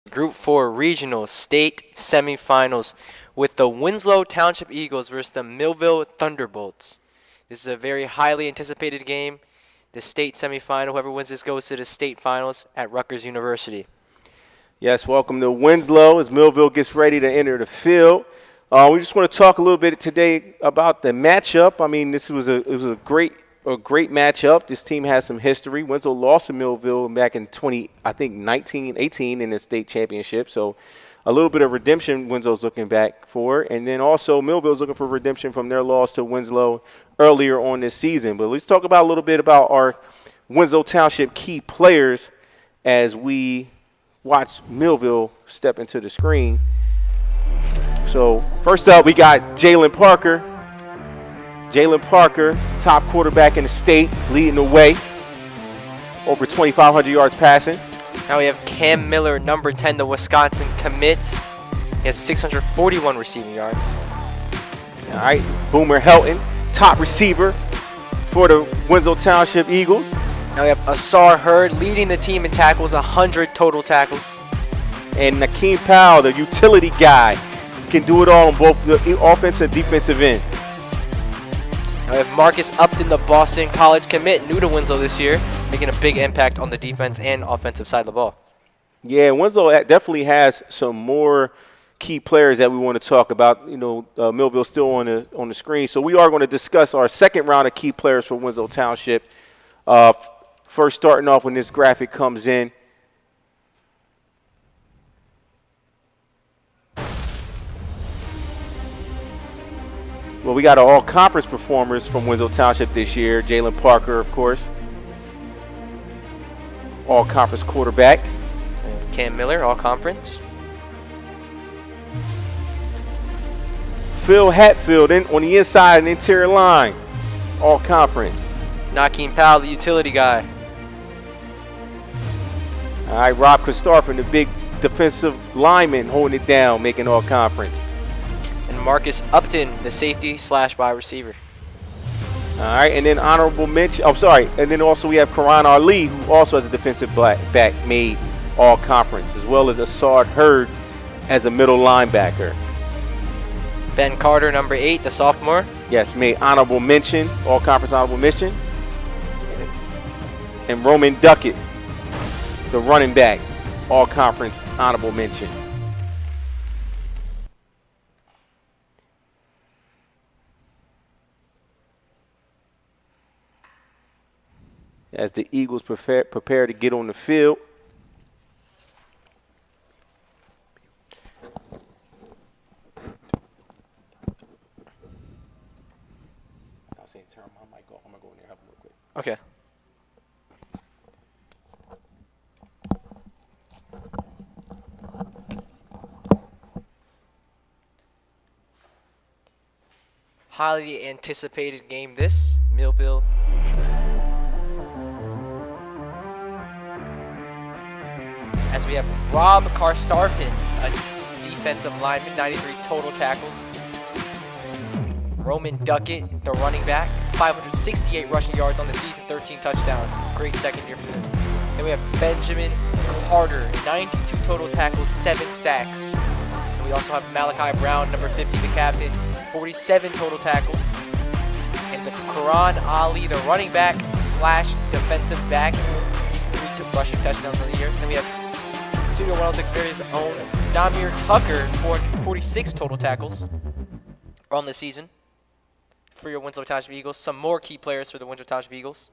Group 4 Regional State Semifinals with the Winslow Township Eagles versus the Millville Thunderbolts. This is a very highly anticipated game. The state semifinal, whoever wins this goes to the state finals at Rutgers University. Yes, welcome to Winslow as Millville gets ready to enter the field. We just want to talk a little bit today about the matchup. I mean, it was a great matchup. This team has some history. Winslow lost to Millville back in 1918 in the state championship. So a little bit of redemption Winslow's looking back for. And then also Millville's looking for redemption from their loss to Winslow earlier on this season. But let's talk about a little bit about our Winslow Township key players as we watch Millville step into the screen. So first up, we got Jalen Parker. Jalen Parker, top quarterback in the state, leading the way. Over 2,500 yards passing. Now we have Cam Miller, number 10, the Wisconsin commit. He has 641 receiving yards. All right, Boomer Helton, top receiver for the Winslow Township Eagles. Now we have Asar Hurd leading the team in tackles, 100 total tackles. And Nakeem Powell, the utility guy, can do it all on both the offensive and defensive end. Now we have Marcus Upton, the Boston College commit, new to Winslow this year, making a big impact on the defense and offensive side of the ball. Yeah, Winslow definitely has some more key players that we want to talk about. You know, Millville's still on the screen, so we are going to discuss our second round of key players for Winslow Township. First, starting off when this graphic comes in. Well, we got all-conference performers from Winslow Township this year. Jalen Parker, of course, all-conference quarterback. And Cam Miller, all-conference. Phil Hatfield on the inside and interior line, all-conference. Nakeem Powell, the utility guy. All right, Rob Christopher, the big defensive lineman, holding it down, making all-conference. And Marcus Upton, the safety/wide receiver. All right, and then honorable mention. Oh, sorry. And then also we have Karan Ali, who also has a defensive back made all-conference, as well as Asad Hurd as a middle linebacker. Ben Carter, number 8, the sophomore. Yes, made honorable mention, all-conference honorable mention. And Roman Duckett, the running back, all-conference honorable mention. As the Eagles prepare to get on the field. I was saying turn my mic off. I'm going to go in there and help him real quick. Okay. Highly anticipated game this, Millville. As we have Rob Karstarfin, a defensive lineman, 93 total tackles. Roman Duckett, the running back, 568 rushing yards on the season, 13 touchdowns. Great second year for them. Then we have Benjamin Carter, 92 total tackles, 7 sacks. And we also have Malachi Brown, number 50, the captain, 47 total tackles. And the Karan Ali, the running back/defensive back, 3 rushing touchdowns on the year. Then we have Studio 106 Various own Namir Tucker, 446 total tackles on the season for your Winslow Township Eagles. Some more key players for the Winslow Township Eagles.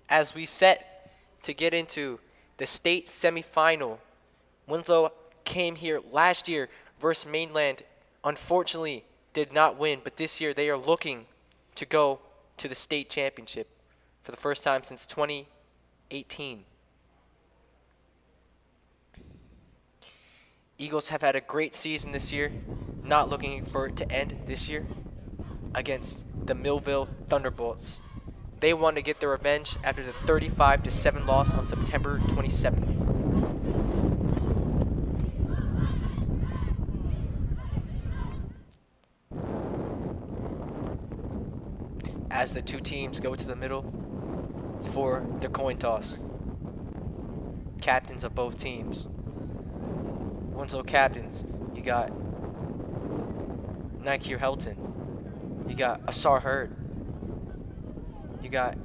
As we set to get into the state semifinal, Winslow came here last year versus Mainland. Unfortunately, did not win, but this year they are looking to go to the state championship for the first time since 2018. Eagles have had a great season this year, not looking for it to end this year against the Millville Thunderbolts. They want to get their revenge after the 35-7 loss on September 27th. As the two teams go to the middle for the coin toss. Captains of both teams. Winslow captains. You got Nike Helton. You got Asar Hurd. You got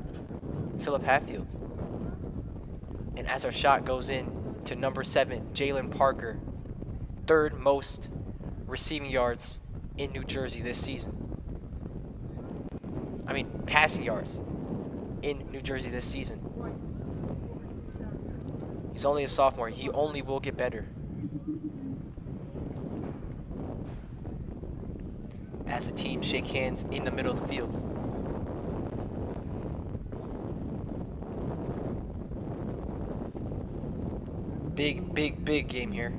Philip Hatfield. And as our shot goes in to number 7, Jalen Parker, 3rd most receiving yards in New Jersey this season. I mean, passing yards in New Jersey this season. He's only a sophomore. He only will get better. As the team shake hands in the middle of the field. Big game here.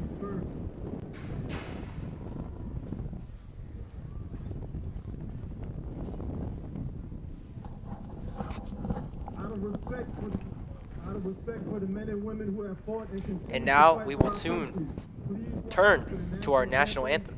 And now we will turn to our national anthem.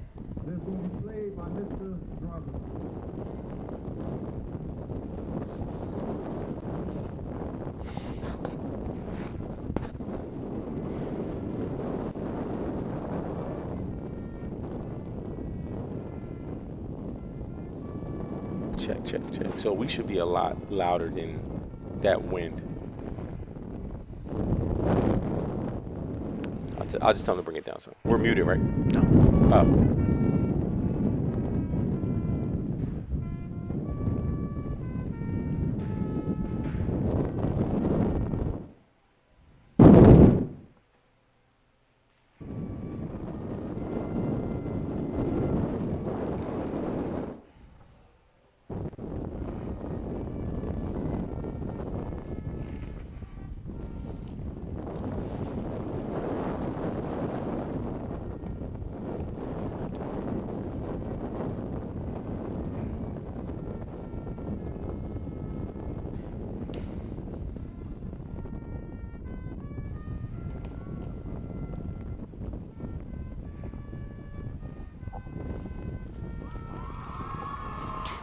Check. So we should be a lot louder than that wind. I'll just tell them to bring it down. So we're muted, right? No. Oh.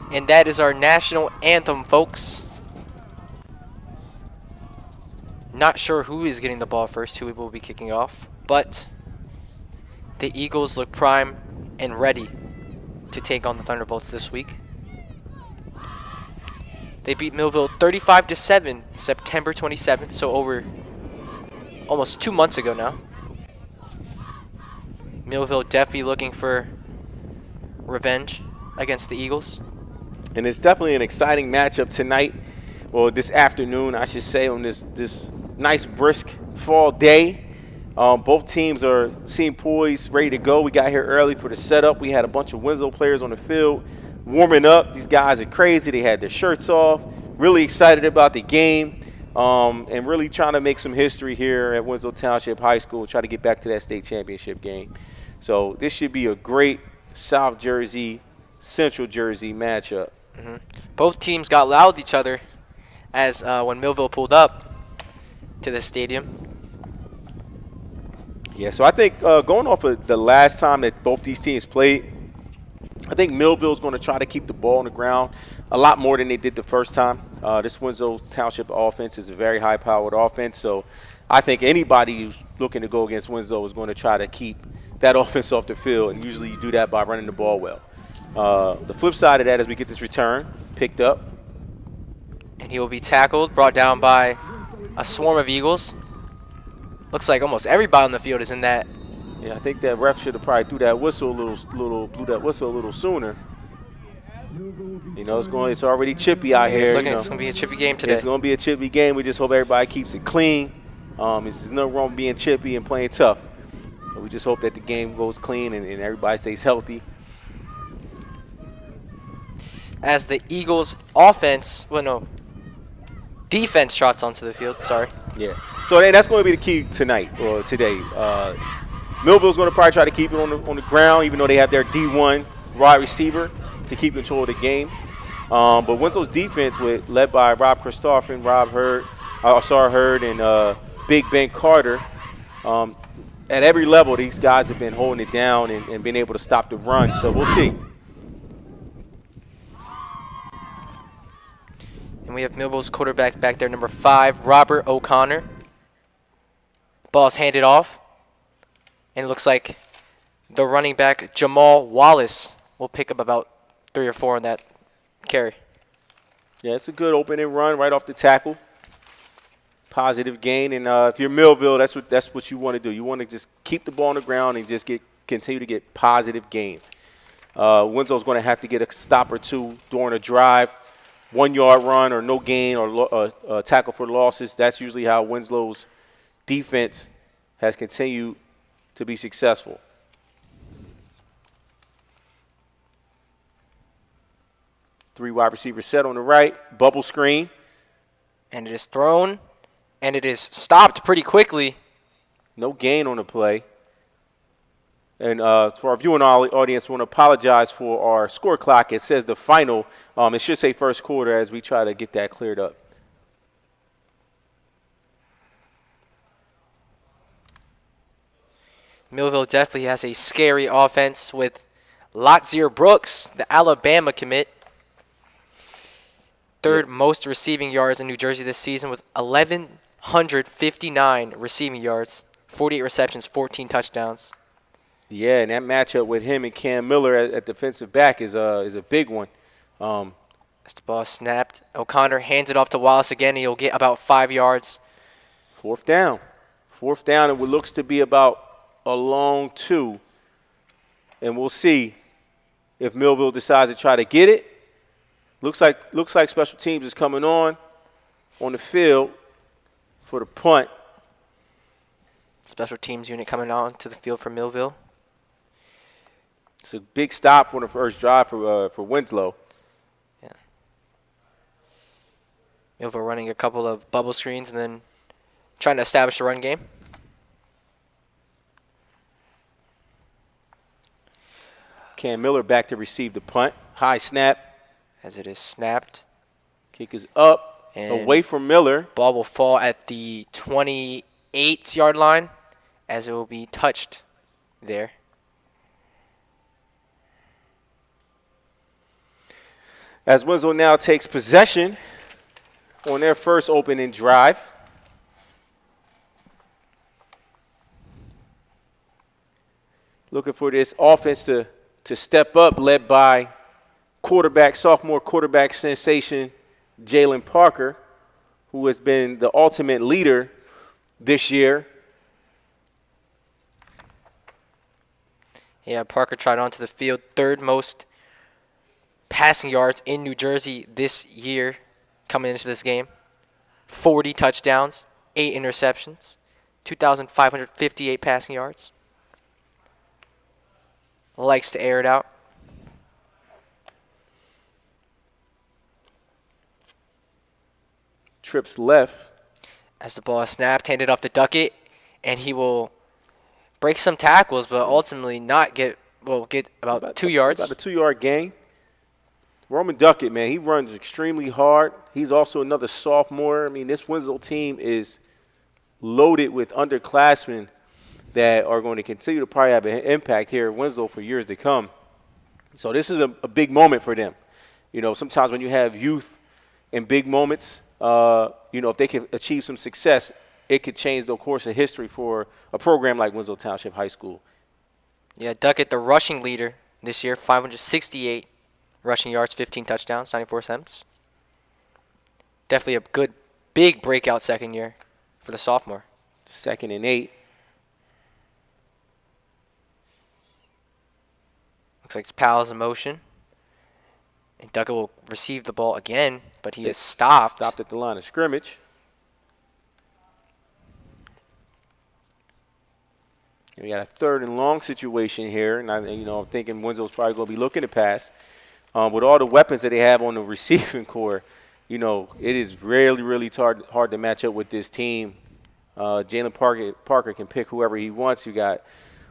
And that is our national anthem, folks. Not sure who is getting the ball first, who will be kicking off, but the Eagles look prime and ready to take on the Thunderbolts this week. They beat Millville 35-7 September 27th, so over almost 2 months ago now. Millville definitely looking for revenge against the Eagles. And it's definitely an exciting matchup tonight, or this afternoon, I should say, on this nice brisk fall day. Both teams seem poised, ready to go. We got here early for the setup. We had a bunch of Winslow players on the field warming up. These guys are crazy. They had their shirts off, really excited about the game, and really trying to make some history here at Winslow Township High School, try to get back to that state championship game. So this should be a great South Jersey, Central Jersey matchup. Mm-hmm. Both teams got loud with each other as when Millville pulled up to the stadium. Yeah, so I think going off of the last time that both these teams played, I think Millville's going to try to keep the ball on the ground a lot more than they did the first time. This Winslow Township offense is a very high-powered offense, so I think anybody who's looking to go against Winslow is going to try to keep that offense off the field, and usually you do that by running the ball well. The flip side of that is we get this return picked up. And he will be tackled, brought down by a swarm of Eagles. Looks like almost everybody on the field is in that. Yeah, I think that ref should have probably blew that whistle a little sooner. You know, it's already chippy out here. It's going to be a chippy game today. It's going to be a chippy game. We just hope everybody keeps it clean. There's no wrong being chippy and playing tough. But we just hope that the game goes clean and everybody stays healthy. As the Eagles' defense trots onto the field. Sorry. Yeah. So that's going to be the key tonight or today. Millville's going to probably try to keep it on the ground, even though they have their D1 wide receiver to keep control of the game. But Winslow's defense, led by Rob Christopher, Asar Hurd, and Big Ben Carter, at every level, these guys have been holding it down and been able to stop the run. So we'll see. And we have Millville's quarterback back there, number 5, Robert O'Connor. Ball's handed off. And it looks like The running back, Jamal Wallace, will pick up about 3 or 4 on that carry. Yeah, it's a good opening run right off the tackle. Positive gain, and if you're Millville, that's what you want to do. You want to just keep the ball on the ground and just continue to get positive gains. Winslow's going to have to get a stop or two during a drive, 1-yard run or no gain or tackle for losses. That's usually how Winslow's defense has continued to be successful. Three wide receiver set on the right, bubble screen. And it is thrown, and it is stopped pretty quickly. No gain on the play. And for our viewing audience, we want to apologize for our score clock. It says the final. It should say first quarter as we try to get that cleared up. Millville definitely has a scary offense with Lotzier Brooks, the Alabama commit. Third most receiving yards in New Jersey this season with 1,159 receiving yards, 48 receptions, 14 touchdowns. Yeah, and that matchup with him and Cam Miller at defensive back is a big one. As the ball snapped, O'Connor hands it off to Wallace again. He'll get about 5 yards. Fourth down, and what looks to be about a long 2. And we'll see if Millville decides to try to get it. Looks like special teams is coming on the field for the punt. Special teams unit coming on to the field for Millville. It's a big stop on the first drive for Winslow. Yeah. Millville running a couple of bubble screens and then trying to establish a run game. Cam Miller back to receive the punt. High snap. As it is snapped. Kick is up, and away from Miller. Ball will fall at the 28-yard line as it will be touched there. As Winslow now takes possession on their first opening drive. Looking for this offense to step up, led by sophomore quarterback sensation Jalen Parker, who has been the ultimate leader this year. Yeah, Parker tried onto the field, third most passing yards in New Jersey this year coming into this game. 40 touchdowns, 8 interceptions, 2,558 passing yards. Likes to air it out. Trips left. As the ball is snapped, handed off to Duckett, and he will break some tackles, but ultimately get about 2 yards. About a 2-yard gain. Roman Duckett, man, he runs extremely hard. He's also another sophomore. I mean, this Winslow team is loaded with underclassmen that are going to continue to probably have an impact here at Winslow for years to come. So this is a big moment for them. You know, sometimes when you have youth in big moments, if they can achieve some success, it could change the course of history for a program like Winslow Township High School. Yeah, Duckett, the rushing leader this year, 568 rushing yards, 15 touchdowns, 94 cents. Definitely a good, big breakout second year for the sophomore. 2nd and 8. Looks like it's Powell's in motion. And Duckett will receive the ball again, but he is stopped. Stopped at the line of scrimmage. We got a 3rd and long situation here, and I'm thinking Winslow's probably going to be looking to pass. With all the weapons that they have on the receiving core, it is really, really hard to match up with this team. Jalen Parker can pick whoever he wants. You got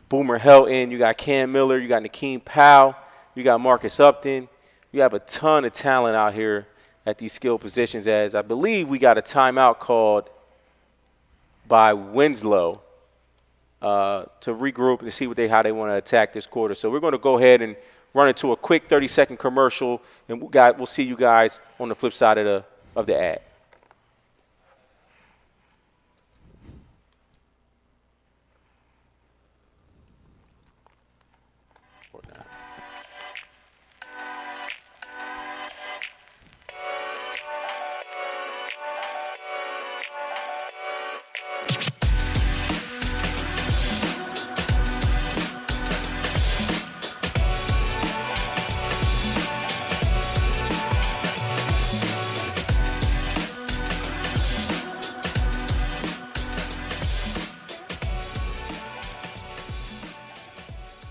Boomer Helton, you got Cam Miller, you got Nakeem Powell, you got Marcus Upton. You have a ton of talent out here at these skill positions, as I believe we got a timeout called by Winslow to regroup and see how they want to attack this quarter. So we're going to go ahead and run into a quick 30-second commercial, and we'll see you guys on the flip side of the ad.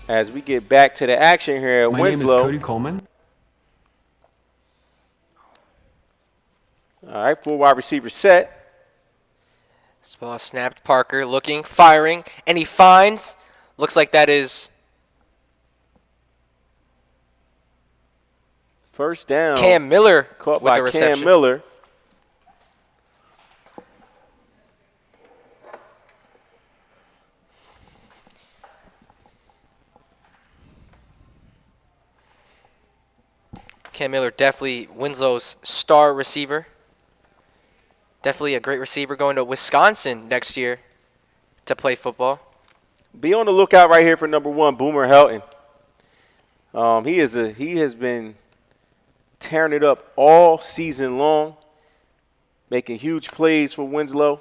as we get back to the action here at My name is Winslow. Cody Coleman. All right, 4 wide receiver set. This ball snapped. Parker looking, firing, and he finds. Looks like that is First down. Cam Miller Caught with by the reception. Cam Miller. Cam Miller, definitely Winslow's star receiver. Definitely a great receiver going to Wisconsin next year to play football. Be on the lookout right here for number 1, Boomer Helton. He has been tearing it up all season long, making huge plays for Winslow.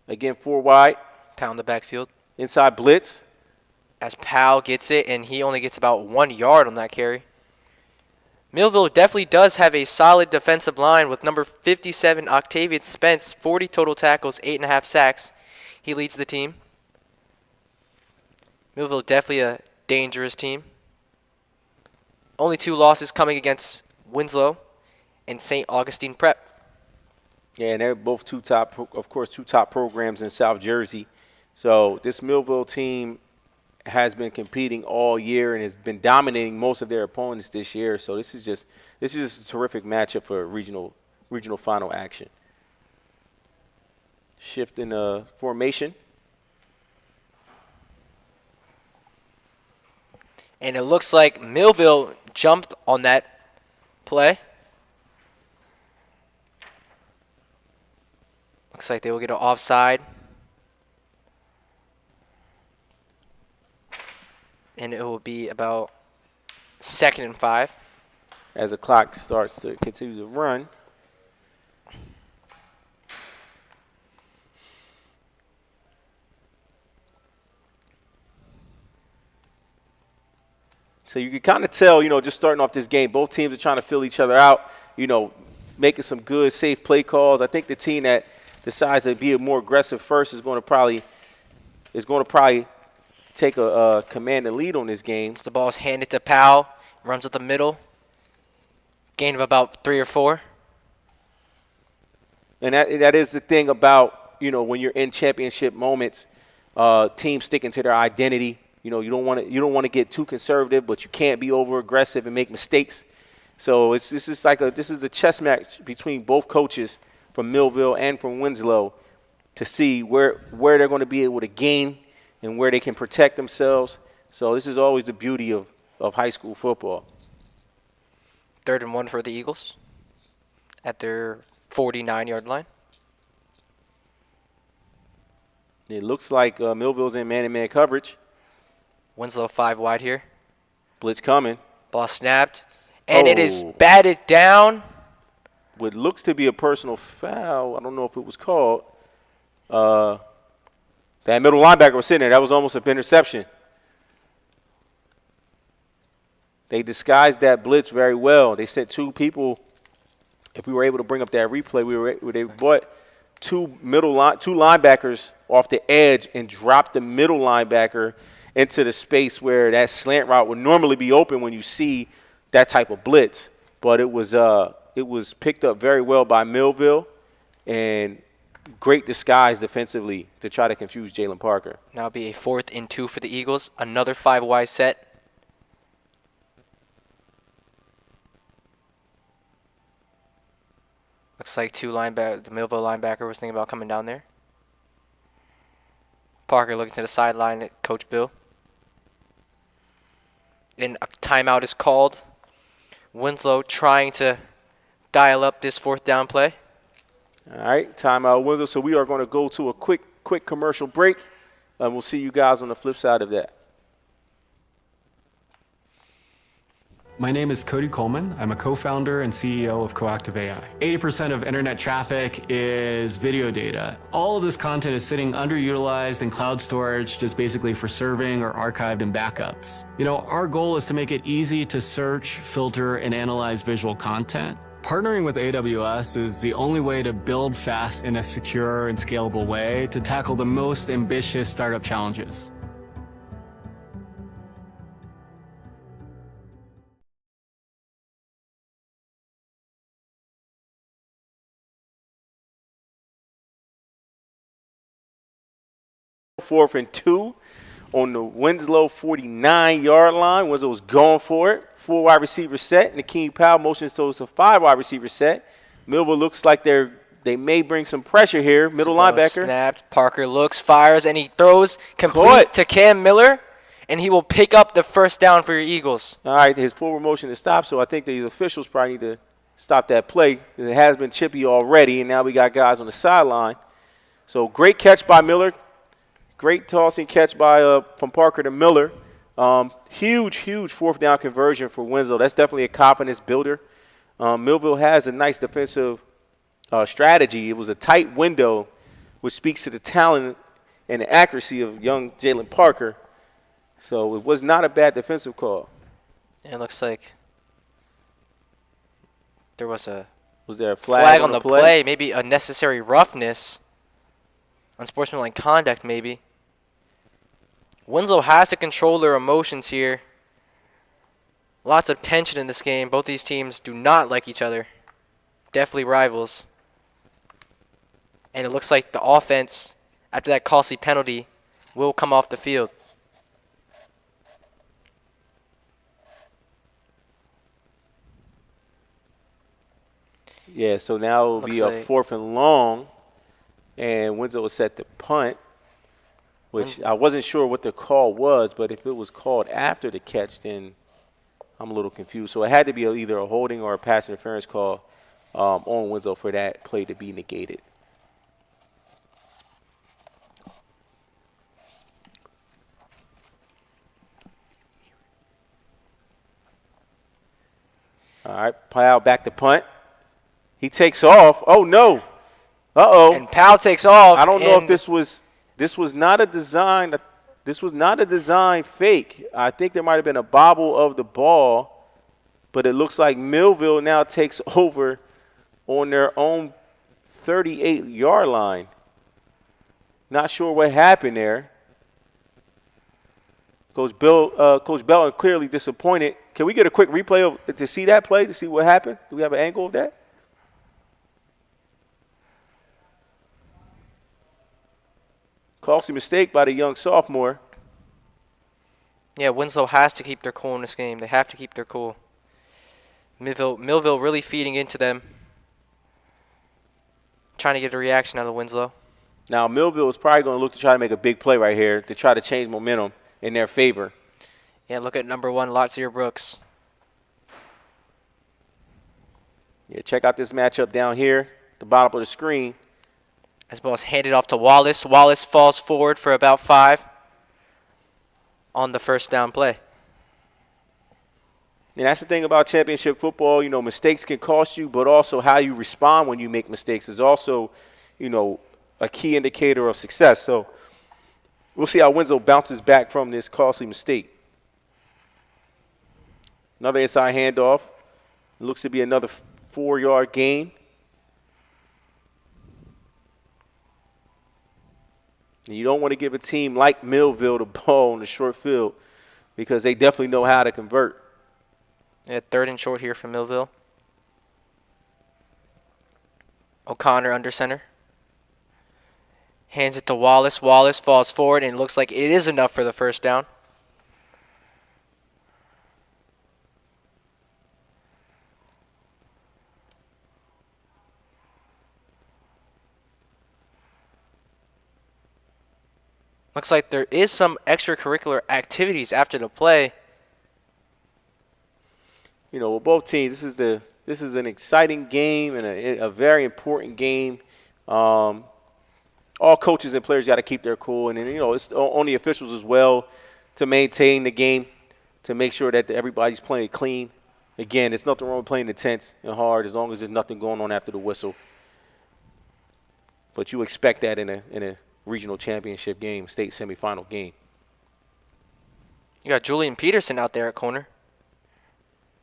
Again, 4 wide. Pound the backfield. Inside blitz. As Powell gets it, and he only gets about 1 yard on that carry. Millville definitely does have a solid defensive line with number 57, Octavius Spence, 40 total tackles, 8.5 sacks. He leads the team. Millville definitely a dangerous team. Only 2 losses coming against Winslow and St. Augustine Prep. Yeah, and they're both two top programs in South Jersey. So this Millville team has been competing all year and has been dominating most of their opponents this year. So this is just a terrific matchup for regional final action. Shift in formation. And it looks like Millville jumped on that play. Looks like they will get an offside. And it will be about 2nd and 5. As the clock starts to continue to run. So you can kind of tell, just starting off this game, both teams are trying to fill each other out, making some good, safe play calls. I think the team that decides to be more aggressive first is going to probably take a command and lead on this game. The ball is handed to Powell, runs up the middle, gain of about 3 or 4. And that is the thing about, when you're in championship moments, teams sticking to their identity. You don't want to get too conservative, but you can't be over aggressive and make mistakes. So this is a chess match between both coaches from Millville and from Winslow to see where they're going to be able to gain and where they can protect themselves. So this is always the beauty of high school football. 3rd and 1 for the Eagles at their 49-yard line. It looks like Millville's in man-to-man coverage. Winslow 5 wide here. Blitz coming. Ball snapped. And it is batted down. What looks to be a personal foul. I don't know if it was called. That middle linebacker was sitting there. That was almost an interception. They disguised that blitz very well. They sent 2 people. If we were able to bring up that replay, they brought 2 linebackers off the edge and dropped the middle linebacker into the space where that slant route would normally be open when you see that type of blitz. But it was picked up very well by Millville and great disguise defensively to try to confuse Jalen Parker. Now it'll be a 4th and 2 for the Eagles. Another 5 wide set. Looks like the Millville linebacker was thinking about coming down there. Parker looking to the sideline at Coach Bill. And a timeout is called. Winslow trying to dial up this 4th down play. All right, timeout Winslow. So we are going to go to a quick commercial break. And we'll see you guys on the flip side of that. My name is Cody Coleman. I'm a co-founder and CEO of Coactive AI. 80% of internet traffic is video data. All of this content is sitting underutilized in cloud storage, just basically for serving or archived in backups. Our goal is to make it easy to search, filter, and analyze visual content. Partnering with AWS is the only way to build fast in a secure and scalable way to tackle the most ambitious startup challenges. 4th and 2 on the Winslow 49-yard line. Winslow was going for it. 4 wide receiver set. And Nakeem Powell motions towards a 5 wide receiver set. Millville looks like they may bring some pressure here. Middle linebacker. Snapped. Parker looks, fires, and he throws complete to Cam Miller. And he will pick up the first down for your Eagles. All right, his forward motion is stopped, so I think these officials probably need to stop that play. It has been chippy already, and now we got guys on the sideline. So great catch by Miller. Great tossing catch by from Parker to Miller. Huge 4th down conversion for Winslow. That's definitely a confidence builder. Millville has a nice defensive strategy. It was a tight window, which speaks to the talent and the accuracy of young Jalen Parker. So it was not a bad defensive call. And it looks like there was there a flag on the play? Maybe unnecessary roughness. Unsportsmanlike conduct, maybe. Winslow has to control their emotions here. Lots of tension in this game. Both these teams do not like each other. Definitely rivals. And it looks like the offense, after that costly penalty, will come off the field. Yeah, so now it will be a 4th and long, and Winslow will set the punt, which I wasn't sure what the call was, but if it was called after the catch, then I'm a little confused. So it had to be either a holding or a pass interference call on Winslow for that play to be negated. All right, Powell back to punt. He takes off. Oh, no. Uh-oh. And Powell takes off. I don't know if this was not a design. This was not a design fake. I think there might have been a bobble of the ball, but it looks like Millville now takes over on their own 38-yard line. Not sure what happened there. Coach Belton clearly disappointed. Can we get a quick replay to see that play, to see what happened? Do we have an angle of that? Costly mistake by the young sophomore. Yeah, Winslow has to keep their cool in this game. They have to keep their cool. Millville really feeding into them. Trying to get a reaction out of Winslow. Now, Millville is probably going to look to try to make a big play right here to try to change momentum in their favor. Yeah, look at number 1, Lotzier Brooks. Yeah, check out this matchup down here, the bottom of the screen. As ball is handed off to Wallace. Wallace falls forward for about 5 on the first down play. And that's the thing about championship football. You know, mistakes can cost you, but also how you respond when you make mistakes is also, you know, a key indicator of success. So we'll see how Winslow bounces back from this costly mistake. Another inside handoff. It looks to be another 4-yard gain. And you don't want to give a team like Millville the ball on the short field because they definitely know how to convert. Yeah, 3rd and short here for Millville. O'Connor under center. Hands it to Wallace. Wallace falls forward, and it looks like it is enough for the first down. Looks like there is some extracurricular activities after the play. You know, with both teams, this is an exciting game and a very important game. All coaches and players got to keep their cool, and you know, it's on the officials as well to maintain the game, to make sure that everybody's playing clean. Again, there's nothing wrong with playing intense and hard as long as there's nothing going on after the whistle. But you expect that in a regional championship game, state semifinal game. You got Julian Peterson out there at corner.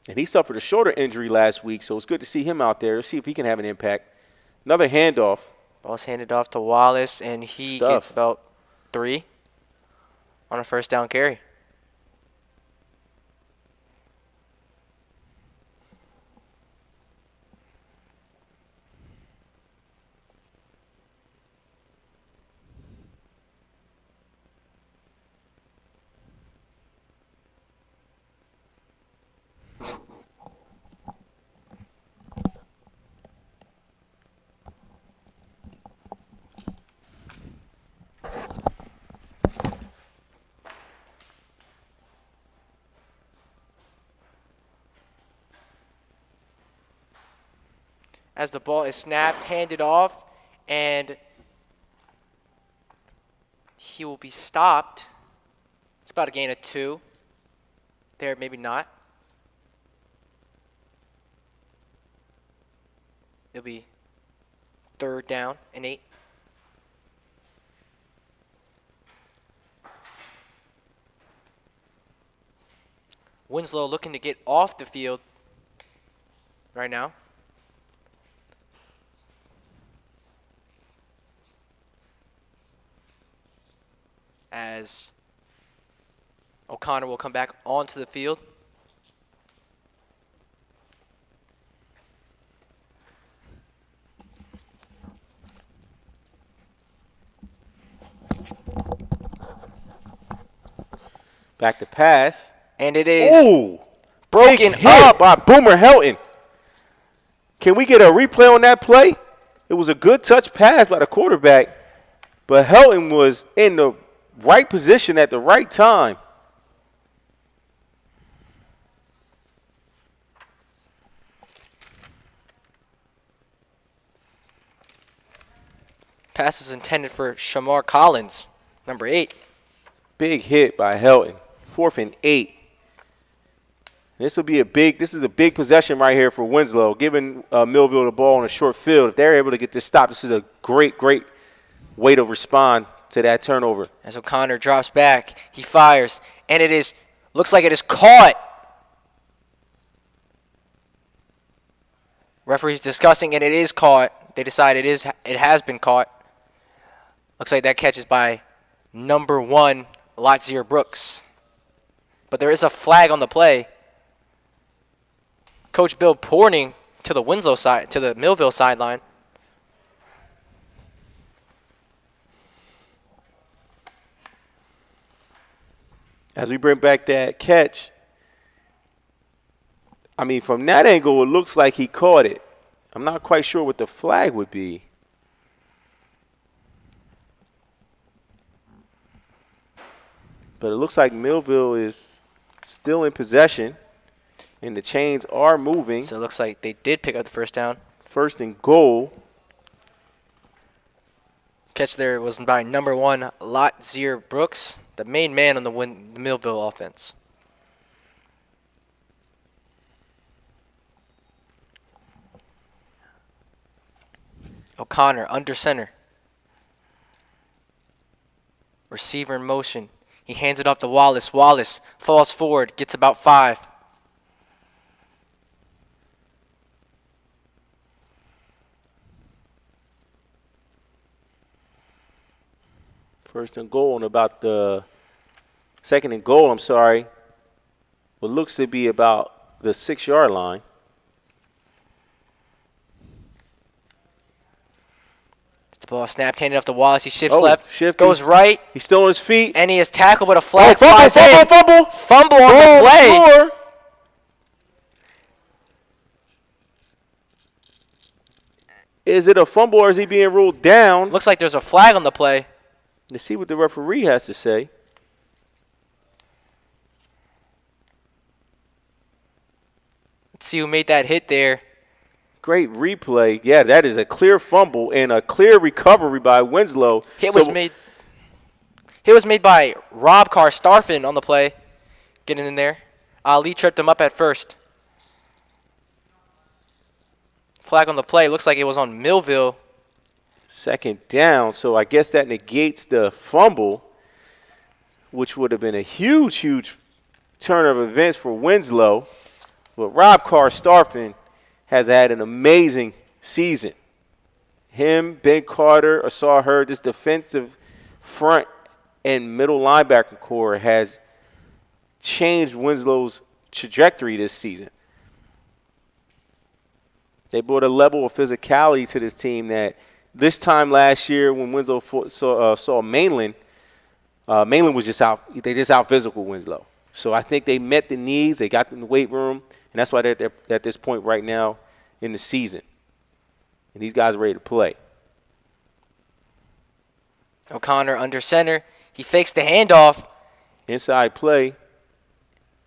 And he suffered a shoulder injury last week, so it's good to see him out there. Let's see if he can have an impact. Another handoff. Ball's handed off to Wallace, and he gets about 3 on a first down carry. as the ball is snapped, handed off, and he will be stopped. It's about a gain of 2. There, maybe not. It'll be 3rd down and 8. Winslow looking to get off the field right now. As O'Connor will come back onto the field. Back to pass. And it is Ooh, broken big hit up by Boomer Helton. Can we get a replay on that play? It was a good touch pass by the quarterback, but Helton was in the right position at the right time. Pass was intended for Shamar Collins, number 8. Big hit by Helton. 4th and 8. This is a big possession right here for Winslow, giving Millville the ball on a short field. If they're able to get this stop, this is a great way to respond to that turnover. As O'Connor drops back, he fires, and looks like it is caught. Referee's discussing, and it is caught. They decide it has been caught. Looks like that catch is by number 1, Lotsier Brooks. But there is a flag on the play. Coach Bill pointing to the Winslow side, to the Millville sideline. As we bring back that catch, I mean, from that angle, it looks like he caught it. I'm not quite sure what the flag would be. But it looks like Millville is still in possession, and the chains are moving. So it looks like they did pick up the first down. 1st and goal. Catch there was by number 1, Lotsier Brooks, the main man on the Millville offense. O'Connor under center. Receiver in motion. He hands it off to Wallace. Wallace falls forward, gets about 5. First and goal and about the 2nd and goal, I'm sorry. What looks to be about the 6-yard line. The ball snapped, handed off to Wallace. He shifts left, shifting. goes right. He's still on his feet. And he is tackled, but a flag fumble, flies in. Fumble on the play. Score. Is it a fumble or is he being ruled down? Looks like there's a flag on the play. Let's see what the referee has to say. Let's see who made that hit there. Great replay. Yeah, that is a clear fumble and a clear recovery by Winslow. Hit was made by Rob Starfin on the play. Getting in there. Ali tripped him up at first. Flag on the play. Looks like it was on Millville. 2nd down, so I guess that negates the fumble, which would have been a huge turn of events for Winslow. But Rob Starfin has had an amazing season. Him, Ben Carter, Asar Hurd, this defensive front and middle linebacker core has changed Winslow's trajectory this season. They brought a level of physicality to this team that this time last year when Winslow saw Mainland, Mainland was just out. They just out-physical Winslow. So I think they met the needs. They got them in the weight room, and that's why they're at this point right now in the season. And these guys are ready to play. O'Connor under center. He fakes the handoff. Inside play.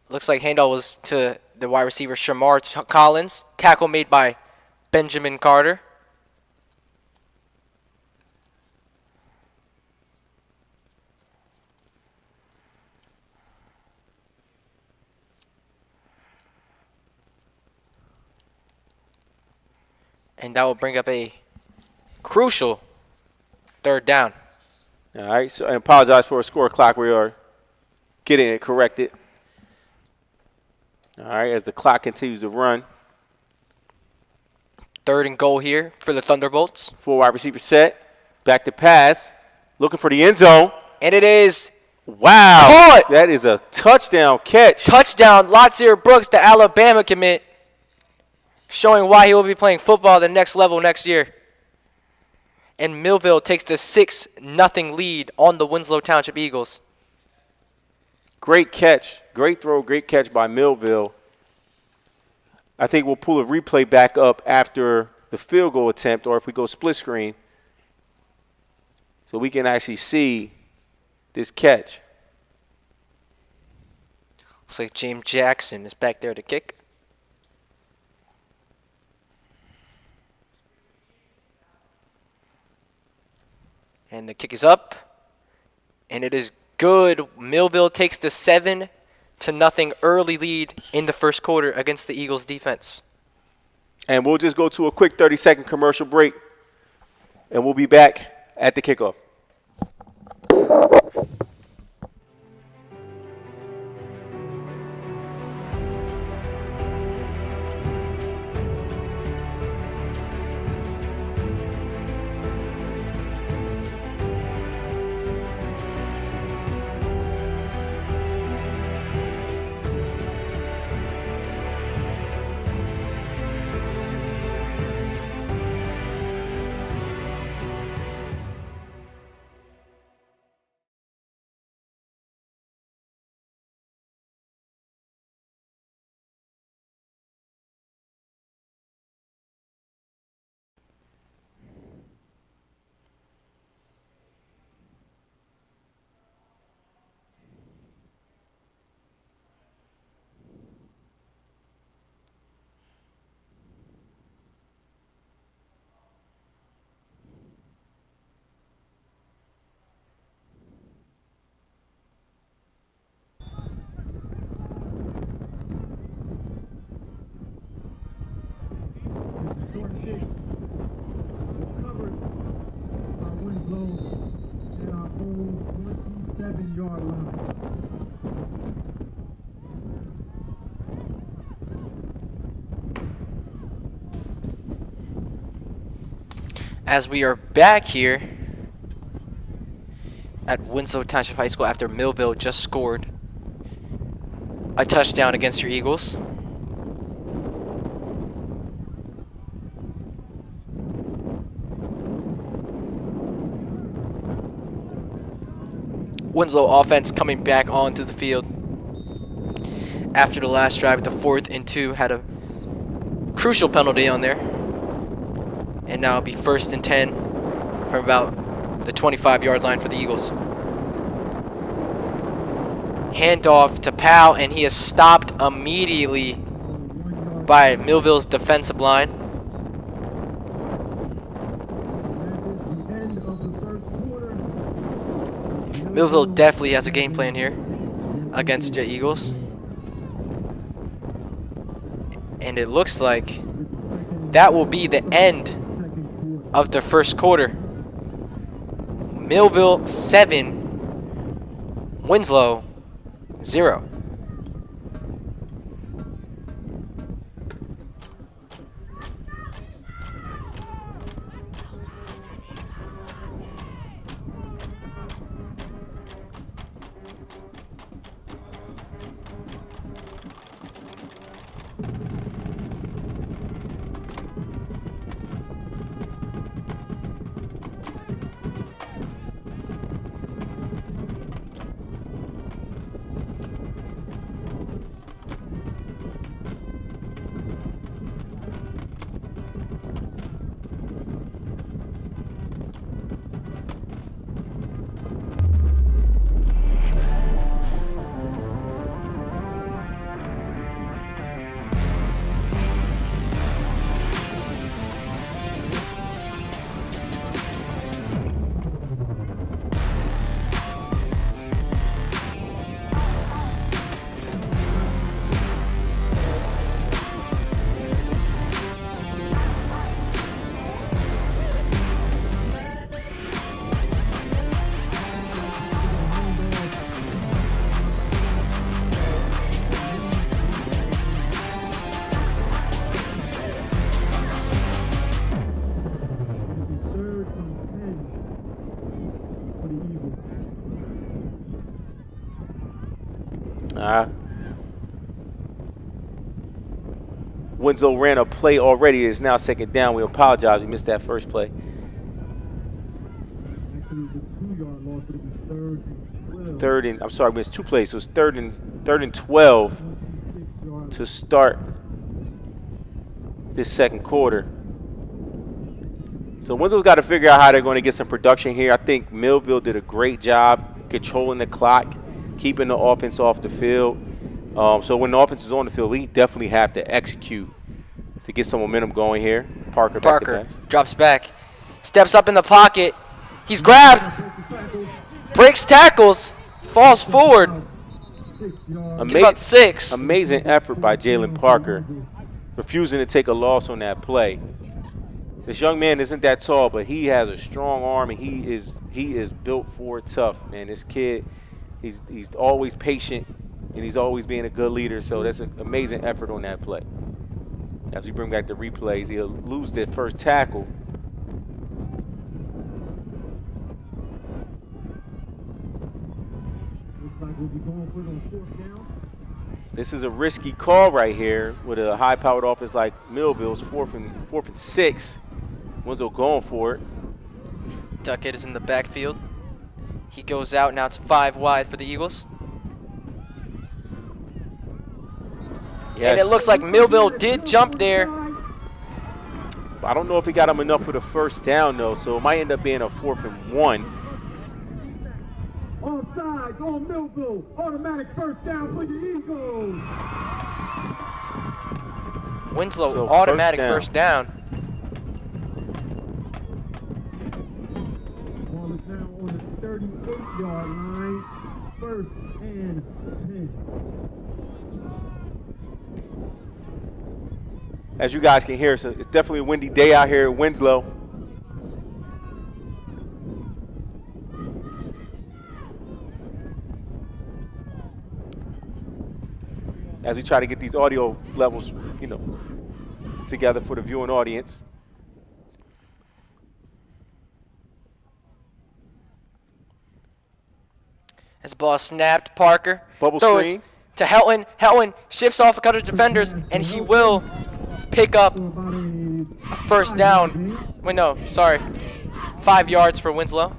Looks like handoff was to the wide receiver Shamar Collins. Tackle made by Benjamin Carter. And that will bring up a crucial 3rd down. All right, so I apologize for a score clock. We are getting it corrected. All right, as the clock continues to run. 3rd and goal here for the Thunderbolts. 4 wide receiver set. Back to pass. Looking for the end zone. And it is wow. caught. That is a touchdown catch. Touchdown, Lotsier Brooks, the Alabama commit, showing why he will be playing football at the next level next year. And Millville takes the 6-0 lead on the Winslow Township Eagles. Great catch. Great throw, great catch by Millville. I think we'll pull a replay back up after the field goal attempt, or if we go split screen, so we can actually see this catch. Looks like James Jackson is back there to kick. And the kick is up. And it is good. Millville takes the 7-0 early lead in the first quarter against the Eagles defense. And we'll just go to a quick 30-second commercial break, and we'll be back at the kickoff. As we are back here at Winslow Township High School after Millville just scored a touchdown against your Eagles. Winslow offense coming back onto the field after the last drive, the 4th and 2, had a crucial penalty on there. And now it'll be 1st and 10 from about the 25-yard line for the Eagles. Handoff to Powell, and he is stopped immediately by Millville's defensive line. Millville definitely has a game plan here against the Eagles. And it looks like that will be the end of the first quarter. Millville 7, Winslow 0. Winslow ran a play already. It's now second down. We apologize. We missed that first play. We missed 2 plays. So it's third and 12 to start this second quarter. So Winslow's got to figure out how they're going to get some production here. I think Millville did a great job controlling the clock, keeping the offense off the field. So when the offense is on the field, we definitely have to execute to get some momentum going here. Parker back to pass. Drops back, steps up in the pocket. He's grabbed, breaks tackles, falls forward. He's about 6. Amazing effort by Jalen Parker, refusing to take a loss on that play. This young man isn't that tall, but he has a strong arm, and he is built for it tough, man. This kid, he's always patient, and he's always being a good leader. So that's an amazing effort on that play. As we bring back the replays, he'll lose that first tackle. This is a risky call right here with a high-powered offense like Millville's. Fourth and 6. Winslow going for it. Duckett is in the backfield. He goes out. Now it's 5 wide for the Eagles. Yes. And it looks like Millville did jump there. I don't know if he got him enough for the first down, though, so it might end up being a 4th and 1. Offsides on Millville. Automatic first down for the Eagles. Winslow, so automatic first down. Ball is now on the 38-yard line. 1st and 10. As you guys can hear, so it's definitely a windy day out here at Winslow. As we try to get these audio levels, together for the viewing audience. As the ball snapped, Parker Bubble throws screen to Helton. Helton shifts off a couple of defenders, and he will pick up a first down. Wait, no, sorry. 5 yards for Winslow.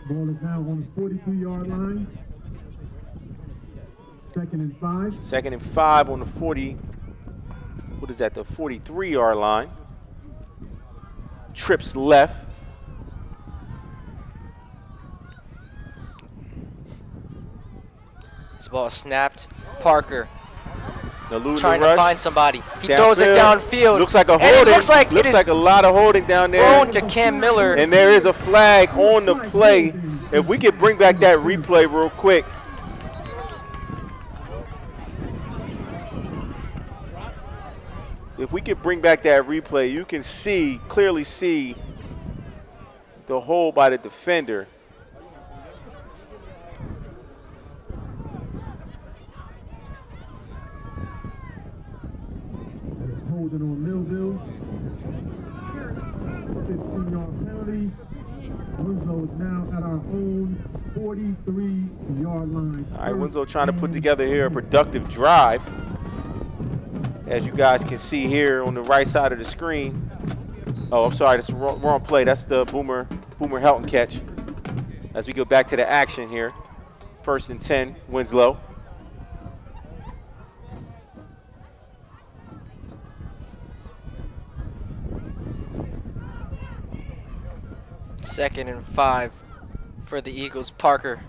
Ball is now on the 42-yard line. 2nd and 5. 2nd and 5 on the 40. What is that? The 43-yard line. Trips left. This ball snapped. Parker trying to find somebody. He throws it downfield. Looks like a holding. Looks like a lot of holding down there. Thrown to Cam Miller. And there is a flag on the play. If we could bring back that replay real quick. If we could bring back that replay, you can clearly see the hold by the defender. Holding on Millville. 15-yard penalty. Winslow is now at our own 43-yard line. All right, Winslow trying to put together here a productive drive. As you guys can see here on the right side of the screen. Oh, I'm sorry, that's the wrong play. That's the Boomer Helton catch. As we go back to the action here. 1st and 10, Winslow. Second and 5 for the Eagles. Parker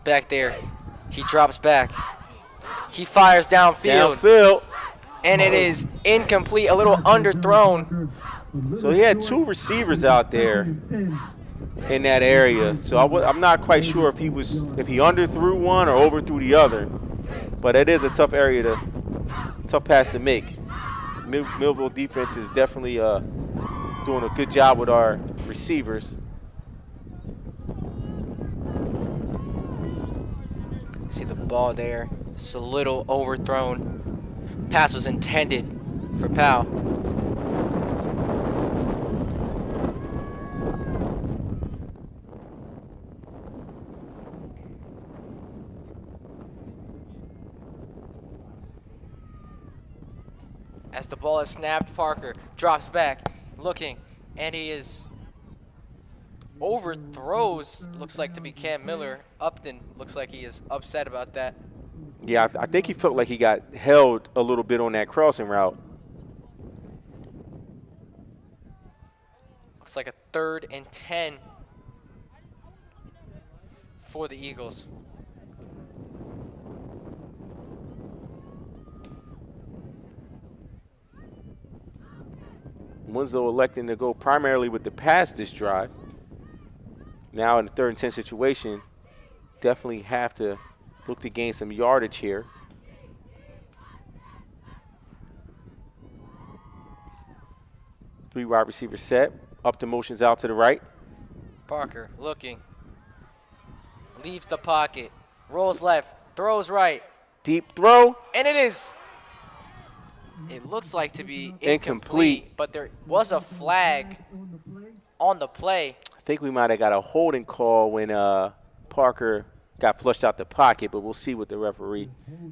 back there. He drops back. He fires downfield. And it is incomplete, a little underthrown. So he had 2 receivers out there in that area. So I'm not quite sure if he underthrew one or overthrew the other. But it is a tough pass to make. Millville defense is definitely doing a good job with our receivers. See the ball there. It's a little overthrown. Pass was intended for Powell. As the ball is snapped, Parker drops back, looking, and he is overthrows, looks like to be Cam Miller. Upton looks like he is upset about that. Yeah, I think he felt like he got held a little bit on that crossing route. Looks like a 3rd and 10 for the Eagles. Winslow electing to go primarily with the pass this drive. Now in the 3rd and 10 situation, definitely have to look to gain some yardage here. Three wide receiver set. Up the motions out to the right. Parker looking. Leaves the pocket. Rolls left. Throws right. Deep throw. And it is. It looks like to be Incomplete. incomplete, but there was a flag on the play. I think we might have got a holding call when Parker got flushed out the pocket, but we'll see what the referee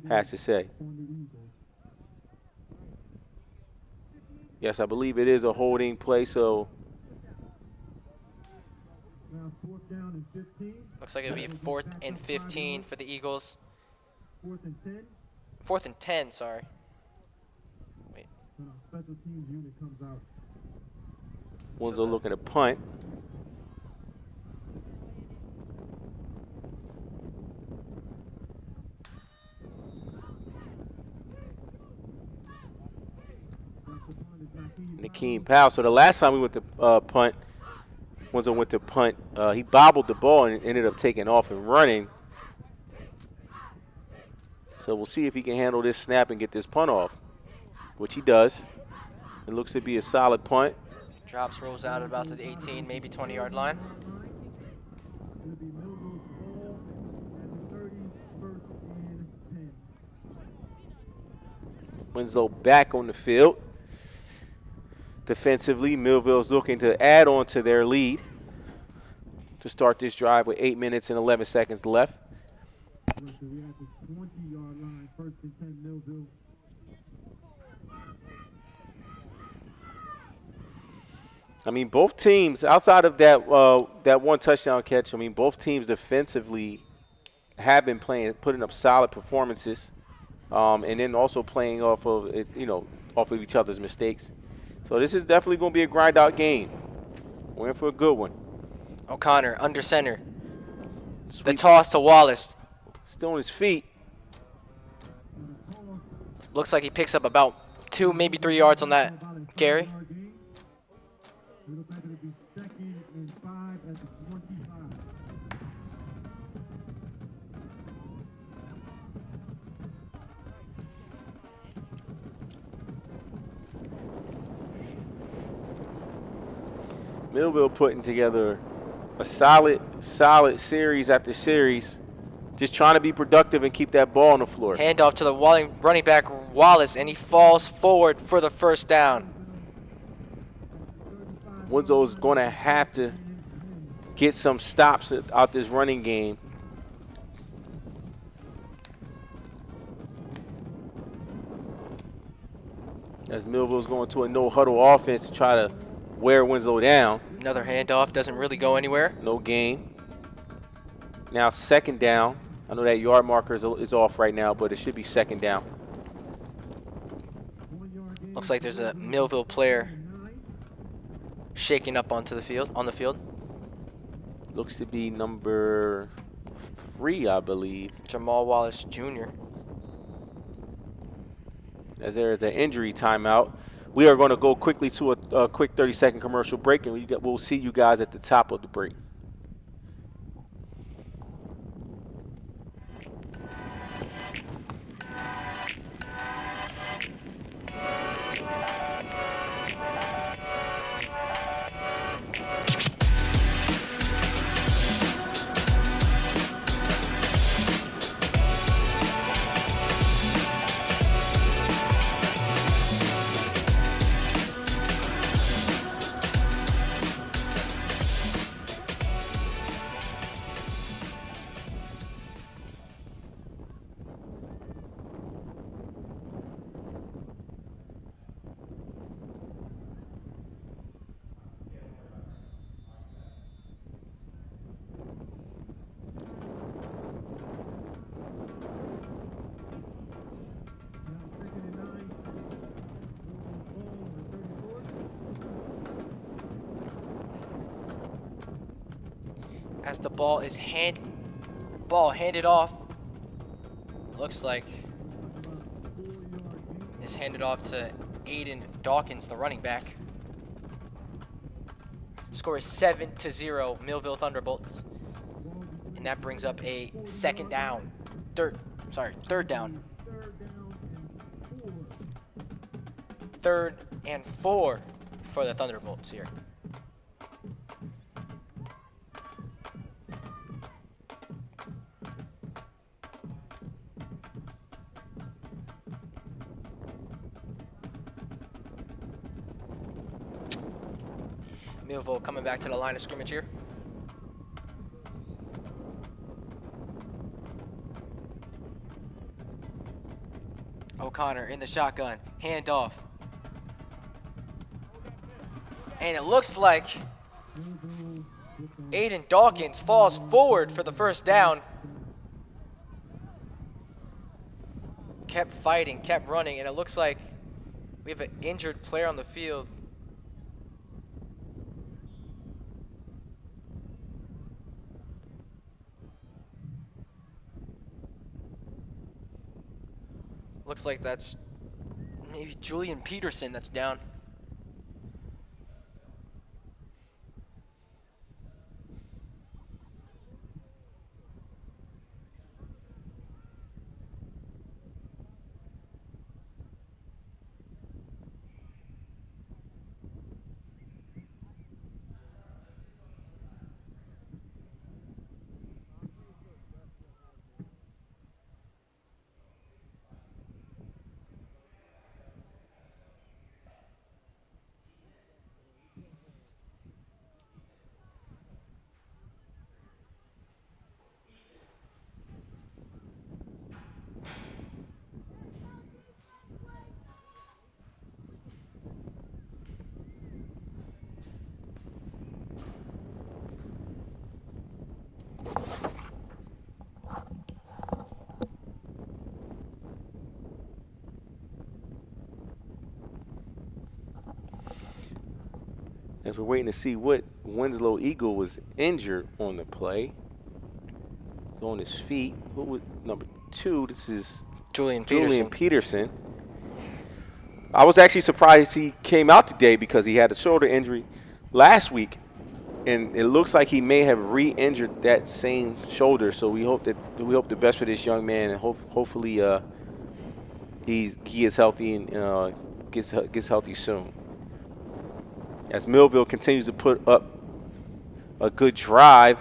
has to say. Yes, I believe it is a holding play, so Now 4th down and 15. Looks like it'll be 4th and 15 for the Eagles. 4th and 10. 4th and 10, sorry. Wait. When our special teams unit comes out. Winslow looking to punt. Nakeem Powell. So the last time we went to punt, Winslow went to punt. He bobbled the ball and ended up taking off and running. So we'll see if he can handle this snap and get this punt off, which he does. It looks to be a solid punt. Drops, rolls out at about the 18, maybe 20-yard line. It'll be Millville's ball at the 31st and 10. Winslow back on the field. Defensively, Millville's looking to add on to their lead to start this drive with 8 minutes and 11 seconds left. So we at the 20-yard line, 1st and 10, Millville. I mean, both teams, outside of that that one touchdown catch, I mean, both teams defensively have been putting up solid performances, and then also playing off of it, off of each other's mistakes. So this is definitely going to be a grind-out game. We're in for a good one. O'Connor under center. The Sweet. toss to Wallace. Still on his feet. Looks like he picks up about 2, maybe 3 yards on that carry. It looks like it'll be 2nd and 5 at the 25. Millville putting together a solid series after series, just trying to be productive and keep that ball on the floor. Handoff to the running back Wallace, and he falls forward for the first down. Winslow's going to have to get some stops out this running game. As Millville's going to a no-huddle offense to try to wear Winslow down. Another handoff, doesn't really go anywhere. No gain. Now 2nd down. I know that yard marker is off right now, but it should be 2nd down. Looks like there's a Millville player shaking up on the field. Looks to be number 3, I believe. Jamal Wallace Jr. As there is an injury timeout. We are going to go quickly to a quick 30-second commercial break, and we'll see you guys at the top of the break. as the ball is handed off. Looks like it's handed off to Aiden Dawkins, the running back. Score is 7-0, Millville Thunderbolts. And that brings up a third down. 3rd and 4 for the Thunderbolts here. Millville coming back to the line of scrimmage here. O'Connor in the shotgun, handoff. And it looks like Aiden Dawkins falls forward for the first down. Kept fighting, kept running, and it looks like we have an injured player on the field. Looks like that's maybe Julian Peterson that's down. As we're waiting to see what Winslow Eagle was injured on the play. He's on his feet. What was number 2? This is Julian Peterson. I was actually surprised he came out today because he had a shoulder injury last week, and it looks like he may have re-injured that same shoulder. So we hope the best for this young man, and hopefully he is healthy and gets healthy soon. As Millville continues to put up a good drive,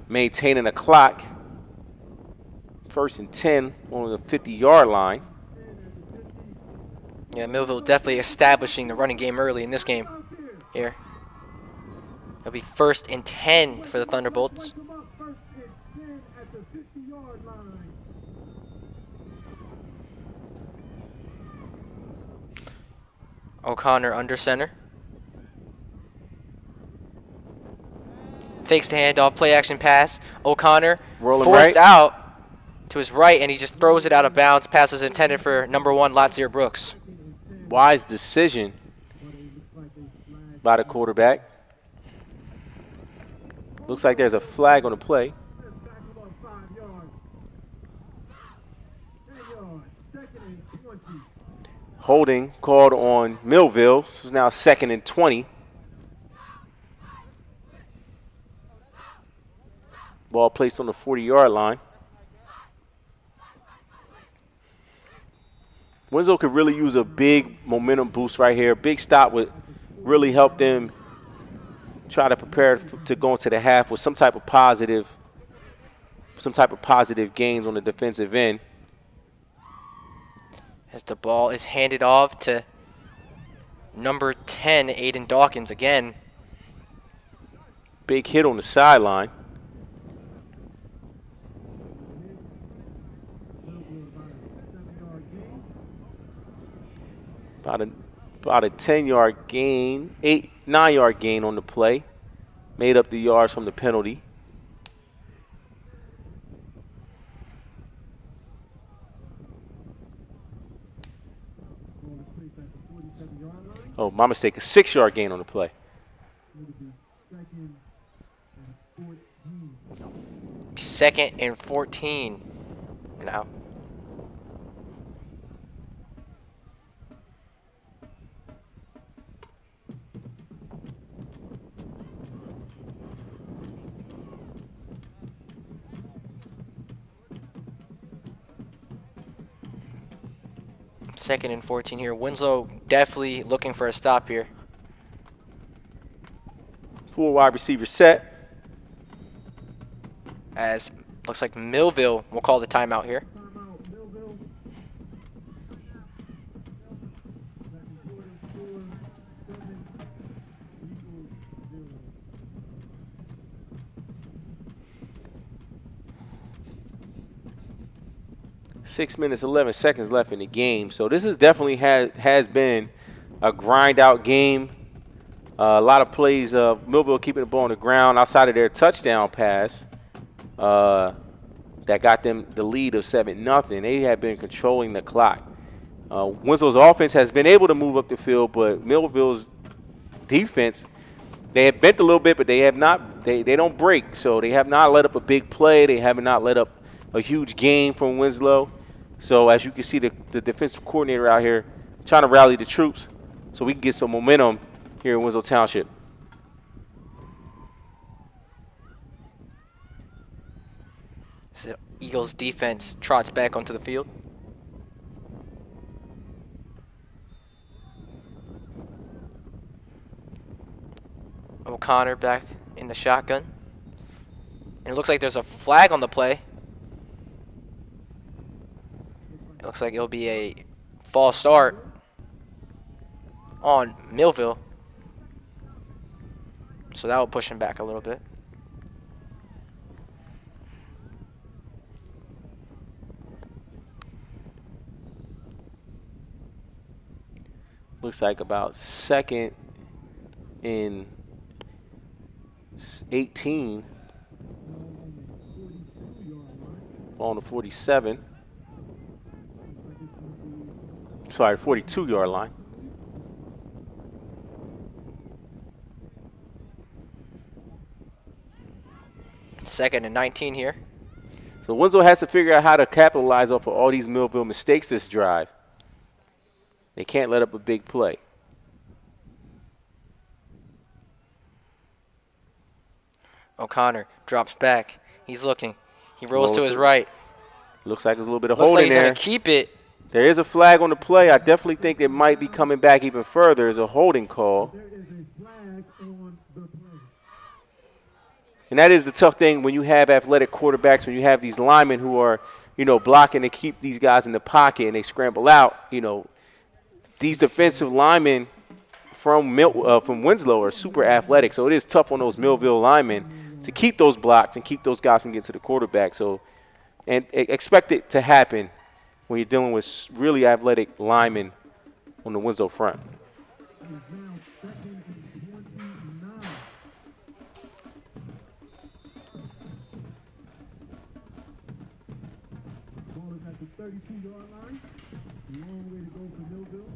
maintaining a clock. 1st and 10 on the 50-yard line. Yeah, Millville definitely establishing the running game early in this game here. It'll be 1st and 10 for the Thunderbolts. O'Connor under center. Fakes the handoff, play action pass. O'Connor forced out to his right, and he just throws it out of bounds. Pass was intended for number 1, Latsier Brooks. Wise decision by the quarterback. Looks like there's a flag on the play. Holding called on Millville. This is now 2nd and 20. Ball placed on the 40-yard line. Winslow could really use a big momentum boost right here. Big stop would really help them try to prepare to go into the half with some type of positive gains on the defensive end. As the ball is handed off to number 10, Aiden Dawkins again. Big hit on the sideline. About a 10-yard gain, 9-yard gain on the play. Made up the yards from the penalty. Oh, my mistake, a 6-yard gain on the play. 2nd and 14 now. Second and 14 here. Winslow definitely looking for a stop here. Full wide receiver set. As looks like Millville will call the timeout here. Timeout, Millville. 6 minutes, 11 seconds left in the game. So this is definitely has been a grind out game. A lot of plays of Millville keeping the ball on the ground outside of their touchdown pass that got them the lead of 7-0. They have been controlling the clock. Winslow's offense has been able to move up the field, but Millville's defense, they have bent a little bit, but they have not. They don't break, so they have not let up a big play. They have not let up a huge game from Winslow. So as you can see, the defensive coordinator out here trying to rally the troops so we can get some momentum here in Winslow Township. So Eagles defense trots back onto the field. O'Connor back in the shotgun. And it looks like there's a flag on the play. It looks like it'll be a false start on Millville. So that will push him back a little bit. Looks like about 2nd and 18 on the 47. Sorry, 42-yard line. Second and 19 here. So Winslow has to figure out how to capitalize off of all these Millville mistakes this drive. They can't let up a big play. O'Connor drops back. He's looking. He rolls to his right. Looks like there's a little bit of Looks like holding he's there. going to keep it. There is a flag on the play. I definitely think it might be coming back even further. There's a holding call. There is a flag on the play. And that is the tough thing when you have athletic quarterbacks, when you have these linemen who are, blocking to keep these guys in the pocket and they scramble out. These defensive linemen from Winslow are super athletic. So it is tough on those Millville linemen to keep those blocks and keep those guys from getting to the quarterback. So, and expect it to happen when you're dealing with really athletic linemen on the Winslow front. It is now 2nd and 29. Ball is at the 32-yard line. Long way to go for Millville.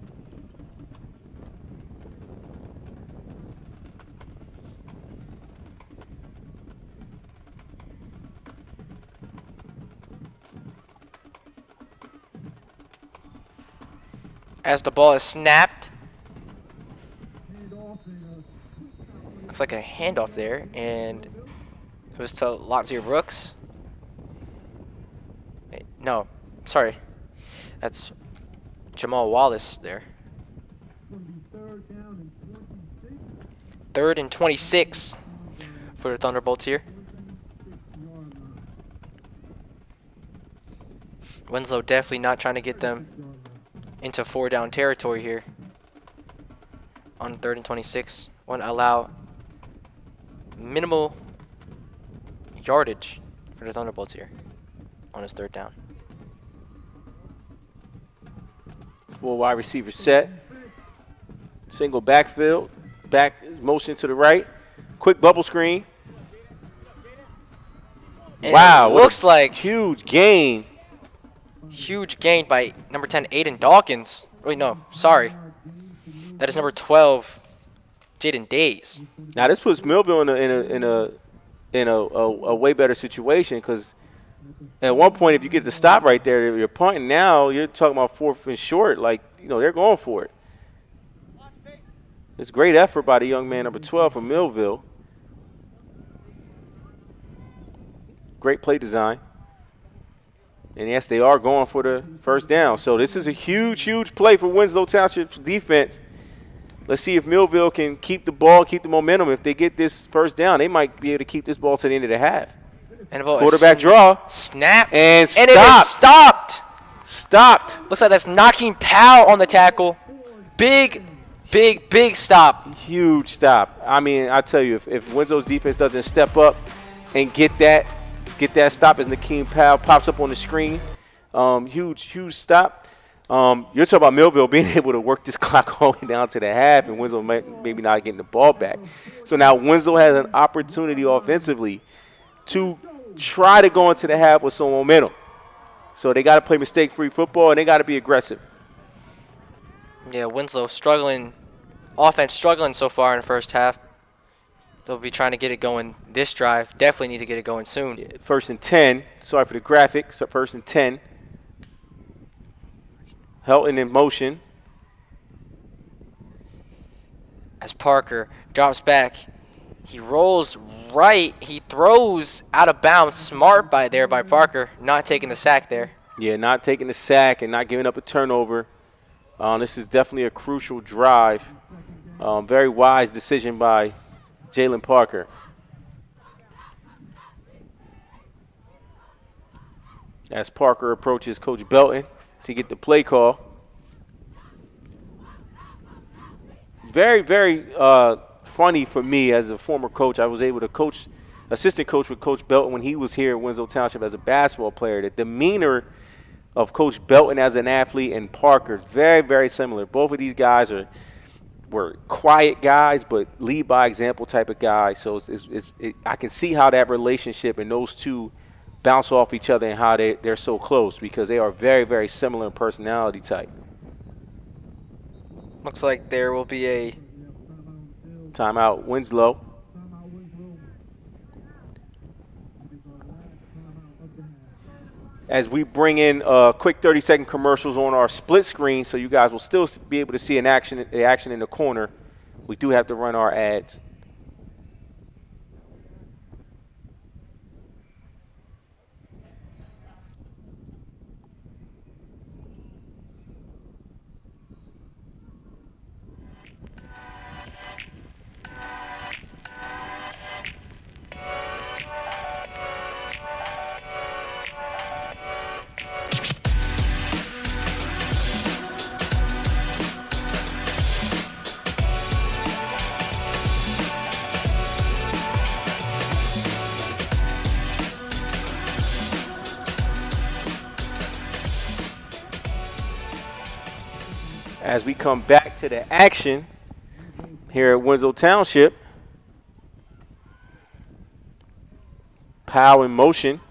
As the ball is snapped. Hand off and Looks like a handoff there. And it was to Lotzia Brooks. Wait, no, sorry. That's Jamal Wallace there. going to be 3rd down and 26. 3rd and 26 for the Thunderbolts here. 26-yard line. Winslow definitely not trying to get them 6-yard line. into 4-down territory here on 3rd and 26. Want to allow minimal yardage for the Thunderbolts here on his 3rd down. Full wide receiver set. Single backfield. Back motion to the right. Quick bubble screen. And Wow. it what a looks like huge gain. huge gain by number 10, Aiden Dawkins. Wait, no, sorry. That is number 12, Jaden Days. Now this puts Millville in in a way better situation, because at one point, if you get the stop right there, you're punting. Now you're talking about 4th and short. Like, they're going for it. It's great effort by the young man, number 12 from Millville. Great play design. And, yes, they are going for the first down. So this is a huge, huge play for Winslow Township's defense. Let's see if Millville can keep the ball, keep the momentum. If they get this first down, they might be able to keep this ball to the end of the half. And the ball Quarterback draw. Snap. And it is stopped. Stopped. Looks like that's knocking Powell on the tackle. Big stop. Huge stop. I mean, I tell you, if Winslow's defense doesn't step up and get that stop as Nakeem Powell pops up on the screen, huge stop. You're talking about Millville being able to work this clock all the way down to the half, and Winslow maybe not getting the ball back. So now Winslow has an opportunity offensively to try to go into the half with some momentum. So they got to play mistake-free football, and they got to be aggressive. Yeah, Winslow struggling, offense struggling so far in the first half. They'll be trying to get it going this drive. Definitely need to get it going soon. Yeah, 1st and 10. Sorry for the graphic. So 1st and 10. Helton in motion. As Parker drops back, he rolls right. He throws out of bounds. Smart by Parker, not taking the sack there. Yeah, not taking the sack and not giving up a turnover. This is definitely a crucial drive. Very wise decision by Jalen Parker. As Parker approaches Coach Belton to get the play call. Very, very funny for me as a former coach. I was able to assistant coach with Coach Belton when he was here at Winslow Township as a basketball player. The demeanor of Coach Belton as an athlete and Parker is very, very similar. Both of these guys were quiet guys, but lead by example type of guys. So I can see how that relationship and those two bounce off each other and how they're so close, because they are very, very similar in personality type. Looks like there will be a timeout, Winslow. As we bring in quick 30-second commercials on our split screen, so you guys will still be able to see the action in the corner. We do have to run our ads. As we come back to the action here at Winslow Township, Powell in motion.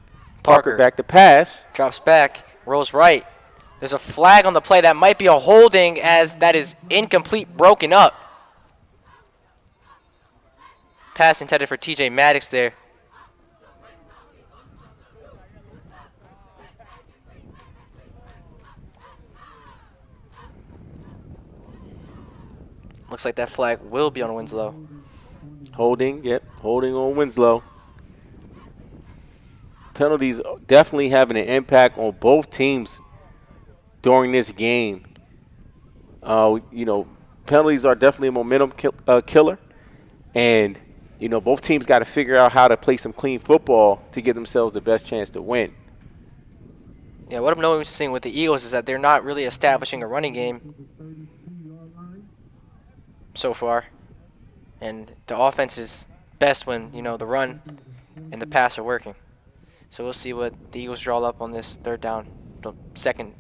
Parker back to pass. Drops back, rolls right. There's a flag on the play. That might be a holding, as that is incomplete, broken up. Pass intended for TJ Maddox there. Looks like that flag will be on Winslow. Holding, yep, holding on Winslow. Penalties definitely having an impact on both teams during this game. Penalties are definitely a momentum killer. And, both teams got to figure out how to play some clean football to give themselves the best chance to win. Yeah, what I'm noticing with the Eagles is that they're not really establishing a running game so far, and the offense is best when the run and the pass are working. So we'll see what the Eagles draw up on this second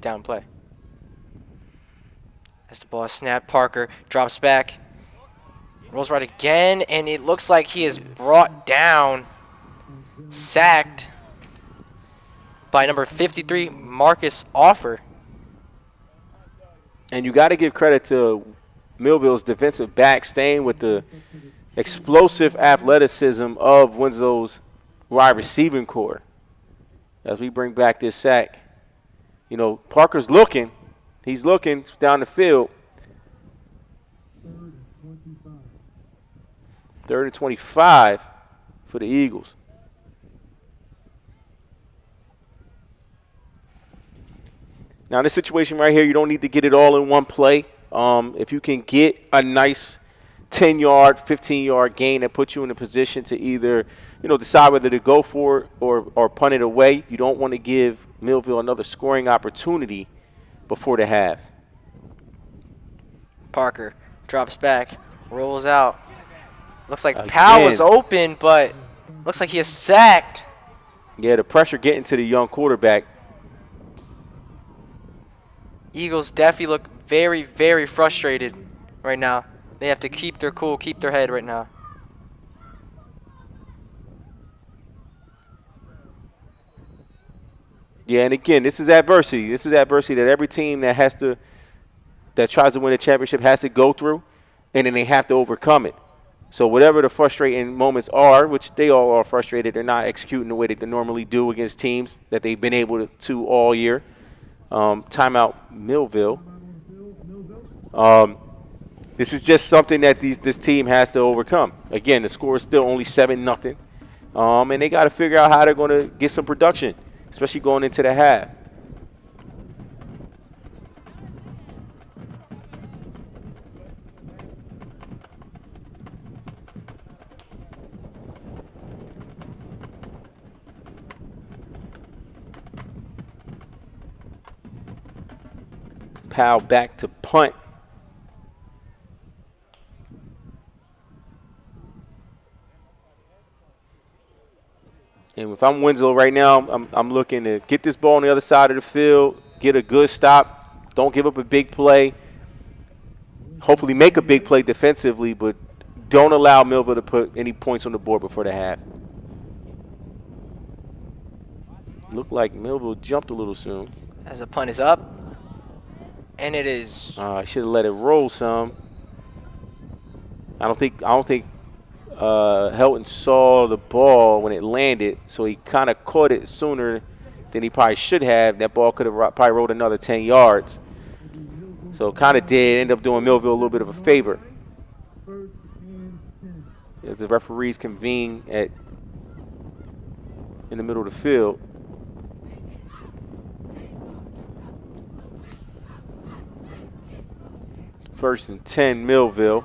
down play. As the ball is snapped, Parker drops back, rolls right again, and it looks like he is brought down, sacked by number 53, Marcus Offer. And you got to give credit to Millville's defensive back staying with the explosive athleticism of Winslow's wide receiving core. As we bring back this sack, you know, Parker's looking. He's looking down the field. 3rd and 25 for the Eagles. Now, in this situation right here, you don't need to get it all in one play. If you can get a nice 10-yard, 15-yard gain that puts you in a position to either, you know, decide whether to go for it or punt it away, you don't want to give Millville another scoring opportunity before the half. Parker drops back, rolls out. Looks like Powell was open, but looks like he is sacked. Yeah, the pressure getting to the young quarterback. Eagles definitely look very, very frustrated right now. They have to keep their cool, keep their head right now. Yeah, and again, this is adversity. This is adversity that every team that tries to win a championship has to go through, and then they have to overcome it. So whatever the frustrating moments are, which they all are frustrated, they're not executing the way that they normally do against teams that they've been able to all year. Timeout Millville. This is just something that this team has to overcome. Again, the score is still only 7-0. And they got to figure out how they're going to get some production, especially going into the half. Powell back to punt. And if I'm Winslow right now, I'm looking to get this ball on the other side of the field, get a good stop, don't give up a big play. Hopefully make a big play defensively, but don't allow Millville to put any points on the board before the half. Looked like Millville jumped a little soon. As the punt is up. And it is. I should have let it roll some. I don't think Helton saw the ball when it landed, so he kind of caught it sooner than he probably should have. That ball could have probably rolled another 10 yards. So kind of did end up doing Millville a little bit of a favor. As the referees convene in the middle of the field. First and 10, Millville.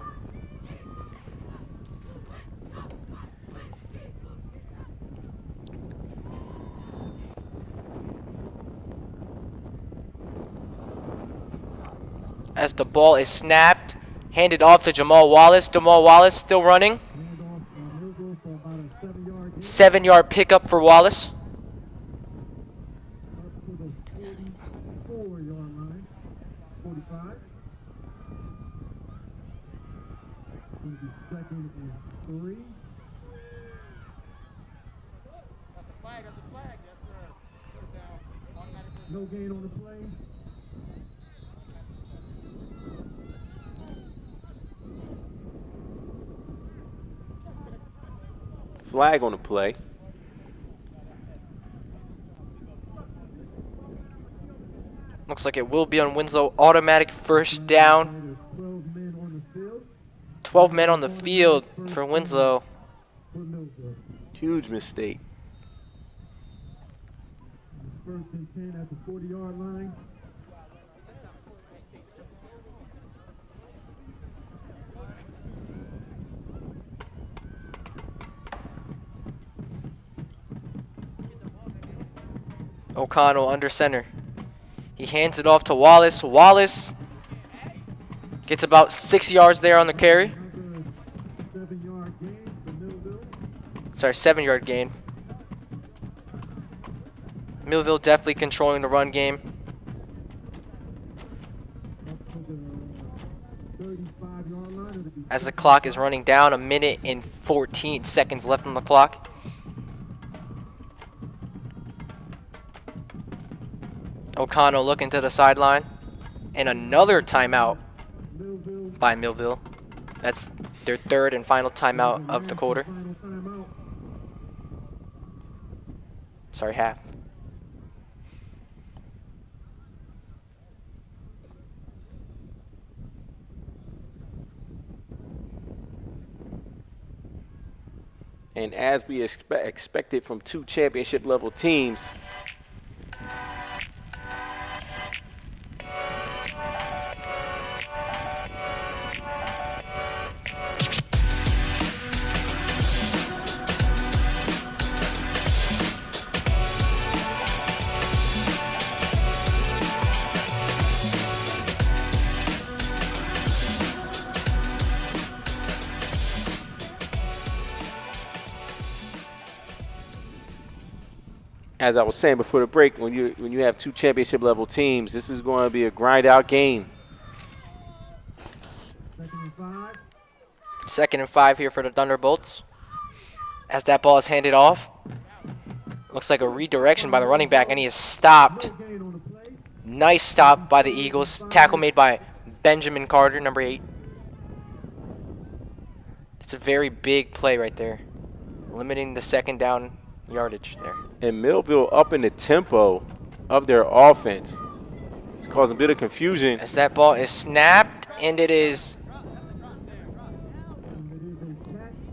As the ball is snapped, handed off to Jamal Wallace. Jamal Wallace still running. 7-yard pickup for Wallace. No gain on the play. Flag on the play. Looks like it will be on Winslow. Automatic first down. 12 men on the field for Winslow. Huge mistake. First and 10 at the 40-yard line. O'Connell under center. He hands it off to Wallace. Wallace gets about 6 yards there on the carry. 7-yard gain for Millville. Sorry, 7-yard gain. Millville definitely controlling the run game. As the clock is running down, 1 minute and 14 seconds left on the clock. O'Connell looking to the sideline. And another timeout by Millville. That's their third and final timeout of the quarter. Final timeout. Sorry, half. And as we expected from two championship level teams, as I was saying before the break, when you have two championship level teams, this is going to be a grind out game. 2nd and 5. 2nd and 5 here for the Thunderbolts. As that ball is handed off. Looks like a redirection by the running back, and he is stopped. Gain on the play. Nice stop by the Eagles. Tackle made by Benjamin Carter, number 8. It's a very big play right there. Limiting the 2nd down yardage there. And Millville up in the tempo of their offense. It's causing a bit of confusion. As that ball is snapped, and it is...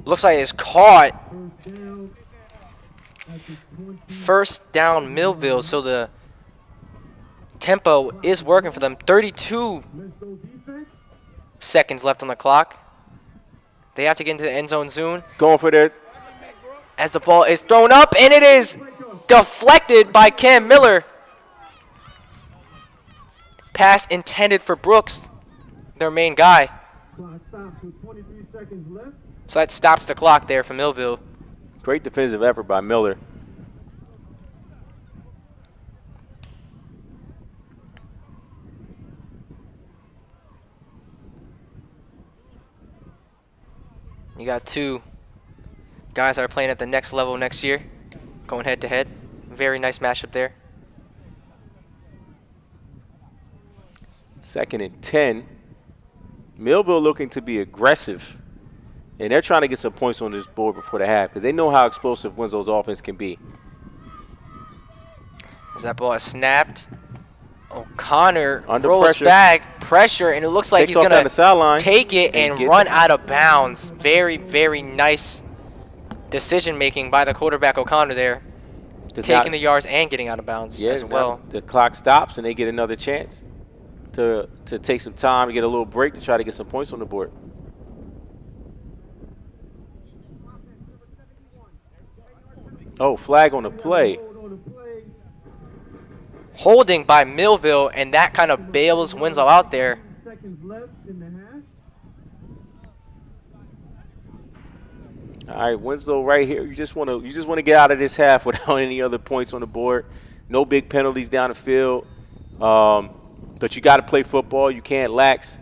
looks like it's caught. First down at the 20. 1st down Millville, so the tempo is working for them. 32 Winslow defense. seconds left on the clock. They have to get into the end zone soon. Going for their As the ball is thrown up, and it is deflected by Cam Miller. Pass intended for Brooks, their main guy. Clock stops with 23 seconds left. So that stops the clock there for Millville. great defensive effort by Miller. You got two guys that are playing at the next level next year, going head to head. Very nice matchup there. 2nd and 10. Millville looking to be aggressive. And they're trying to get some points on this board before the half because they know how explosive Winslow's offense can be. As that ball is snapped, O'Connor Under rolls pressure. back, pressure, and it looks like Takes he's off going down the sideline to take it and and gets run it. out of bounds. Very, very nice decision-making by the quarterback O'Connor there, taking the yards and getting out of bounds as well. The clock stops and they get another chance to take some time to get a little break to try to get some points on the board. Oh, flag on the play. Hold on the play. Holding by Millville, and that kind of bails Winslow out there. Seconds left in the half. All right, Winslow right here. You just want to get out of this half without any other points on the board. No big penalties down the field. But you got to play football. You can't lax.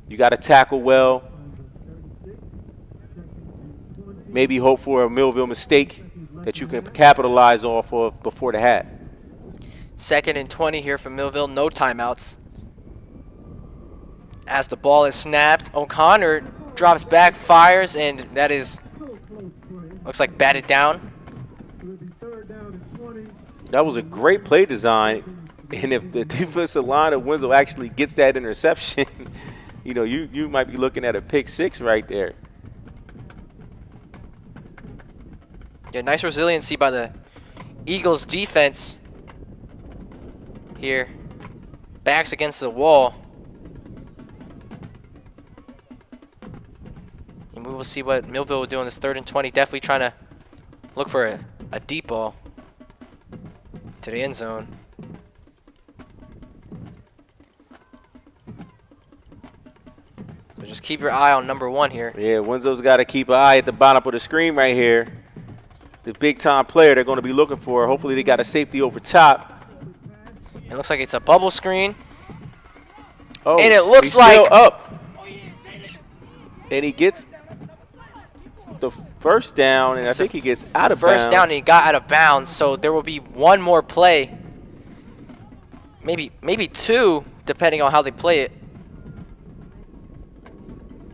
You got to tackle well. Maybe hope for a Millville mistake that you can capitalize off of before the half. 2nd and 20 here for Millville. No timeouts. As the ball is snapped, O'Connor drops back, fires, and that is, looks like batted down. It'll be 3rd down and 20. That was a great play design. And if the defensive line of Winslow actually gets that interception, you know, you might be looking at a pick 6 right there. Yeah, nice resiliency by the Eagles defense here. Backs against the wall. And we will see what Millville will do on this 3rd and 20. Definitely trying to look for a deep ball to the end zone. So just keep your eye on number 1 here. Yeah, Winslow's got to keep an eye at the bottom of the screen right here. The big-time player they're going to be looking for. Hopefully they got a safety over top. It looks like it's a bubble screen. Oh, And it looks he's still like- up. And he gets the first down, and I think he gets out of bounds. First down, and he got out of bounds, so there will be one more play. Maybe 2, depending on how they play it.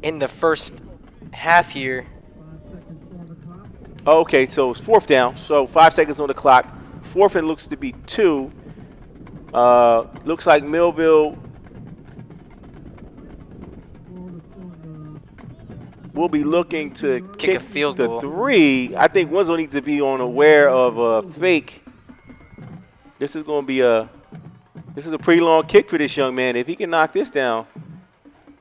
in the first half here. Okay, so it's 4th down. So 5 seconds on the clock. 4th and looks to be 2. Looks like Millville will be looking to Kick a field the goal. 3. I think Winslow needs to be aware of a fake. This is going to be a pretty long kick for this young man. If he can knock this down,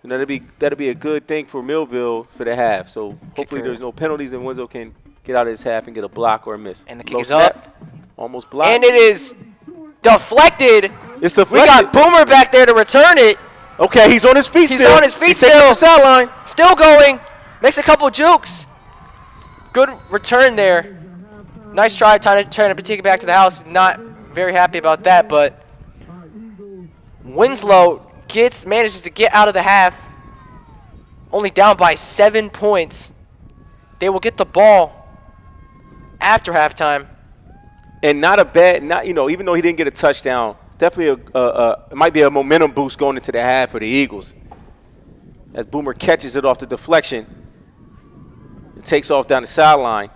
then that'll be a good thing for Millville for the half. So hopefully there's no penalties and Winslow can get out of his half and get a block or a miss. And the kick Low is snap, up. almost blocked. And it is deflected. It's We deflected. got Boomer back there to return it. Okay, he's on his feet He's still. on his feet He's taking still. the sideline. Still going. Makes a couple jukes. Good return there. Nice try trying to take it back to the house. Not very happy about that, but Winslow manages to get out of the half. Only down by 7 points. They will get the ball after halftime. And not a bad, even though he didn't get a touchdown, definitely it might be a momentum boost going into the half for the Eagles. As Boomer catches it off the deflection and takes off down the sideline.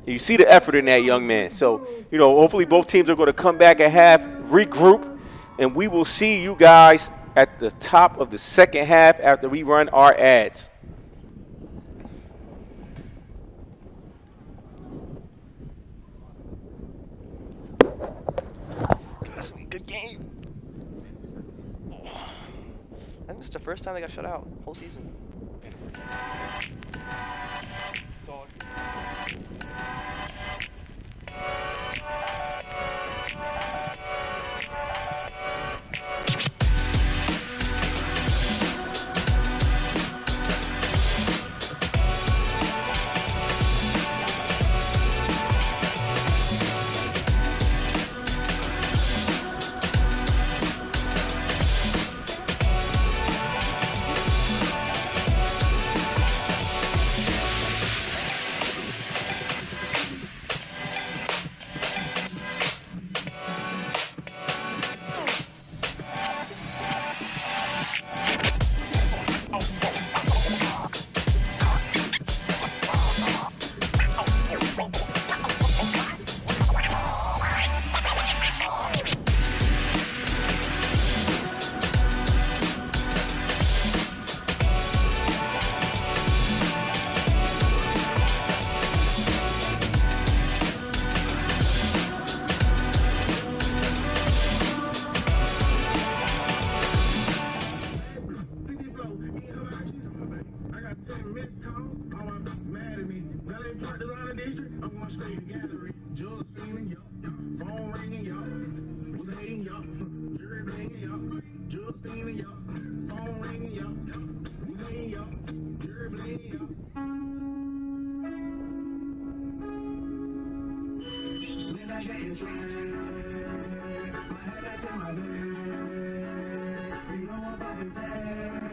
You see the effort in that young man. So, hopefully both teams are going to come back at half, regroup, and we will see you guys at the top of the second half after we run our ads. That's a good game. I think it's the first time they got shut out whole season.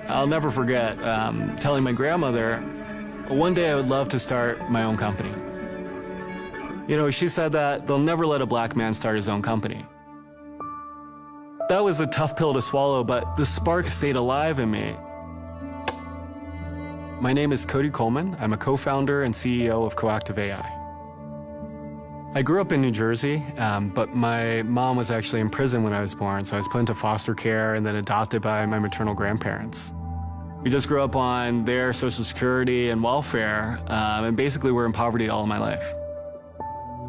I'll never forget telling my grandmother, one day I would love to start my own company. She said that they'll never let a black man start his own company. That was a tough pill to swallow, but the spark stayed alive in me. My name is Cody Coleman. I'm a co-founder and CEO of Coactive AI. I grew up in New Jersey, but my mom was actually in prison when I was born, so I was put into foster care and then adopted by my maternal grandparents. We just grew up on their Social Security and welfare, and basically were in poverty all of my life.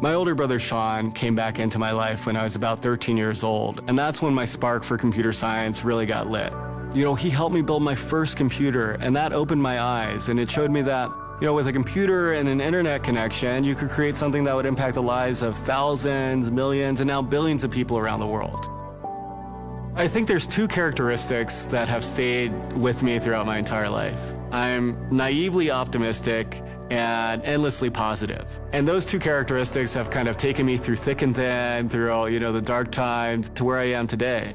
My older brother Sean came back into my life when I was about 13 years old, and that's when my spark for computer science really got lit. He helped me build my first computer, and that opened my eyes, and it showed me that with a computer and an internet connection, you could create something that would impact the lives of thousands, millions, and now billions of people around the world. I think there's two characteristics that have stayed with me throughout my entire life. I'm naively optimistic and endlessly positive. And those two characteristics have kind of taken me through thick and thin, through all, the dark times, to where I am today.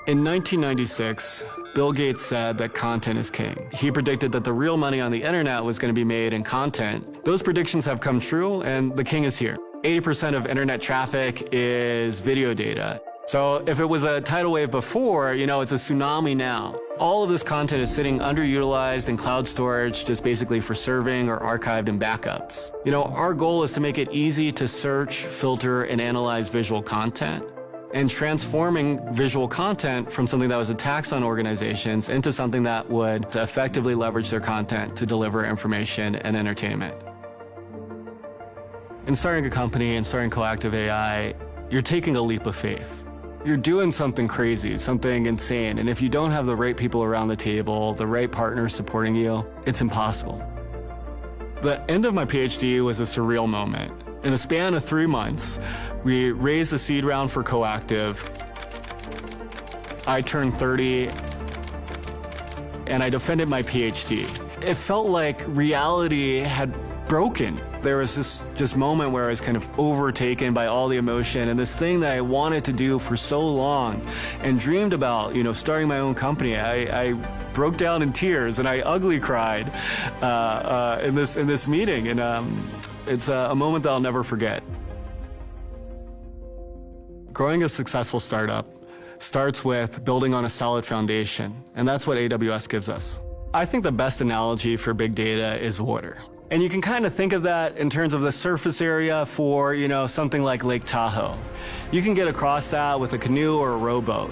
In 1996, Bill Gates said that content is king. He predicted that the real money on the internet was going to be made in content. Those predictions have come true, and the king is here. 80% of internet traffic is video data. So if it was a tidal wave before, it's a tsunami now. All of this content is sitting underutilized in cloud storage, just basically for serving or archived in backups. Our goal is to make it easy to search, filter, and analyze visual content, and transforming visual content from something that was a tax on organizations into something that would effectively leverage their content to deliver information and entertainment. In starting a company and starting Coactive AI, you're taking a leap of faith. You're doing something crazy, something insane, and if you don't have the right people around the table, the right partners supporting you, it's impossible. The end of my PhD was a surreal moment. In the span of 3 months, we raised the seed round for Coactive. I turned 30, and I defended my PhD. It felt like reality had broken. There was this moment where I was kind of overtaken by all the emotion, and this thing that I wanted to do for so long and dreamed about, starting my own company. I broke down in tears and I ugly cried in this meeting, and it's a moment that I'll never forget. Growing a successful startup starts with building on a solid foundation, and that's what AWS gives us. I think the best analogy for big data is water. And you can kind of think of that in terms of the surface area for, something like Lake Tahoe. You can get across that with a canoe or a rowboat.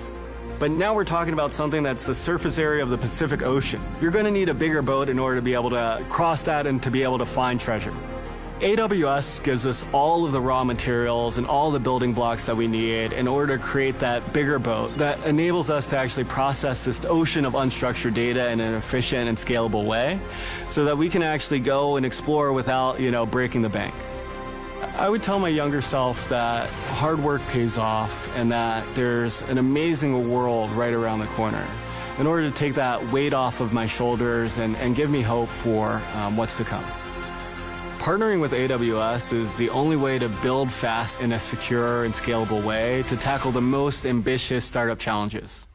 But now we're talking about something that's the surface area of the Pacific Ocean. You're going to need a bigger boat in order to be able to cross that and to be able to find treasure. AWS gives us all of the raw materials and all the building blocks that we need in order to create that bigger boat that enables us to actually process this ocean of unstructured data in an efficient and scalable way so that we can actually go and explore without, breaking the bank. I would tell my younger self that hard work pays off and that there's an amazing world right around the corner in order to take that weight off of my shoulders and give me hope for what's to come. Partnering with AWS is the only way to build fast in a secure and scalable way to tackle the most ambitious startup challenges.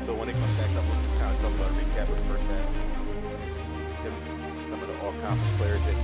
So when it comes back up, we'll just kind of talk about a recap of the first half. Then some of the all-conference players that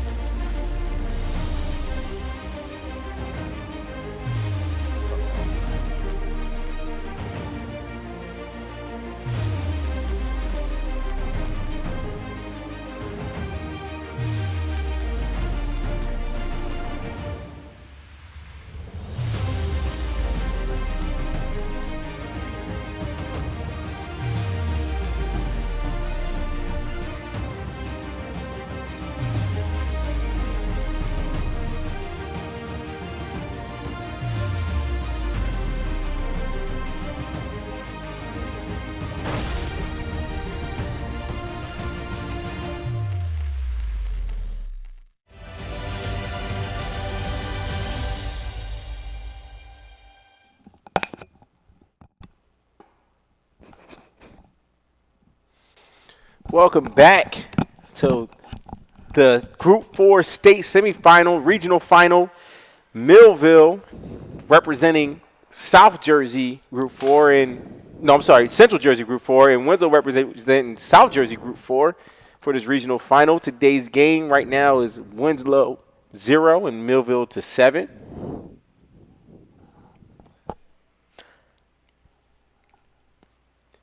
Welcome back to the Group 4 state semifinal, regional final. Millville representing South Jersey Group 4 Central Jersey Group 4, and Winslow representing South Jersey Group 4 for this regional final. Today's game right now is Winslow 0 and Millville 7.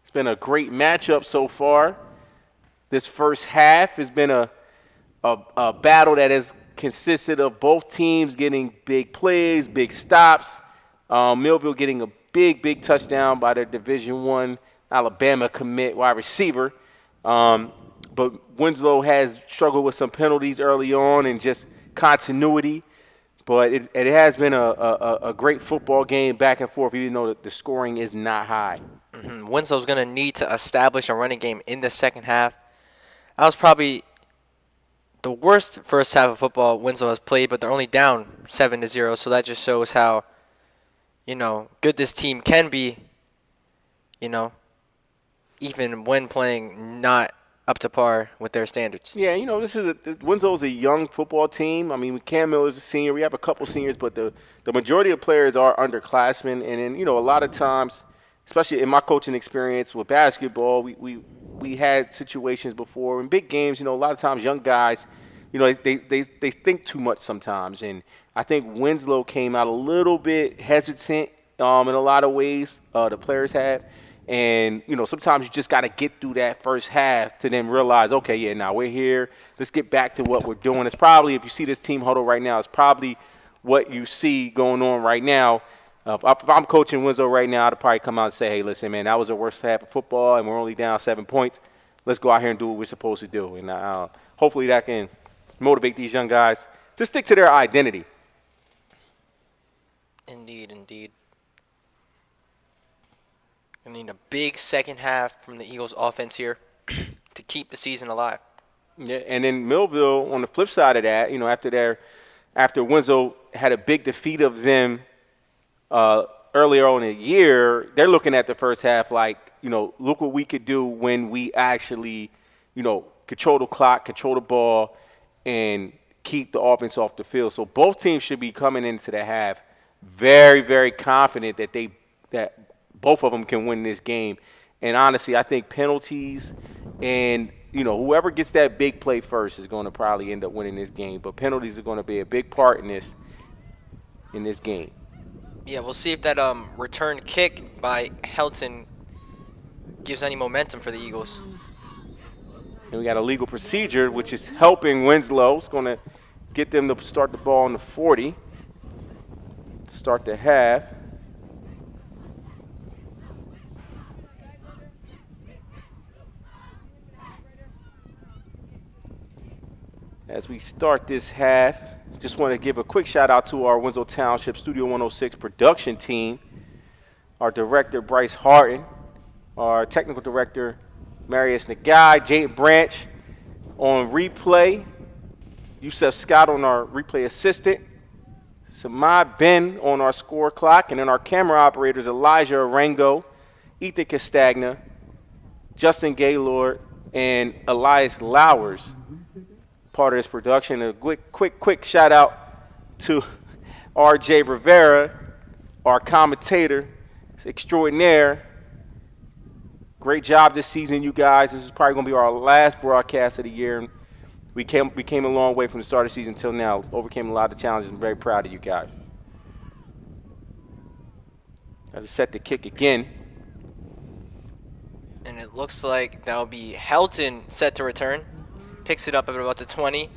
It's been a great matchup so far. This first half has been a battle that has consisted of both teams getting big plays, big stops. Millville getting a big touchdown by their Division I Alabama commit wide receiver. But Winslow has struggled with some penalties early on and just continuity. But it has been a great football game back and forth, even though the scoring is not high. Winslow's going to need to establish a running game in the second half. That was probably the worst first half of football Winslow has played, but they're only down 7-0, so that just shows how, good this team can be, even when playing not up to par with their standards. Yeah, Winslow's a young football team. I mean, Cam Miller's a senior. We have a couple seniors, but the majority of players are underclassmen. And then, a lot of times, especially in my coaching experience with basketball, we had situations before in big games. A lot of times young guys, they think too much sometimes. And I think Winslow came out a little bit hesitant in a lot of ways, the players had. And, sometimes you just got to get through that first half to then realize, okay, yeah, now we're here. Let's get back to what we're doing. It's probably, if you see this team huddle right now, it's probably what you see going on right now. If I'm coaching Winslow right now, I'd probably come out and say, hey, listen, man, that was the worst half of football, and we're only down 7 points. Let's go out here and do what we're supposed to do. And hopefully that can motivate these young guys to stick to their identity. Indeed. I need a big second half from the Eagles' offense here to keep the season alive. Yeah, and then Millville, on the flip side of that, after Winslow had a big defeat of them earlier on in the year, they're looking at the first half like, look what we could do when we actually, control the clock, control the ball, and keep the offense off the field. So both teams should be coming into the half very, very confident that both of them can win this game. And honestly, I think penalties and, whoever gets that big play first is going to probably end up winning this game. But penalties are going to be a big part in this game. Yeah, we'll see if that return kick by Helton gives any momentum for the Eagles. And we got a legal procedure, which is helping Winslow. It's going to get them to start the ball on the 40 to start the half. As we start this half, just want to give a quick shout out to our Winslow Township Studio 106 production team, our director, Bryce Harton, our technical director, Marius Nagai, Jade Branch on replay, Yusef Scott on our replay assistant, Samad Ben on our score clock, and then our camera operators, Elijah Arango, Ethan Castagna, Justin Gaylord, and Elias Lowers. Part of this production. A quick shout out to RJ Rivera, our commentator extraordinaire, Great job this season, you guys. This is probably going to be our last broadcast of the year. We came a long way from the start of the season until now. Overcame a lot of challenges. I'm very proud of you guys. I just set the kick again. And it looks like that'll be Helton set to return. Picks it up at about the 20.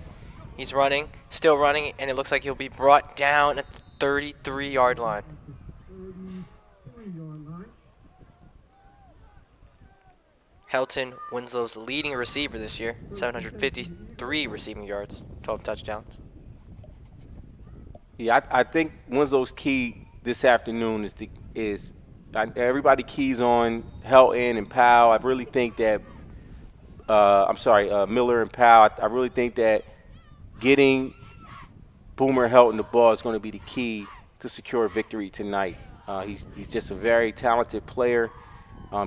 He's running, still running, and it looks like he'll be brought down at the 33-yard line. Helton, Winslow's leading receiver this year, 753 receiving yards, 12 touchdowns. Yeah, I think Winslow's key this afternoon is everybody keys on Helton and Powell. I really think that Miller and Powell. I really think that getting Boomer Helton the ball is going to be the key to secure victory tonight. He's just a very talented player.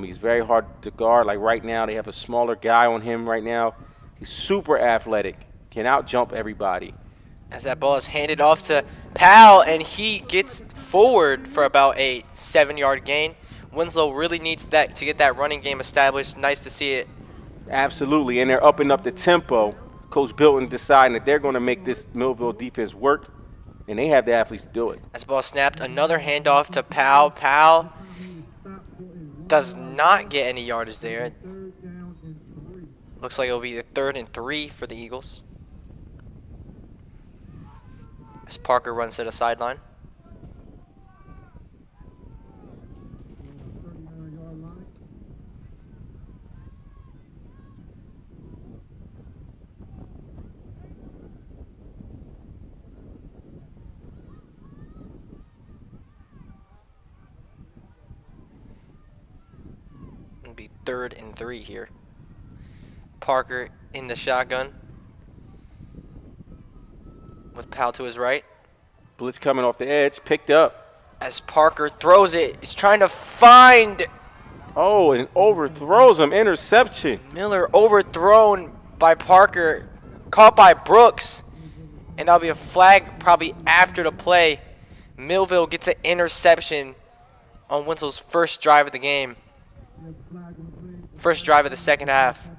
He's very hard to guard. Like right now, they have a smaller guy on him right now. He's super athletic, can out-jump everybody. As that ball is handed off to Powell, and he gets forward for about a 7-yard gain. Winslow really needs that to get that running game established. Nice to see it. Absolutely, and they're upping up the tempo. Coach Bilton deciding that they're going to make this Millville defense work, and they have the athletes to do it. As the ball snapped, another handoff to Powell. Powell does not get any yardage there. Looks like it'll be the 3rd and 3 for the Eagles. As Parker runs to the sideline. It'll be 3rd and 3 here. Parker in the shotgun with Powell to his right. Blitz coming off the edge, picked up. As Parker throws it, he's trying to find Oh, and overthrows him, interception. Miller, overthrown by Parker, caught by Brooks, and that'll be a flag probably after the play. Millville gets an interception on Winslow's first drive of the game. First drive of the second half.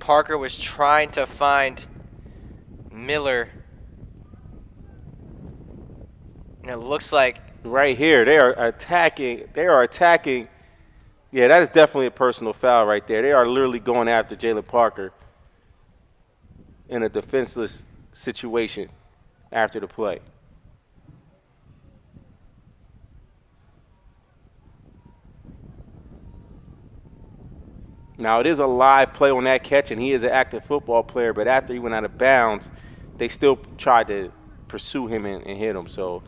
Parker was trying to find Miller. And it looks like right here, they are attacking. Yeah, that is definitely a personal foul right there. They are literally going after Jalen Parker in a defenseless situation after the play. Now, it is a live play on that catch, and he is an active football player, but after he went out of bounds, they still tried to pursue him and hit him. So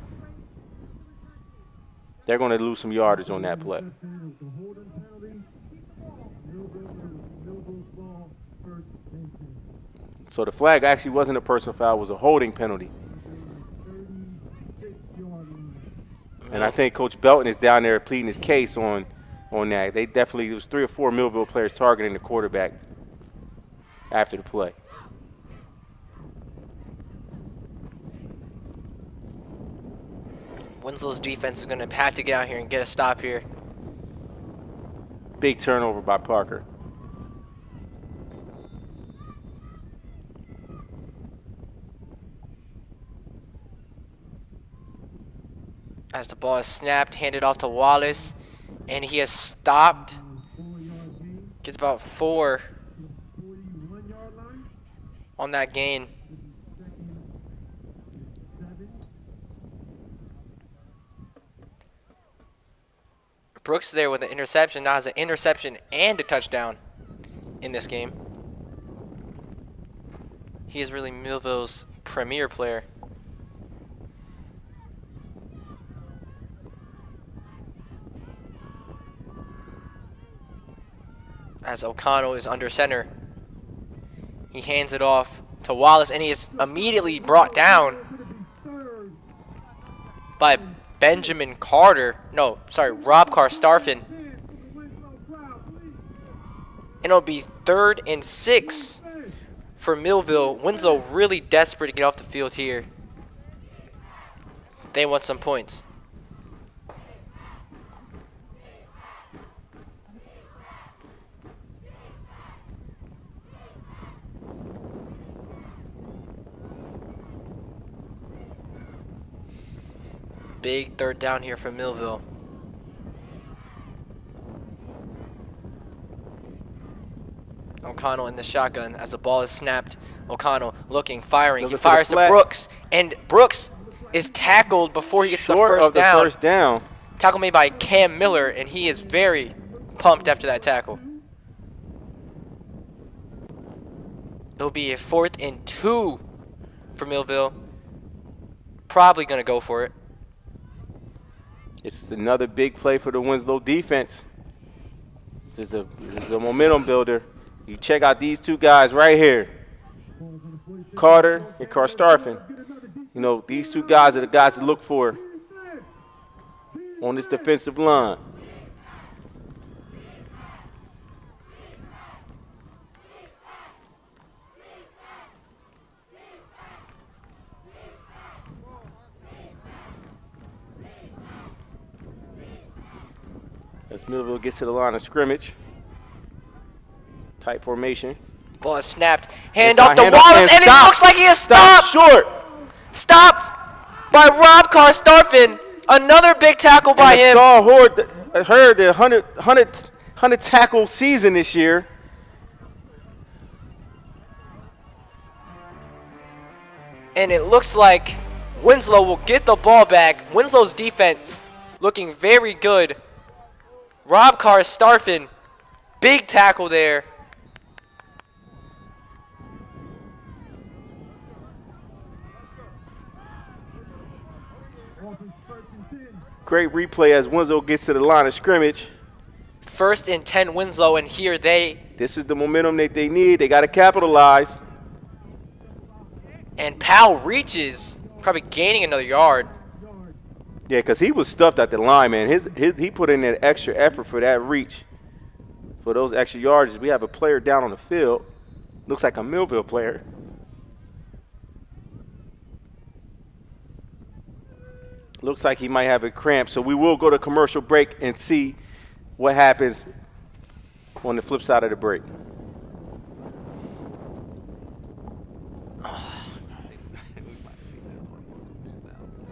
they're going to lose some yardage on that play. So the flag actually wasn't a personal foul, it was a holding penalty. And I think Coach Belton is down there pleading his case on that. They definitely, there was 3 or 4 Millville players targeting the quarterback after the play. Winslow's defense is going to have to get out here and get a stop here. Big turnover by Parker. As the ball is snapped, handed off to Wallace, and he has stopped. Gets about 4 on that gain. Brooks there with an interception. Now has an interception and a touchdown in this game. He is really Millville's premier player. As O'Connell is under center, he hands it off to Wallace, and he is immediately brought down by Benjamin Carter. No, sorry, Rob Carstarfin. And it'll be 3rd and 6 for Millville. Winslow really desperate to get off the field here. They want some points. Big third down here for Millville. O'Connell in the shotgun as the ball is snapped. O'Connell looking, firing. He fires to Brooks, and Brooks is tackled before he gets the first down. Tackle made by Cam Miller, and he is very pumped after that tackle. It'll be a 4th and 2 for Millville. Probably going to go for it. It's another big play for the Winslow defense. This is a momentum builder. You check out these two guys right here, Carter and Carstarfin. You know, these two guys are the guys to look for on this defensive line. As Millville gets to the line of scrimmage. Tight formation. Ball is snapped. Hand off to Wallace, and it looks like he is stopped. Short. Stopped by Rob Carstarfin. Another big tackle by him. I heard the 100 tackle season this year. And it looks like Winslow will get the ball back. Winslow's defense looking very good. Rob Carstarfin, big tackle there. Great replay as Winslow gets to the line of scrimmage. 1st and 10 Winslow, and here this is the momentum that they need. They got to capitalize. And Powell reaches, probably gaining another yard. Yeah, because he was stuffed at the line, man. He put in that extra effort for that reach, for those extra yards. We have a player down on the field. Looks like a Millville player. Looks like he might have a cramp, so we will go to commercial break and see what happens on the flip side of the break.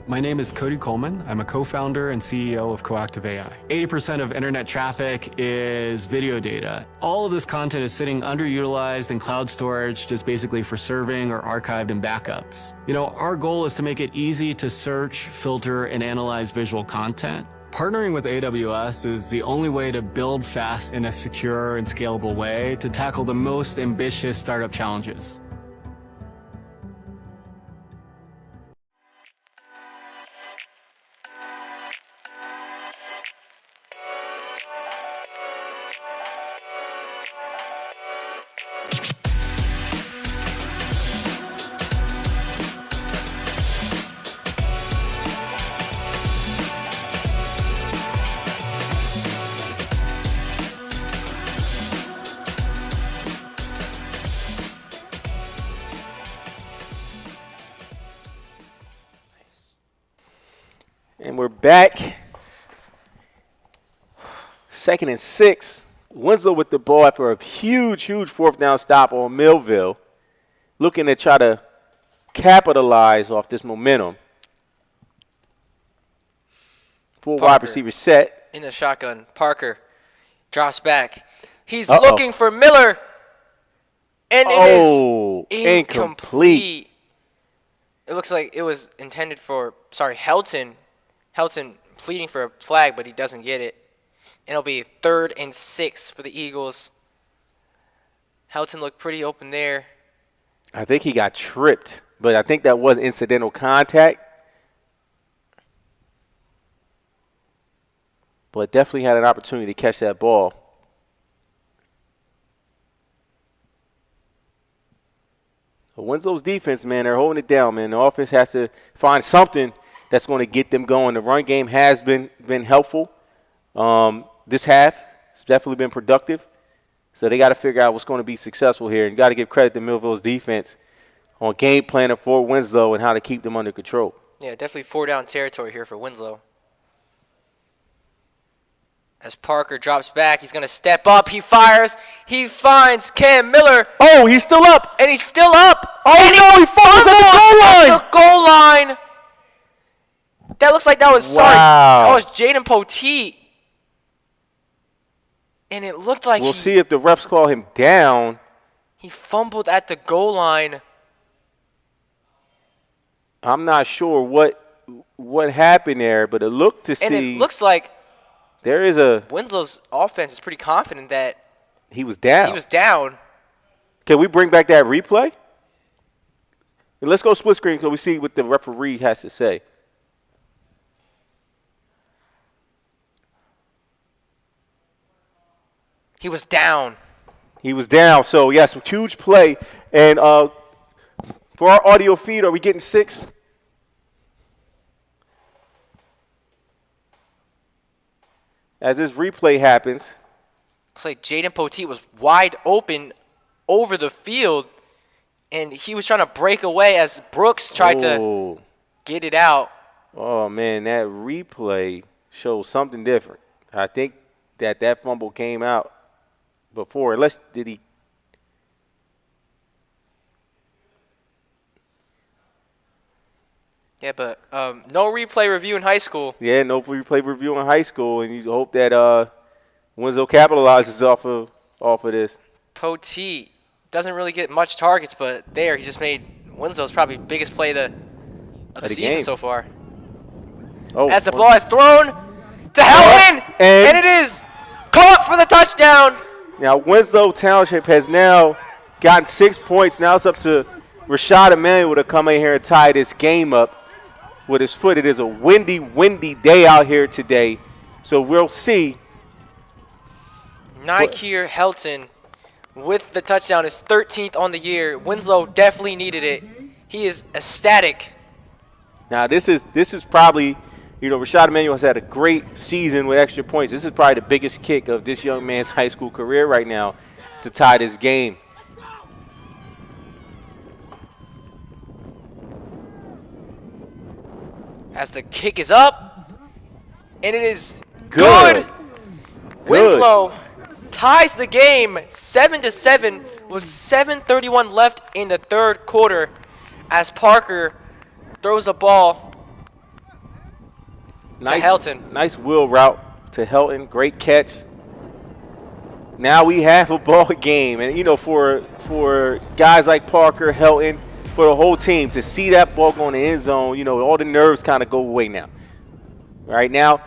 My name is Cody Coleman. I'm a co-founder and CEO of Coactive AI. 80% of internet traffic is video data. All of this content is sitting underutilized in cloud storage, just basically for serving or archived in backups. You know, our goal is to make it easy to search, filter, and analyze visual content. Partnering with AWS is the only way to build fast in a secure and scalable way to tackle the most ambitious startup challenges. And we're back. 2nd and 6. Winslow with the ball after a huge 4th down stop on Millville. Looking to try to capitalize off this momentum. Full wide receiver set. In the shotgun. Parker drops back. He's looking for Miller. And it is incomplete. It looks like it was intended for, Helton. Helton pleading for a flag, but he doesn't get it. And it'll be 3rd and 6 for the Eagles. Helton looked pretty open there. I think he got tripped, but I think that was incidental contact. But definitely had an opportunity to catch that ball. But Winslow's defense, man, they're holding it down, man. The offense has to find something that's going to get them going. The run game has been helpful. This half, it's definitely been productive. So they got to figure out what's going to be successful here. And you got to give credit to Millville's defense on game planning for Winslow and how to keep them under control. Yeah, definitely 4-down territory here for Winslow. As Parker drops back, he's going to step up. He fires. He finds Cam Miller. Oh, he's still up. And he's still up. Oh, and no, he falls at the goal line. At the goal line. That looks like that was, Wow. that was Jaden Poteet. And it looked like we'll see if the refs call him down. He fumbled at the goal line. I'm not sure what happened there, but it looked to see. And it looks like there is a Winslow's offense is pretty confident that he was down. He was down. Can we bring back that replay? And let's go split screen so we see what the referee has to say. He was down. He was down. So, yes, huge play. And for our audio feed, are we getting 6? As this replay happens. Looks like Jaden Poteet was wide open over the field, and he was trying to break away as Brooks tried to get it out. Oh, man, that replay shows something different. I think that fumble came out before. Unless did he? Yeah, but no replay review in high school. Yeah, no replay review in high school, and you hope that Winslow capitalizes off of this. Poteet doesn't really get much targets, but there he just made Winslow's probably biggest play of the season game so far. Oh, as the ball is thrown to Helton, and it is caught for the touchdown. Now Winslow Township has now gotten 6 points. Now it's up to Rashad Emmanuel to come in here and tie this game up with his foot. It is a windy day out here today, so we'll see. Nikir Helton with the touchdown is 13th on the year. Winslow definitely needed it. He is ecstatic. Now this is probably, Rashad Emmanuel has had a great season with extra points. This is probably the biggest kick of this young man's high school career right now to tie this game. As the kick is up, and it is good. Winslow ties the game 7-7 with 7:31 left in the third quarter as Parker throws a ball to Helton. Nice wheel route to Helton. Great catch. Now we have a ball game. And, for guys like Parker, Helton, for the whole team to see that ball go in the end zone, all the nerves kind of go away now. Right now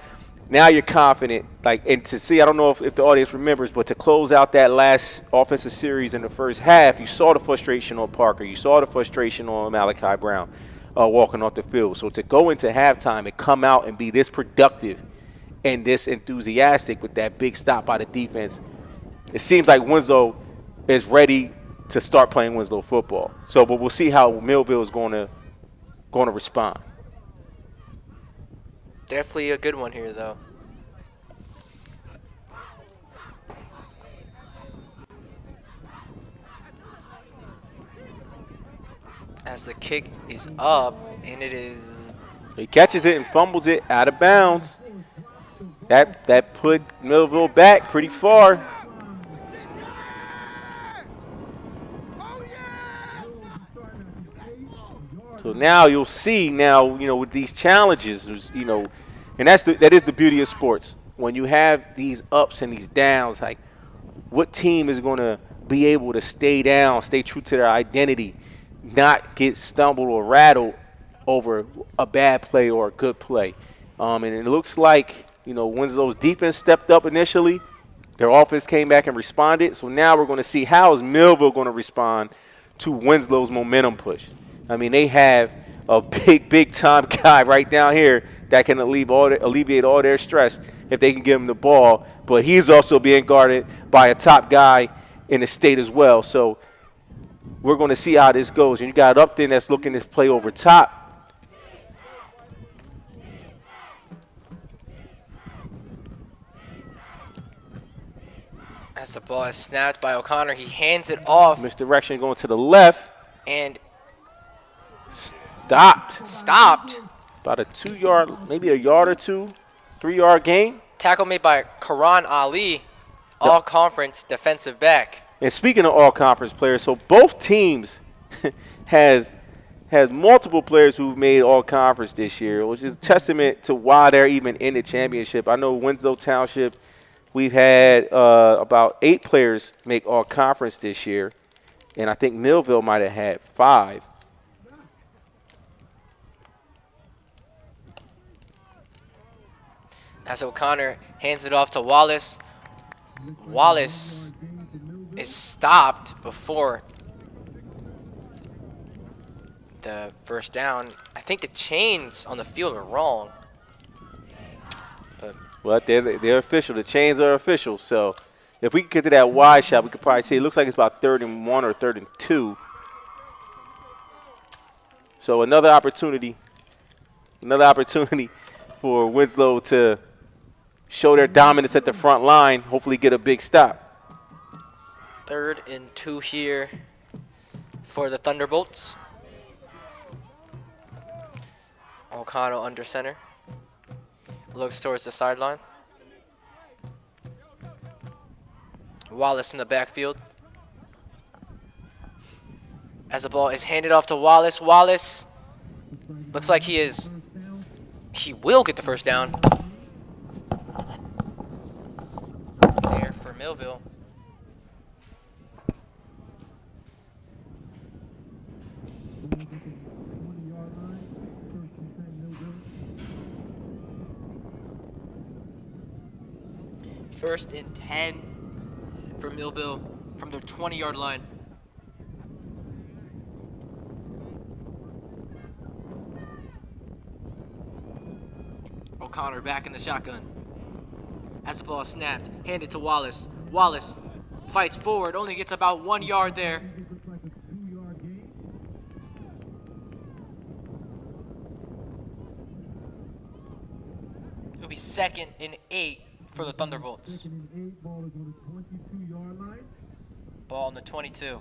you're confident. And to see, I don't know if the audience remembers, but to close out that last offensive series in the first half, you saw the frustration on Parker. You saw the frustration on Malachi Brown walking off the field. So to go into halftime and come out and be this productive and this enthusiastic with that big stop by the defense, it seems like Winslow is ready to start playing Winslow football. So, but we'll see how Millville is going to respond. Definitely a good one here, though. As the kick is up, and it is... He catches it and fumbles it out of bounds. That put Millville back pretty far. So now you'll see with these challenges, and that is the beauty of sports. When you have these ups and these downs, like what team is going to be able to stay true to their identity, not get stumbled or rattled over a bad play or a good play. And it looks like, Winslow's defense stepped up initially. Their offense came back and responded. So now we're going to see how is Millville going to respond to Winslow's momentum push. I mean, they have a big time guy right down here that can alleviate all their stress if they can give him the ball. But he's also being guarded by a top guy in the state as well. So we're going to see how this goes. And you got Upton that's looking to play over top. As the ball is snapped by O'Connor, he hands it off. Misdirection going to the left. And Stopped. About a 2-yard, maybe a yard or two, 3-yard gain. Tackle made by Karan Ali, all-conference defensive back. And speaking of all-conference players, so both teams has multiple players who've made all-conference this year, which is a testament to why they're even in the championship. I know Winslow Township, we've had about 8 players make all-conference this year, and I think Millville might have had 5. As O'Connor hands it off to Wallace. Wallace is stopped before the first down. I think the chains on the field are wrong. But they're official. The chains are official. So if we could get to that wide shot, we could probably see it looks like it's about 3rd and 1 or 3rd and 2. So another opportunity for Winslow to show their dominance at the front line, hopefully get a big stop. 3rd and 2 here for the Thunderbolts. O'Connell under center. Looks towards the sideline. Wallace in the backfield. As the ball is handed off to Wallace. Wallace looks like he will get the first down. There for Millville. First and 10 for Millville from their 20-yard line. O'Connor back in the shotgun. As the ball is snapped, handed to Wallace. Wallace fights forward, only gets about 1 yard there. It'll be 2nd and 8 for the Thunderbolts. Ball on the 22.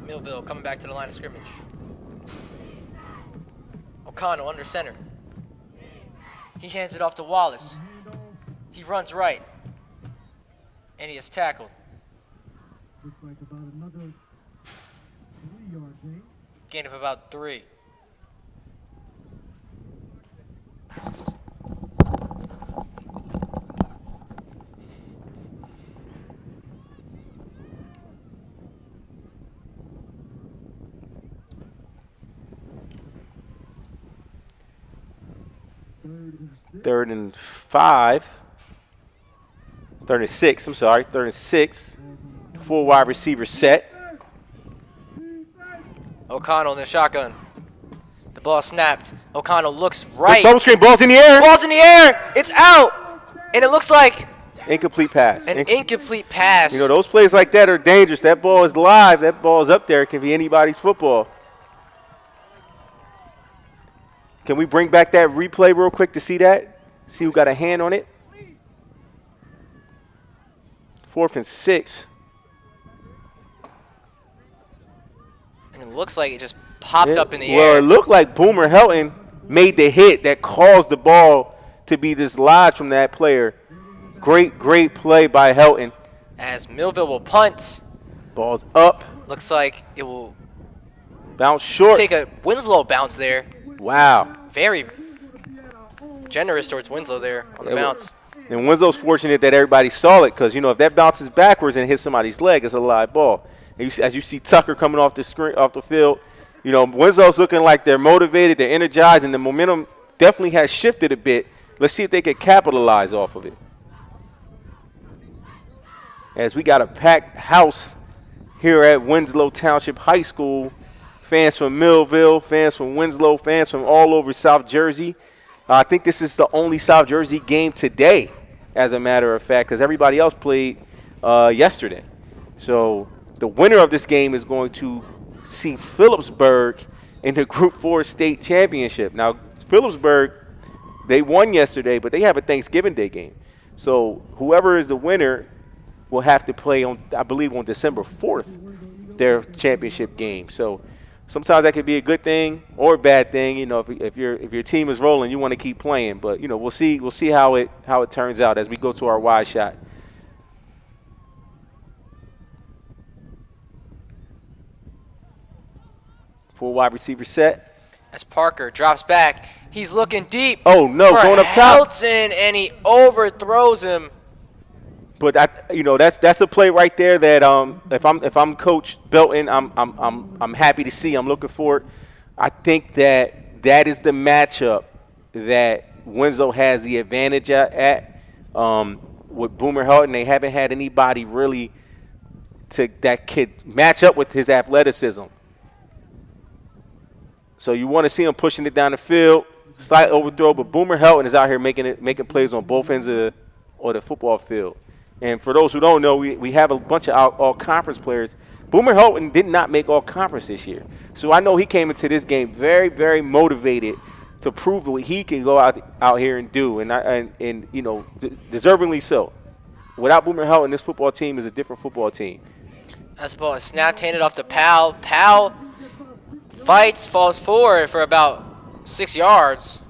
Millville coming back to the line of scrimmage. O'Connell under center. He hands it off to Wallace. He runs right. And he is tackled. Looks like about another 3-yard gain. Gain of about 3. Third and 5. 3rd and 6. I'm sorry. 3rd and 6. 4 wide receiver set. O'Connell in the shotgun. The ball snapped. O'Connell looks right. Bubble screen. Ball's in the air. Ball's in the air. It's out. And it looks like Incomplete pass. an incomplete pass. You know, those plays like that are dangerous. That ball is live. That ball is up there. It can be anybody's football. Can we bring back that replay real quick to see that? See who got a hand on it? 4th and 6. And it looks like it just popped up in the Well, air. it looked like Boomer Helton made the hit that caused the ball to be dislodged from that player. Great play by Helton. As Millville will punt. Ball's up. Looks like it will Bounce short. take a Winslow bounce there. Wow. Very generous towards Winslow there on the bounce. And Winslow's fortunate that everybody saw it because, you know, if that bounces backwards and hits somebody's leg, it's a live ball. And as you see Tucker coming off the screen, off the field, you know, Winslow's looking like they're motivated, they're energized, and the momentum definitely has shifted a bit. Let's see if they can capitalize off of it. As we got a packed house here at Winslow Township High School. Fans from Millville, fans from Winslow, fans from all over South Jersey. I think this is the only South Jersey game today, as a matter of fact, because everybody else played yesterday. So the winner of this game is going to see Phillipsburg in the Group 4 state championship. Now, Phillipsburg, they won yesterday, but they have a Thanksgiving Day game. So whoever is the winner will have to play on, I believe, on December 4th, their championship game. So sometimes that could be a good thing or a bad thing. You know, if your team is rolling, you want to keep playing. But you know, we'll see how it turns out as we go to our wide shot. Full wide receiver set. As Parker drops back, he's looking deep. Oh no, for going up top. Helton, and he overthrows him. But that's a play right there that if I'm Coach Belton, I'm happy to see. I'm looking for it. I think that is the matchup that Winslow has the advantage at. With Boomer Helton, they haven't had anybody really that could match up with his athleticism. So you want to see him pushing it down the field, slight overthrow, but Boomer Helton is out here making plays on both ends of the football field. And for those who don't know, we have a bunch of all-conference players. Boomer Helton did not make all-conference this year. So I know he came into this game very, very motivated to prove what he can go out here and do, and you know, deservingly so. Without Boomer Helton, this football team is a different football team. As the ball is snapped, handed off to Powell. Powell fights, falls forward for about 6 yards.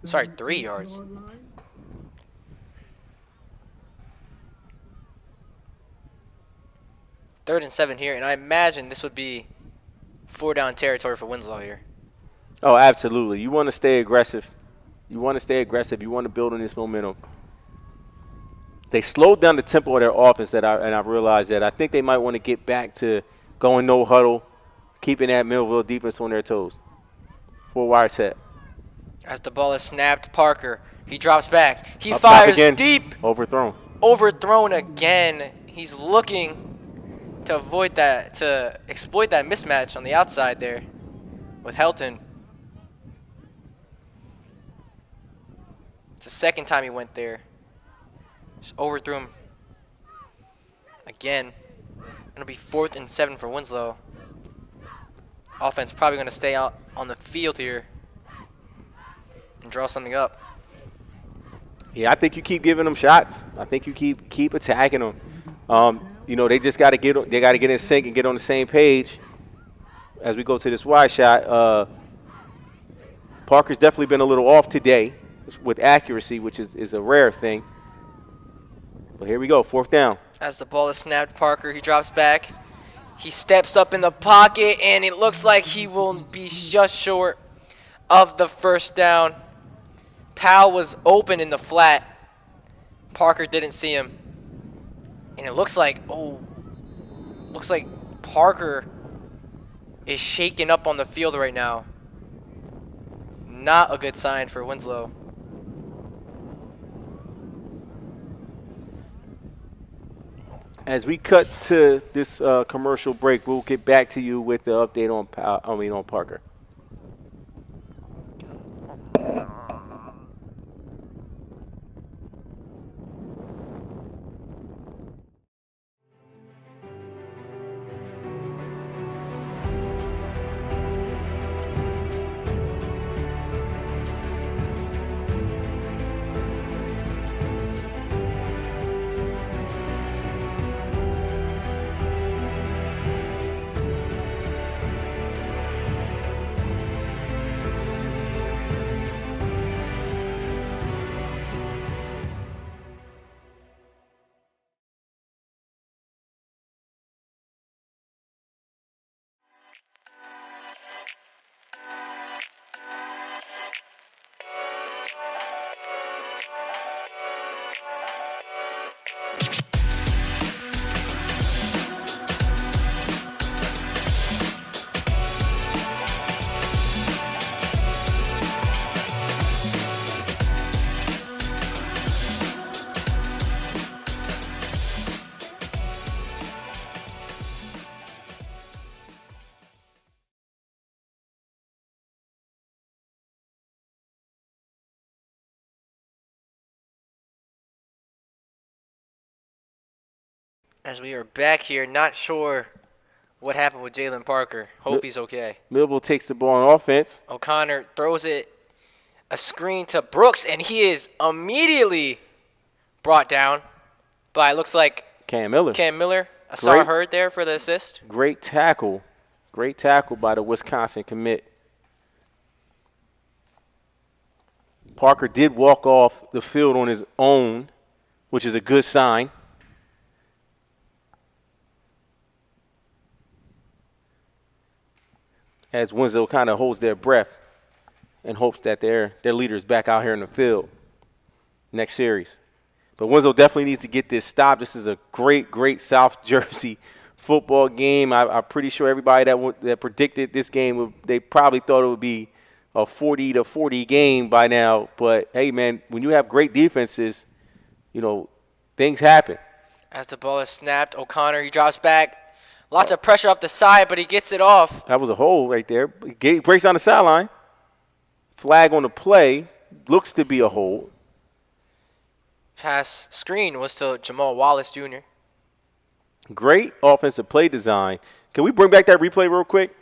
Sorry, 3 yards. Third and 7 here, and I imagine this would be 4-down territory for Winslow here. Oh, absolutely. You want to stay aggressive. You want to build on this momentum. They slowed down the tempo of their offense, and I realized that. I think they might want to get back to going no huddle, keeping that Millville defense on their toes. Full wide set. As the ball is snapped, Parker, he drops back. He Up top fires again. deep. Overthrown. Overthrown again. He's looking to avoid that, to exploit that mismatch on the outside there with Helton. It's the second time he went there. Just overthrew him again. It'll be 4th and 7 for Winslow. Offense probably going to stay out on the field here and draw something up. Yeah, I think you keep giving them shots. I think you keep attacking them. You know, they just got to get in sync and get on the same page as we go to this wide shot. Parker's definitely been a little off today with accuracy, which is a rare thing. But here we go, 4th down. As the ball is snapped, Parker, he drops back. He steps up in the pocket, and it looks like he will be just short of the 1st down. Powell was open in the flat. Parker didn't see him. And it looks like Parker is shaking up on the field right now. Not a good sign for Winslow. As we cut to this commercial break, we'll get back to you with the update on Parker. As we are back here, not sure what happened with Jalen Parker. Hope he's okay. Millville takes the ball on offense. O'Connor throws it, a screen to Brooks, and he is immediately brought down by, looks like, Cam Miller. I saw Hurd there for the assist. Great tackle. Great tackle by the Wisconsin commit. Parker did walk off the field on his own, which is a good sign. As Winslow kind of holds their breath and hopes that their leader is back out here in the field next series. But Winslow definitely needs to get this stopped. This is a great, great South Jersey football game. I'm pretty sure everybody that predicted this game, they probably thought it would be a 40-40 game by now. But, hey, man, when you have great defenses, you know, things happen. As the ball is snapped, O'Connor, he drops back. Lots of pressure off the side, but he gets it off. That was a hole right there. He breaks on the sideline. Flag on the play. Looks to be a hole. Pass screen was to Jamal Wallace Jr. Great offensive play design. Can we bring back that replay real quick?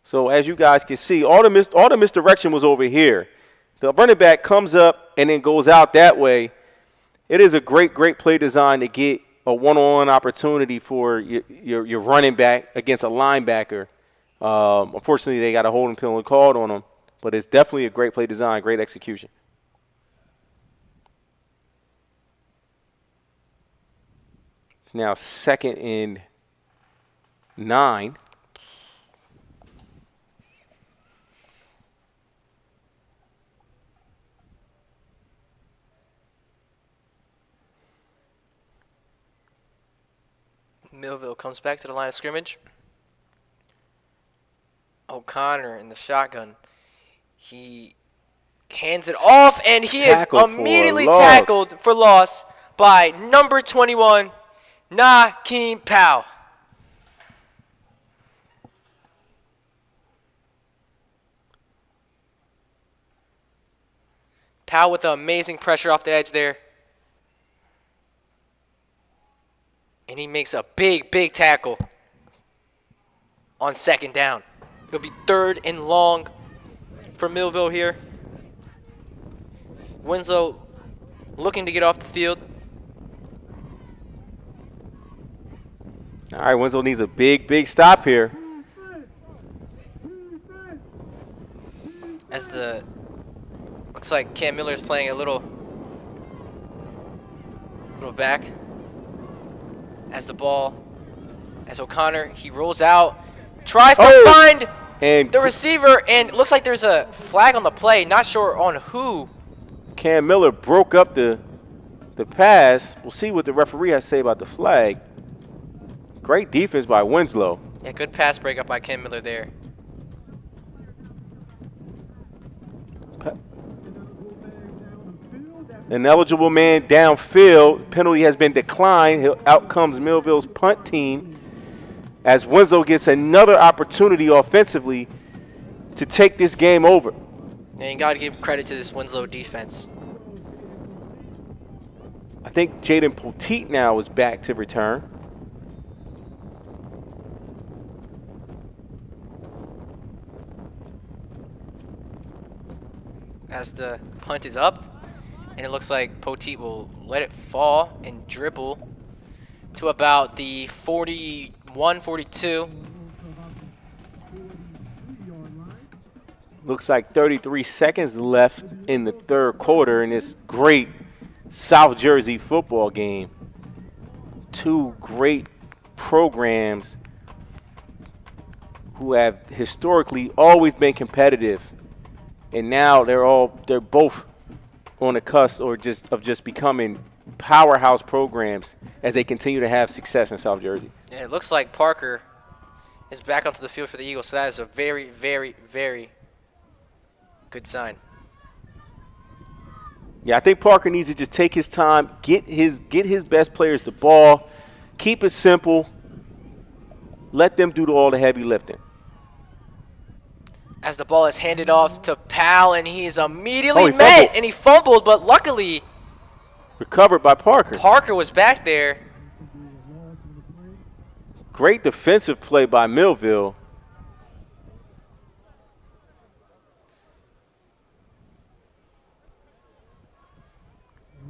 So as you guys can see, all the misdirection was over here. The running back comes up and then goes out that way. It is a great, great play design to get a one-on-one opportunity for your running back against a linebacker. Unfortunately, they got a holding penalty called on them, but it's definitely a great play design, great execution. It's now 2nd and 9. Millville comes back to the line of scrimmage. O'Connor in the shotgun. He hands it off, and he is immediately tackled for loss by number 21, Nakeem Powell. Powell with the amazing pressure off the edge there. And he makes a big, big tackle on 2nd down. It'll be 3rd and long for Millville here. Winslow looking to get off the field. All right, Winslow needs a big, big stop here. As looks like Cam Miller's playing a little back. As O'Connor, he rolls out, tries to find the receiver, and it looks like there's a flag on the play. Not sure on who. Cam Miller broke up the pass. We'll see what the referee has to say about the flag. Great defense by Winslow. Yeah, good pass breakup by Cam Miller there. An eligible man downfield. Penalty has been declined. Out comes Millville's punt team as Winslow gets another opportunity offensively to take this game over. And you got to give credit to this Winslow defense. I think Jaden Poteet now is back to return. As the punt is up. And it looks like Poteet will let it fall and dribble to about the 41, 42. Looks like 33 seconds left in the 3rd quarter in this great South Jersey football game. Two great programs who have historically always been competitive, and now they're both on the cusp of just becoming powerhouse programs as they continue to have success in South Jersey. And it looks like Parker is back onto the field for the Eagles, so that is a very, very, very good sign. Yeah, I think Parker needs to just take his time, get his best players the ball, keep it simple, let them do all the heavy lifting. As the ball is handed off to Powell, and he is immediately he met, fumbled. and he fumbled, but luckily Recovered by Parker. Parker was back there. Great defensive play by Millville.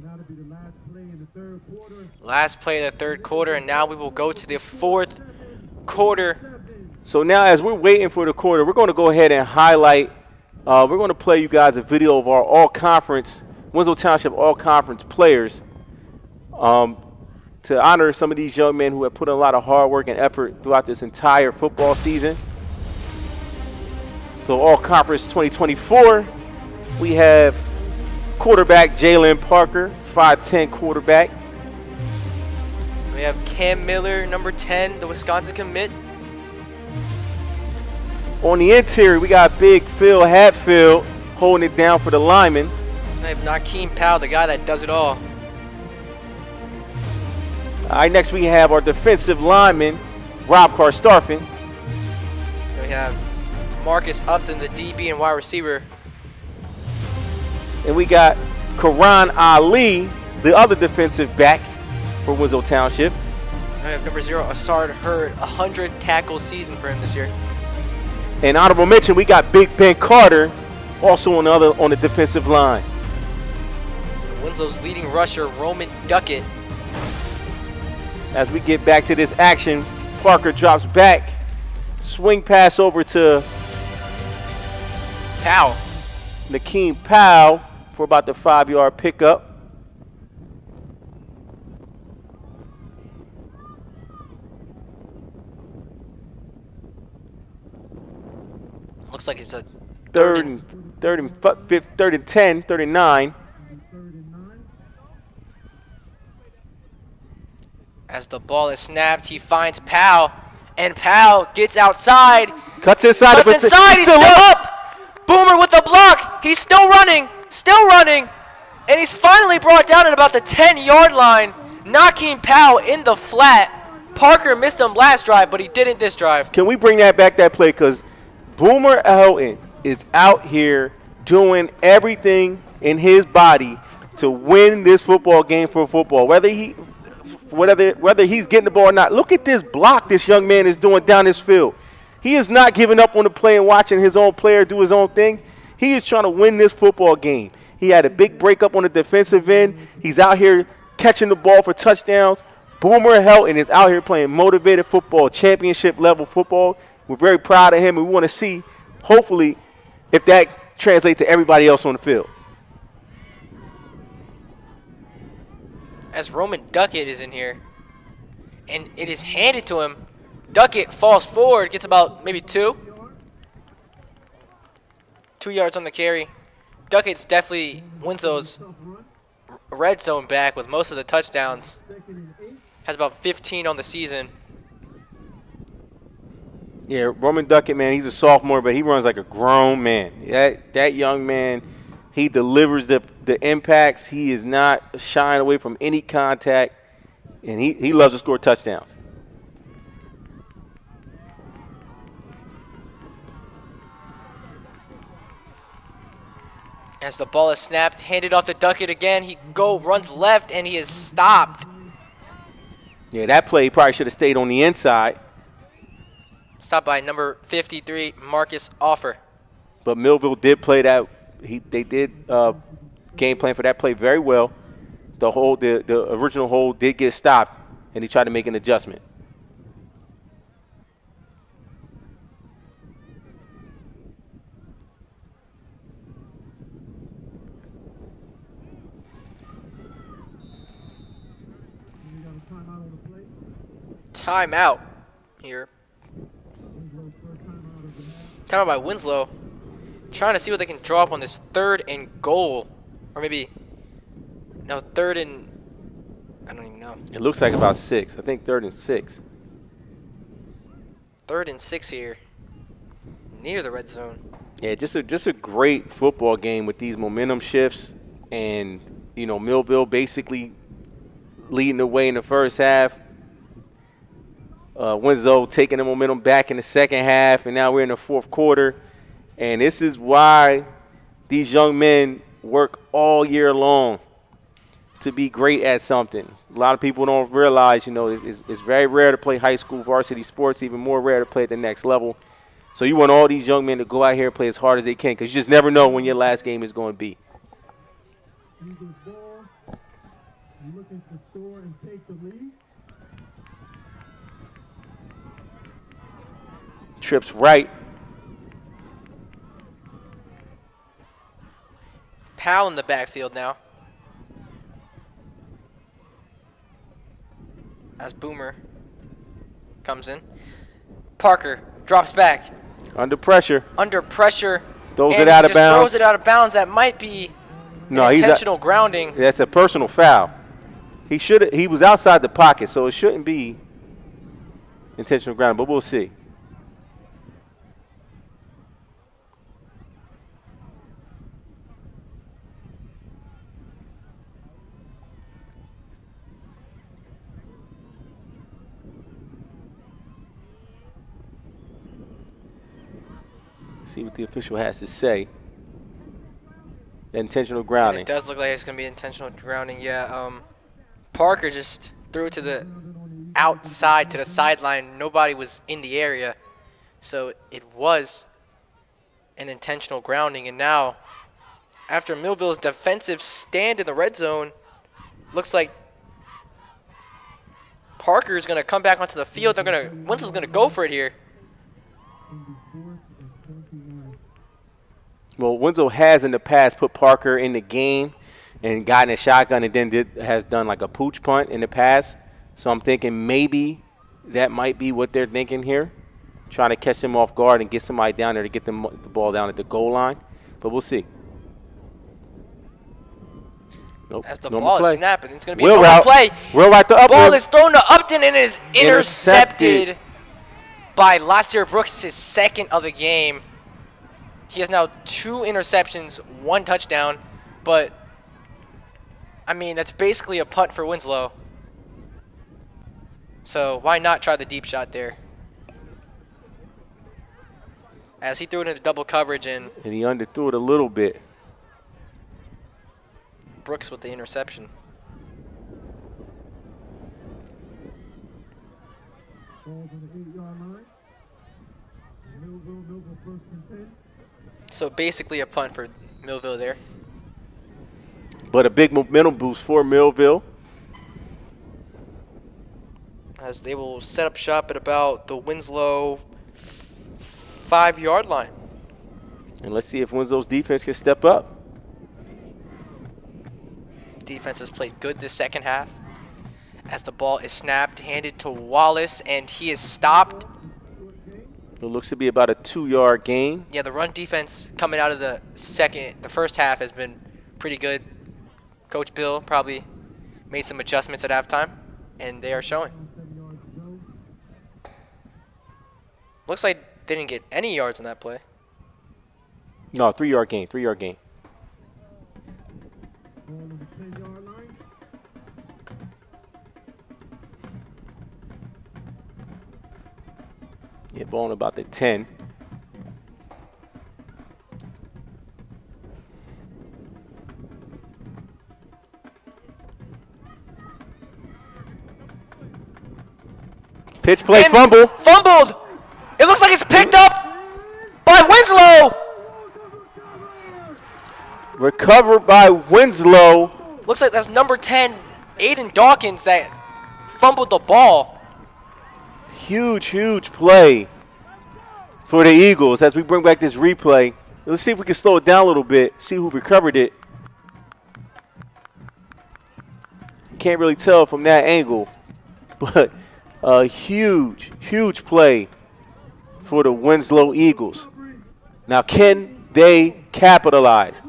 That'll be the last play in the third quarter. Last play of the third quarter, and now we will go to the fourth quarter. So now as we're waiting for the quarter, we're going to go ahead and highlight, we're going to play you guys a video of our all-conference, Winslow Township all-conference players to honor some of these young men who have put in a lot of hard work and effort throughout this entire football season. So all-conference 2024, we have quarterback Jalen Parker, 5'10" quarterback. We have Cam Miller, number 10, the Wisconsin commit. On the interior, we got Big Phil Hatfield holding it down for the linemen. I have Nakeem Powell, the guy that does it all. All right, next we have our defensive lineman, Rob Carstarfin. We have Marcus Upton, the DB and wide receiver. And we got Karan Ali, the other defensive back for Winslow Township. I have number 0, Asard Hurd, 100 tackle season for him this year. And honorable mention, we got Big Ben Carter, also on the defensive line. Winslow's leading rusher, Roman Duckett. As we get back to this action, Parker drops back, swing pass over to Powell. Nakeem Powell for about the 5-yard pickup. Looks like it's a Third and 10, 39. As the ball is snapped, he finds Powell, and Powell gets outside. Cuts inside. Cuts inside. He's still up. Boomer with the block. He's still running, and he's finally brought down at about the 10-yard line. Nakeem Powell in the flat. Parker missed him last drive, but he didn't this drive. Can we bring that play? Because Boomer Elton is out here doing everything in his body to win this football game for football, whether he's getting the ball or not. Look at this block this young man is doing down this field. He is not giving up on the play and watching his own player do his own thing. He is trying to win this football game. He had a big breakup on the defensive end. He's out here catching the ball for touchdowns. Boomer Helton is out here playing motivated football, championship level football. We're very proud of him, and we want to see, hopefully, if that translates to everybody else on the field. As Roman Duckett is in here, and it is handed to him. Duckett falls forward, gets about maybe 2 yards on the carry. Duckett's definitely Winslow's red zone back with most of the touchdowns. Has about 15 on the season. Yeah, Roman Duckett, man, he's a sophomore, but he runs like a grown man. That young man, he delivers the impacts. He is not shying away from any contact, and he loves to score touchdowns. As the ball is snapped, handed off to Duckett again. He runs left, and he is stopped. Yeah, that play probably should have stayed on the inside. Stopped by number 53, Marcus Offer. But Millville did play that. They did game plan for that play very well. The original hold did get stopped, and he tried to make an adjustment. Timeout here. Timeout by Winslow. Trying to see what they can draw up on this 3rd and goal. Or maybe, no, 3rd and, I don't even know. It looks like about 6. I think 3rd and 6. 3rd and 6 here. Near the red zone. Yeah, just a great football game with these momentum shifts. And, Millville basically leading the way in the first half. Winslow taking the momentum back in the second half, and now we're in the fourth quarter. And this is why these young men work all year long to be great at something. A lot of people don't realize, it's very rare to play high school varsity sports, even more rare to play at the next level. So you want all these young men to go out here and play as hard as they can, because you just never know when your last game is going to be. Eagles ball. You're looking to score and take the lead. Trips right. Powell in the backfield now. As Boomer comes in. Parker drops back. Under pressure. Under pressure. Throws and it out he of just bounds. throws it out of bounds. That might be No, an intentional grounding. That's a personal foul. He was outside the pocket, so it shouldn't be intentional grounding, but we'll see. See what the official has to say. Intentional And grounding. it does look like it's going to be intentional grounding. Yeah, Parker just threw it to the outside, to the sideline. Nobody was in the area. So it was an intentional grounding. And now, after Millville's defensive stand in the red zone, looks like Parker is going to come back onto the field. Winslow's going to go for it here. Well, Winslow has in the past put Parker in the game and gotten a shotgun, and then has done like a pooch punt in the past. So I'm thinking maybe that might be what they're thinking here, trying to catch him off guard and get somebody down there to get the ball down at the goal line. But we'll see. Nope. As the Normal ball play. is snapping, it's going to be Wheel a normal route. play. Wheel route to Upton. Ball is thrown to Upton and is intercepted Intercepted. by Latsier Brooks, his second of the game. He has now 2 interceptions, 1 touchdown, but, I mean, that's basically a punt for Winslow. So why not try the deep shot there? As he threw it into double coverage, and And he underthrew it a little bit. Brooks with the interception. Ball's on the 8-yard line. Millville first and 10. So basically a punt for Millville there. But a big momentum boost for Millville. As they will set up shop at about the Winslow 5-yard line. And let's see if Winslow's defense can step up. Defense has played good this second half. As the ball is snapped, handed to Wallace, and he is stopped. It looks to be about a 2-yard gain. Yeah, the run defense coming out of the first half has been pretty good. Coach Bill probably made some adjustments at halftime, and they are showing. Looks like they didn't get any yards on that play. No, 3-yard gain, 3-yard gain. Ball on the 10-yard line. Yeah, ball on about the 10. Pitch play, And fumble. Fumbled! It looks like it's picked up by Winslow! Recovered by Winslow. Looks like that's number 10, Aiden Dawkins, that fumbled the ball. Huge, huge play for the Eagles as we bring back this replay. Let's see if we can slow it down a little bit, see who recovered it. Can't really tell from that angle, but a huge, huge play for the Winslow Eagles. Now, can they capitalize?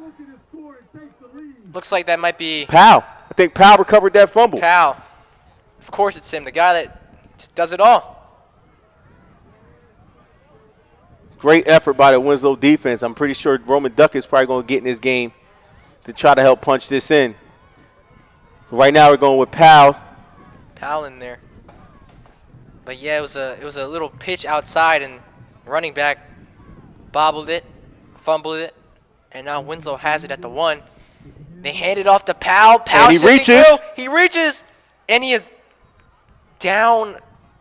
Looks like that might be Powell. I think Powell recovered that fumble. Powell. Of course it's him, the guy that just does it all. Great effort by the Winslow defense. I'm pretty sure Roman Duck is probably going to get in this game to try to help punch this in. Right now we're going with Powell. Powell in there. But yeah, it was a little pitch outside, and running back bobbled it. fumbled it, and now Winslow has it at the 1. They hand it off to Powell. Powell And he shifting reaches. through. He reaches, and he is down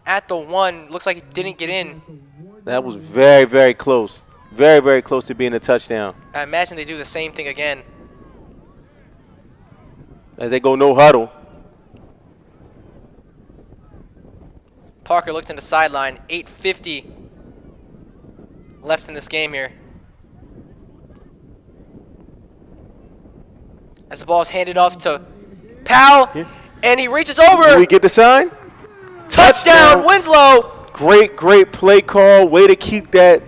at the 1. Looks like he didn't get in. That was very, very close. Very, very close to being a touchdown. I imagine they do the same thing again. As they go no huddle. Parker looked in the sideline. 8:50 left in this game here. As the ball is handed off to Powell, and he reaches over. Do we get the sign? Touchdown, Winslow. Great, great play call. Way to keep that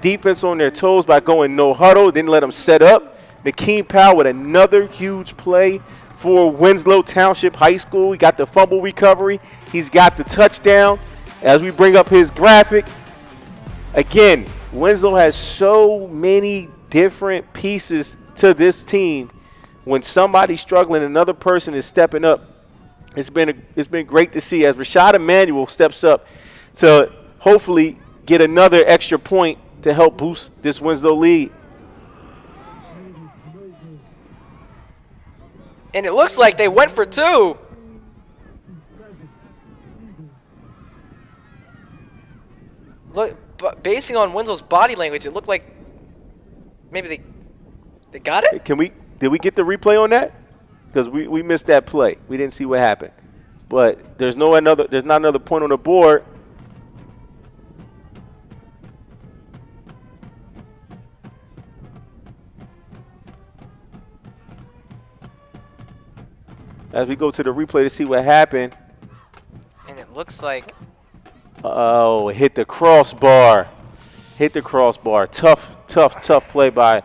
defense on their toes by going no huddle. Didn't let them set up. Nakeem Powell with another huge play for Winslow Township High School. He got the fumble recovery. He's got the touchdown. As we bring up his graphic, again, Winslow has so many different pieces to this team. When somebody's struggling, another person is stepping up. It's been great to see as Rashad Emmanuel steps up to hopefully get another extra point to help boost this Winslow lead. And it looks like they went for 2. Look, but basing on Winslow's body language, it looked like maybe they got it. Did we get the replay on that? Because we missed that play. We didn't see what happened. But there's not another point on the board. As we go to the replay to see what happened. And it looks like Oh, hit the crossbar. Hit the crossbar. Tough play by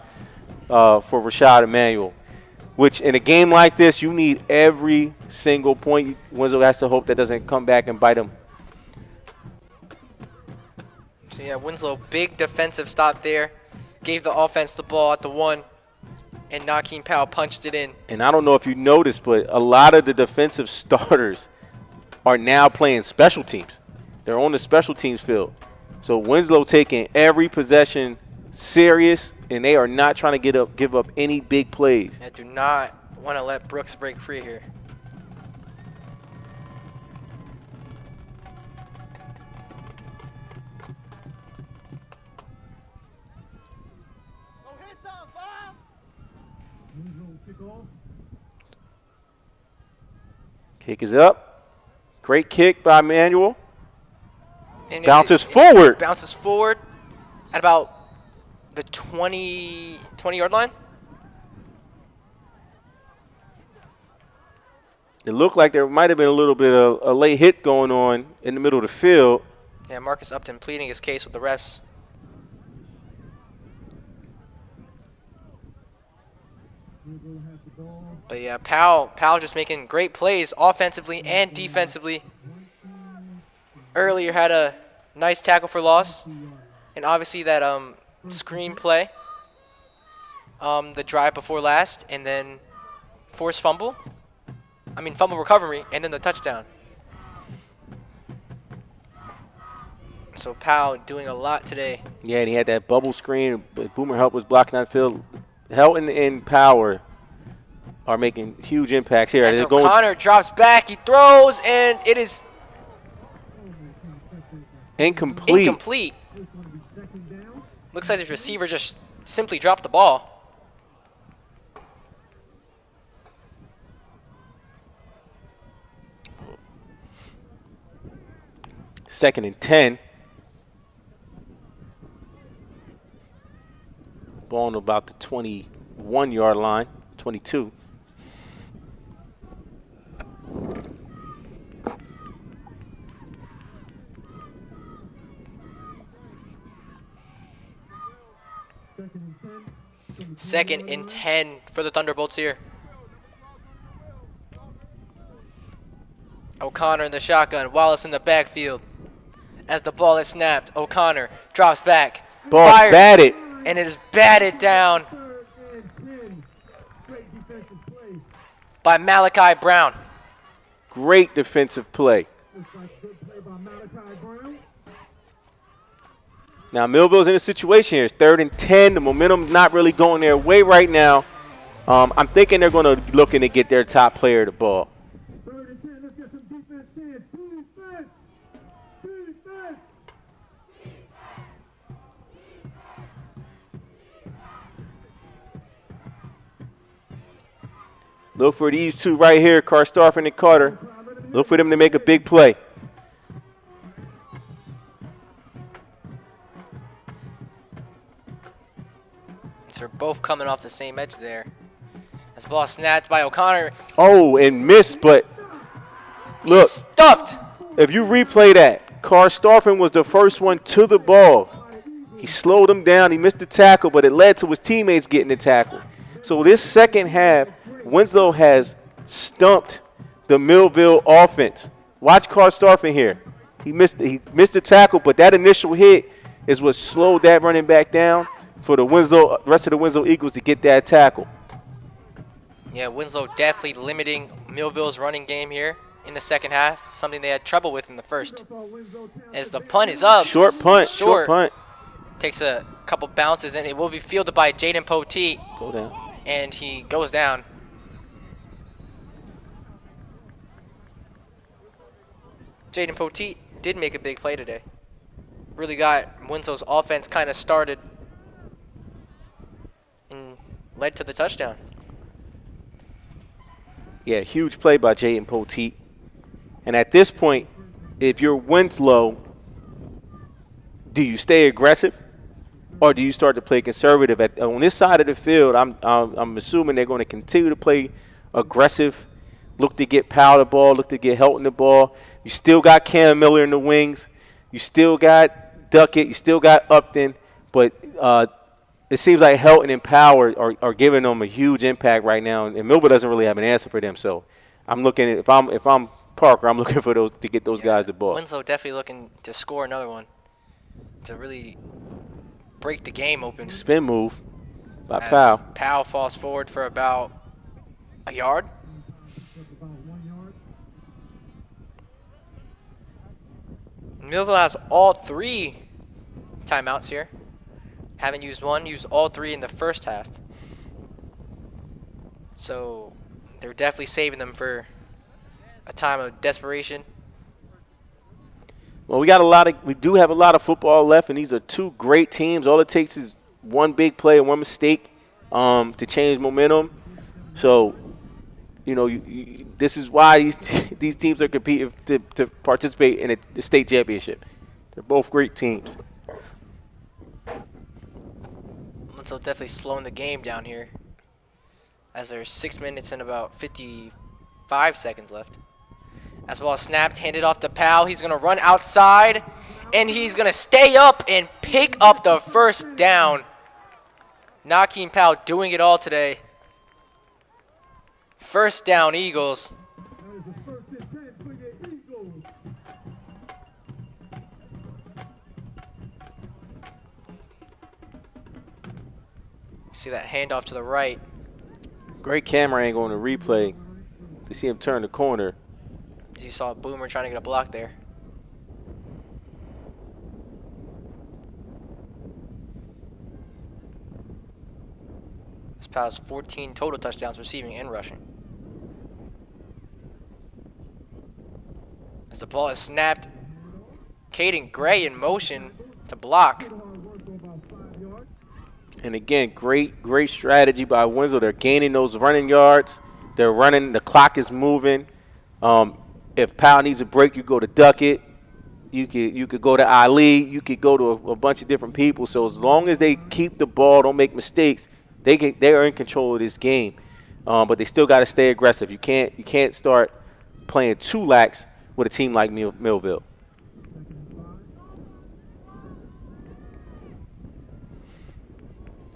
for Rashad Emmanuel. Which in a game like this, you need every single point. Winslow has to hope that doesn't come back and bite him. So yeah, Winslow, big defensive stop there. Gave the offense the ball at the 1, and Nakeem Powell punched it in. And I don't know if you noticed, but a lot of the defensive starters are now playing special teams. They're on the special teams field. So Winslow taking every possession serious, and they are not trying to give up any big plays. I do not want to let Brooks break free here. Kick is up. Great kick by Emmanuel. And Bounces forward. Bounces forward at about the 20-yard line. It looked like there might have been a little bit of a late hit going on in the middle of the field. Yeah, Marcus Upton pleading his case with the refs. But yeah, Powell just making great plays offensively and defensively. Earlier had a nice tackle for loss. And obviously that screen play, the drive before last, and then forced fumble. Fumble recovery, and then the touchdown. So Powell doing a lot today. Yeah, and he had that bubble screen. But Boomer Help was blocking that field. Helton and Power are making huge impacts here. As O'Connor drops back, he throws, and it is incomplete. Looks like the receiver just simply dropped the ball. Second and 10. Ball on about the 21-yard line, 22. Second and 10 for the Thunderbolts here. O'Connor in the shotgun, Wallace in the backfield. As the ball is snapped, O'Connor drops back. Ball fires, batted. And it is batted down by Malachi Brown. Great defensive play. Now, Millville's in a situation here. It's 3rd and 10. The momentum's not really going their way right now. I'm thinking they're going to looking to get their top player the ball. 3rd and 10. Let's get some defense here. Defense. Defense. Look for these two right here, Karstoffen and Carter. Look for them to make a big play. They're both coming off the same edge there. This ball snatched by O'Connor. Oh, and missed, but look. He's stuffed. If you replay that, Karstoffen was the first one to the ball. He slowed him down. He missed the tackle, but it led to his teammates getting the tackle. So this second half, Winslow has stumped the Millville offense. Watch Karstoffen here. He missed the tackle, but that initial hit is what slowed that running back down for the rest of the Winslow Eagles to get that tackle. Yeah, Winslow definitely limiting Millville's running game here in the second half, something they had trouble with in the first. As the punt is up. Short punt. Takes a couple bounces, and it will be fielded by Jaden Poteet. Go down. And he goes down. Jaden Poteet did make a big play today. Really got Winslow's offense kind of started and led to the touchdown. Yeah, huge play by Jaden Poteet. And at this point, if you're Winslow, do you stay aggressive or do you start to play conservative? On this side of the field, I'm assuming they're going to continue to play aggressive, look to get Powell the ball, look to get Helton the ball. You still got Cam Miller in the wings. You still got Duckett. You still got Upton. But it seems like Helton and Powell are giving them a huge impact right now, and Millville doesn't really have an answer for them. So I'm looking at if I'm Parker, I'm looking for those to get those guys the ball. Winslow definitely looking to score another one to really break the game open. Spin move by Powell. Powell falls forward for about a yard. Millville has all 3 timeouts here. Haven't used one, used all 3 in the first half. So they're definitely saving them for a time of desperation. Well, we do have a lot of football left, and these are 2 great teams. All it takes is one big play and one mistake to change momentum. So, you know, this is why these teams are competing to participate in the state championship. They're both great teams. So definitely slowing the game down here as there's 6 minutes and about 55 seconds left. As well as snapped, handed off to Powell. He's going to run outside, and he's going to stay up and pick up the first down. Nakeem Powell doing it all today. First down, Eagles. See that handoff to the right. Great camera angle on the replay to see him turn the corner. As you saw Boomer trying to get a block there. This Powell's 14 total touchdowns receiving and rushing. As the ball is snapped, Caden Gray in motion to block. And again, great strategy by Winslow. They're gaining those running yards. They're running. The clock is moving. If Powell needs a break, you go to Duckett. You could go to Ali. You could go to a bunch of different people. So as long as they keep the ball, don't make mistakes, they are in control of this game. But they still got to stay aggressive. You can't start playing too lax with a team like Millville.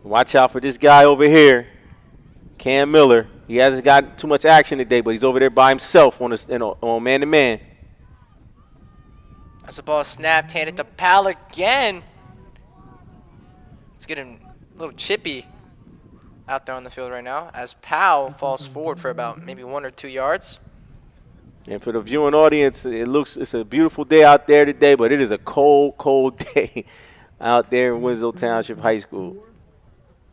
Watch out for this guy over here, Cam Miller. He hasn't got too much action today, but he's over there by himself on man-to-man. As the ball snapped, handed to Powell again. It's getting a little chippy out there on the field right now as Powell falls forward for about maybe 1 or 2 yards. And for the viewing audience, it's a beautiful day out there today, but it is a cold day. out there in Winslow Township High School.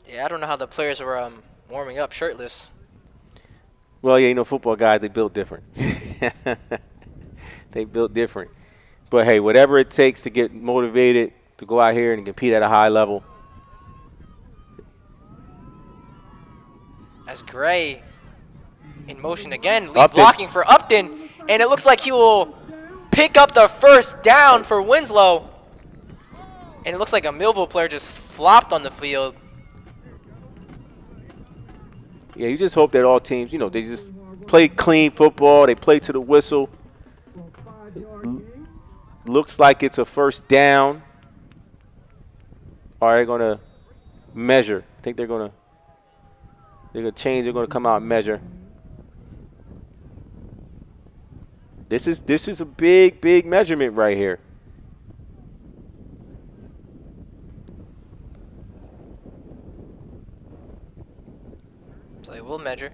Yeah, I don't know how the players were warming up shirtless. Well, yeah, football guys, they built different. They built different. But, hey, whatever it takes to get motivated to go out here and compete at a high level. As Gray in motion again, lead blocking for Upton, and it looks like he will pick up the first down for Winslow. And it looks like a Millville player just flopped on the field. Yeah, you just hope that all teams, they just play clean football. They play to the whistle. Looks like it's a first down. Are they going to measure? I think they're going to change. They're going to come out and measure. This is a big measurement right here. So they will measure.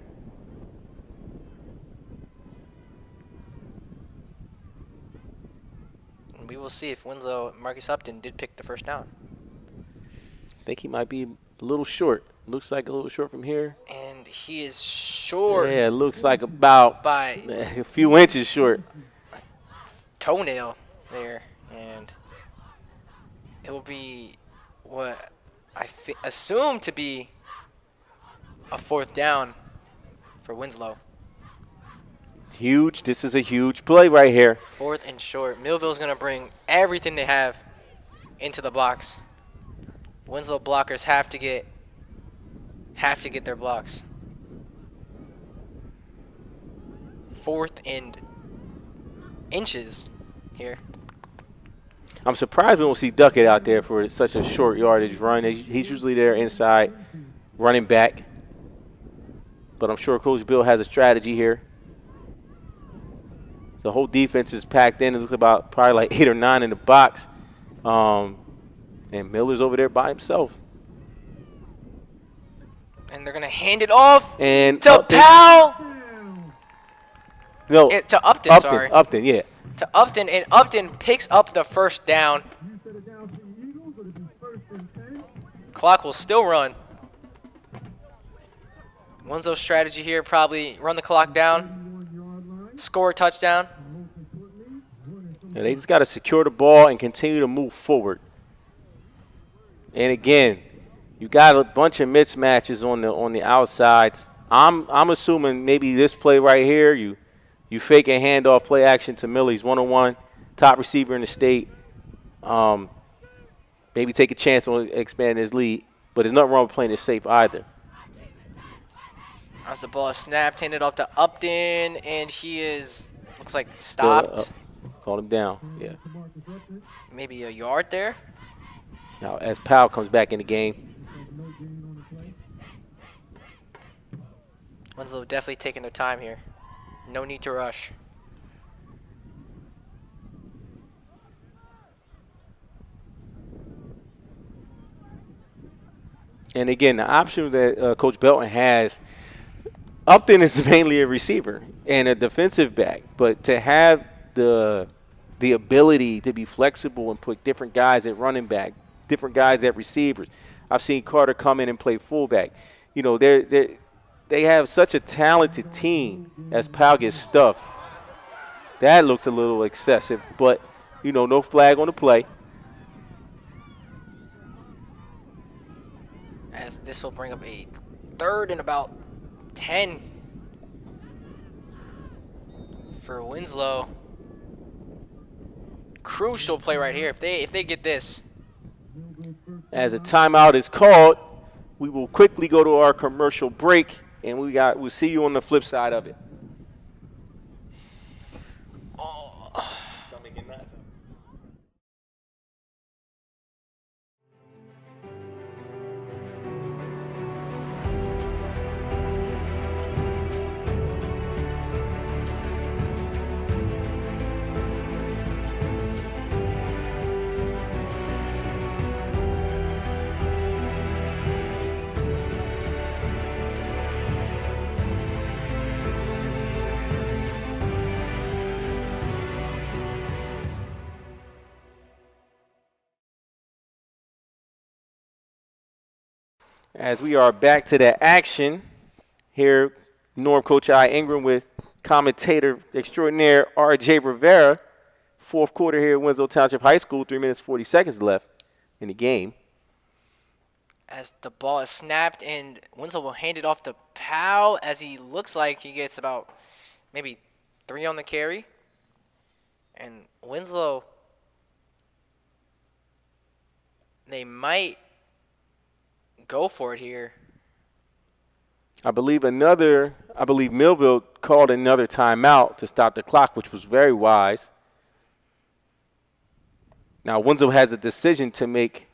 And we will see if Marcus Upton did pick the first down. I think he might be a little short. Looks like a little short from here. And he is short. Yeah, it looks like about by a few inches short. A toenail there. And it will be what I assume to be a fourth down for Winslow. Huge. This is a huge play right here. Fourth and short. Millville's going to bring everything they have into the blocks. Winslow blockers have to get their blocks. Fourth and inches here. I'm surprised we don't see Duckett out there for such a short yardage run. He's usually there inside, running back. But I'm sure Coach Bill has a strategy here. The whole defense is packed in. It looks about probably like 8 or 9 in the box. And Miller's over there by himself. And they're going to hand it off and to Upton. Powell. No, to Upton, sorry. Upton, yeah. To Upton, and Upton picks up the first down. Clock will still run. Winslow's strategy here, probably run the clock down, score a touchdown. Yeah, they just got to secure the ball and continue to move forward. And again, you got a bunch of mismatches on the outsides. I'm assuming maybe this play right here, you fake a handoff, play action to Miller. He's 1-on-1, top receiver in the state. Maybe take a chance on expanding his lead, but there's nothing wrong with playing it safe either. As the ball is snapped, handed off to Upton, and he looks like stopped. Called him down, yeah. Maybe a yard there. Now, as Powell comes back in the game. Winslow definitely taking their time here. No need to rush. And again, the option that Coach Belton has, Upton is mainly a receiver and a defensive back, but to have the ability to be flexible and put different guys at running back, different guys at receivers. I've seen Carter come in and play fullback. They have such a talented team as Powell gets stuffed. That looks a little excessive, but, no flag on the play. As this will bring up a third and about 10 for Winslow. Crucial play right here. If they get this. As a timeout is called, we will quickly go to our commercial break, and we'll see you on the flip side of it. As we are back to the action here, Norm Coach I. Ingram with commentator extraordinaire R.J. Rivera. Fourth quarter here at Winslow Township High School, 3 minutes, 40 seconds left in the game. As the ball is snapped, and Winslow will hand it off to Powell as he looks like he gets about maybe 3 on the carry. And Winslow, they might go for it here. I believe Millville called another timeout to stop the clock, which was very wise. Now Winslow has a decision to make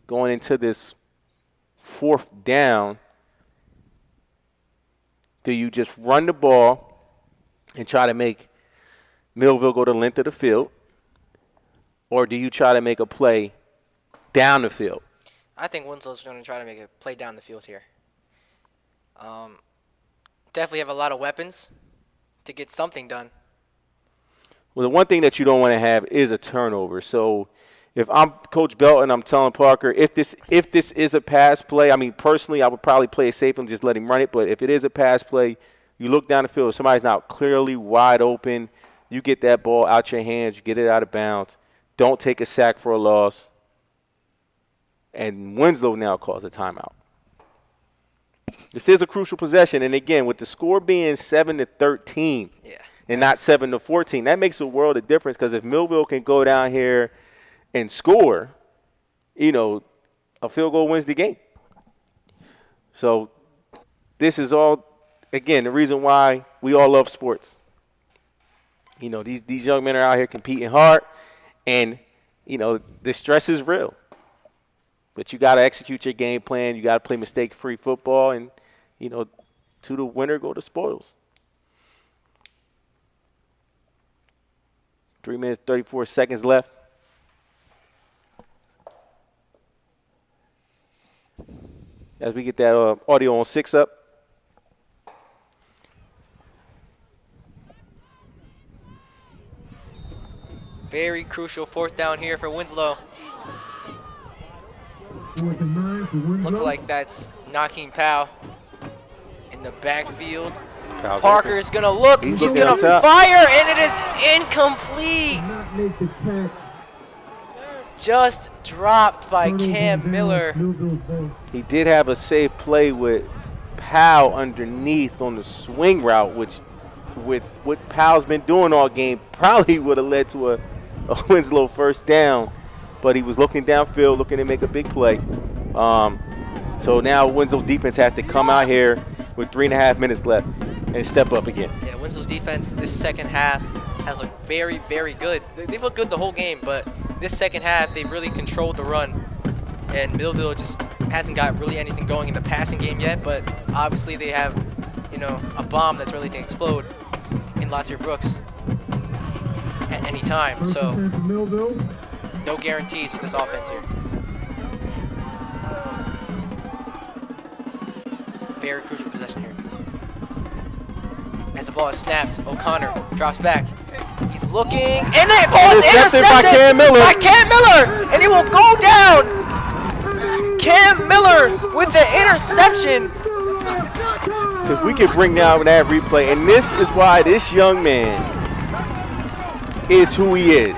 going into this fourth down. Do you just run the ball and try to make Millville go the length of the field, or do you try to make a play down the field? I think Winslow's going to try to make a play down the field here. Definitely have a lot of weapons to get something done. Well, the one thing that you don't want to have is a turnover. So if I'm Coach Belton, I'm telling Parker, if this is a pass play, I mean, personally, I would probably play it safe and just let him run it. But if it is a pass play, you look down the field, somebody's not clearly wide open, you get that ball out your hands, you get it out of bounds. Don't take a sack for a loss. And Winslow now calls a timeout. This is a crucial possession, and again, with the score being 7-13 and not 7-14, that makes a world of difference, because if Millville can go down here and score, you know, a field goal wins the game. So this is all, again, the reason why we all love sports. You know, these young men are out here competing hard, and, you know, the stress is real. But you got to execute your game plan. You got to play mistake-free football, and, you know, to the winner go the spoils. 3 minutes, 34 seconds left. As we get that audio on 6 up. Very crucial fourth down here for Winslow. Looks like that's knocking Powell in the backfield. Parker is going to look. He's going to fire, and it is incomplete. Just dropped by Cam Miller. He did have a safe play with Powell underneath on the swing route, which with what Powell's been doing all game probably would have led to a Winslow first down. But he was looking downfield, looking to make a big play. So now Winslow's defense has to come out here with 3.5 minutes left and step up again. Yeah, Winslow's defense this second half has looked very, very good. They've looked good the whole game, but this second half they've really controlled the run. And Millville just hasn't got really anything going in the passing game yet, but obviously they have, you know, a bomb that's ready to explode in Latier Brooks at any time. So no guarantees with this offense here. Very crucial possession here. As the ball is snapped, O'Connor drops back. He's looking, and the ball is intercepted by Cam Miller. And he will go down. Cam Miller with the interception. If we could bring down that replay, and this is why this young man is who he is.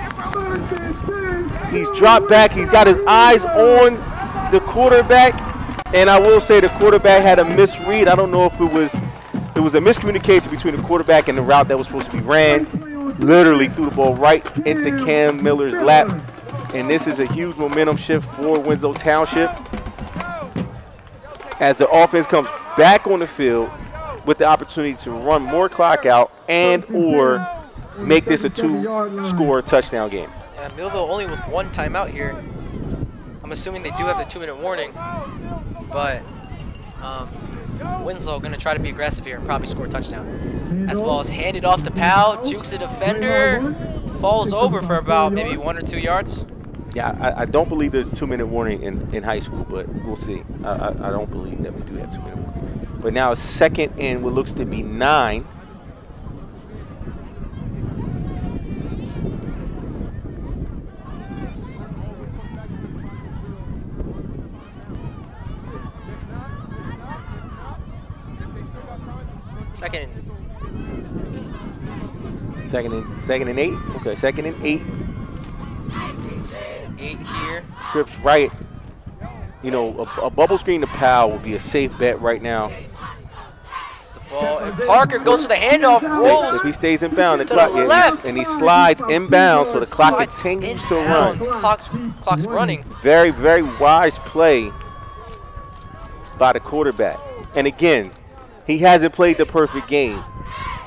He's dropped back. He's got his eyes on the quarterback, and I will say the quarterback had a misread. I don't know if it was a miscommunication between the quarterback and the route that was supposed to be ran. Literally threw the ball right into Cam Miller's lap, and this is a huge momentum shift for Winslow Township as the offense comes back on the field with the opportunity to run more clock out and or make this a 2-score touchdown game. Millville only with 1 timeout here. I'm assuming they do have the 2-minute warning, but Winslow going to try to be aggressive here and probably score a touchdown. As ball is handed off to Powell, jukes a defender, falls over for about maybe 1 or 2 yards. Yeah, I don't believe there's a 2-minute warning in high school, but we'll see. I don't believe that we do have 2-minute warning. But now 2nd and what looks to be 9. Second Second and 8. Okay, second and 8. and 8 here. Trips right. You know, a bubble screen to Powell would be a safe bet right now. It's the ball. And Parker goes for the handoff, rolls. If he stays inbound, the To clock the left. and he slides inbound, so the clock Slides continues to run. inbounds. Clock's running. Very, very wise play by the quarterback. And again, he hasn't played the perfect game.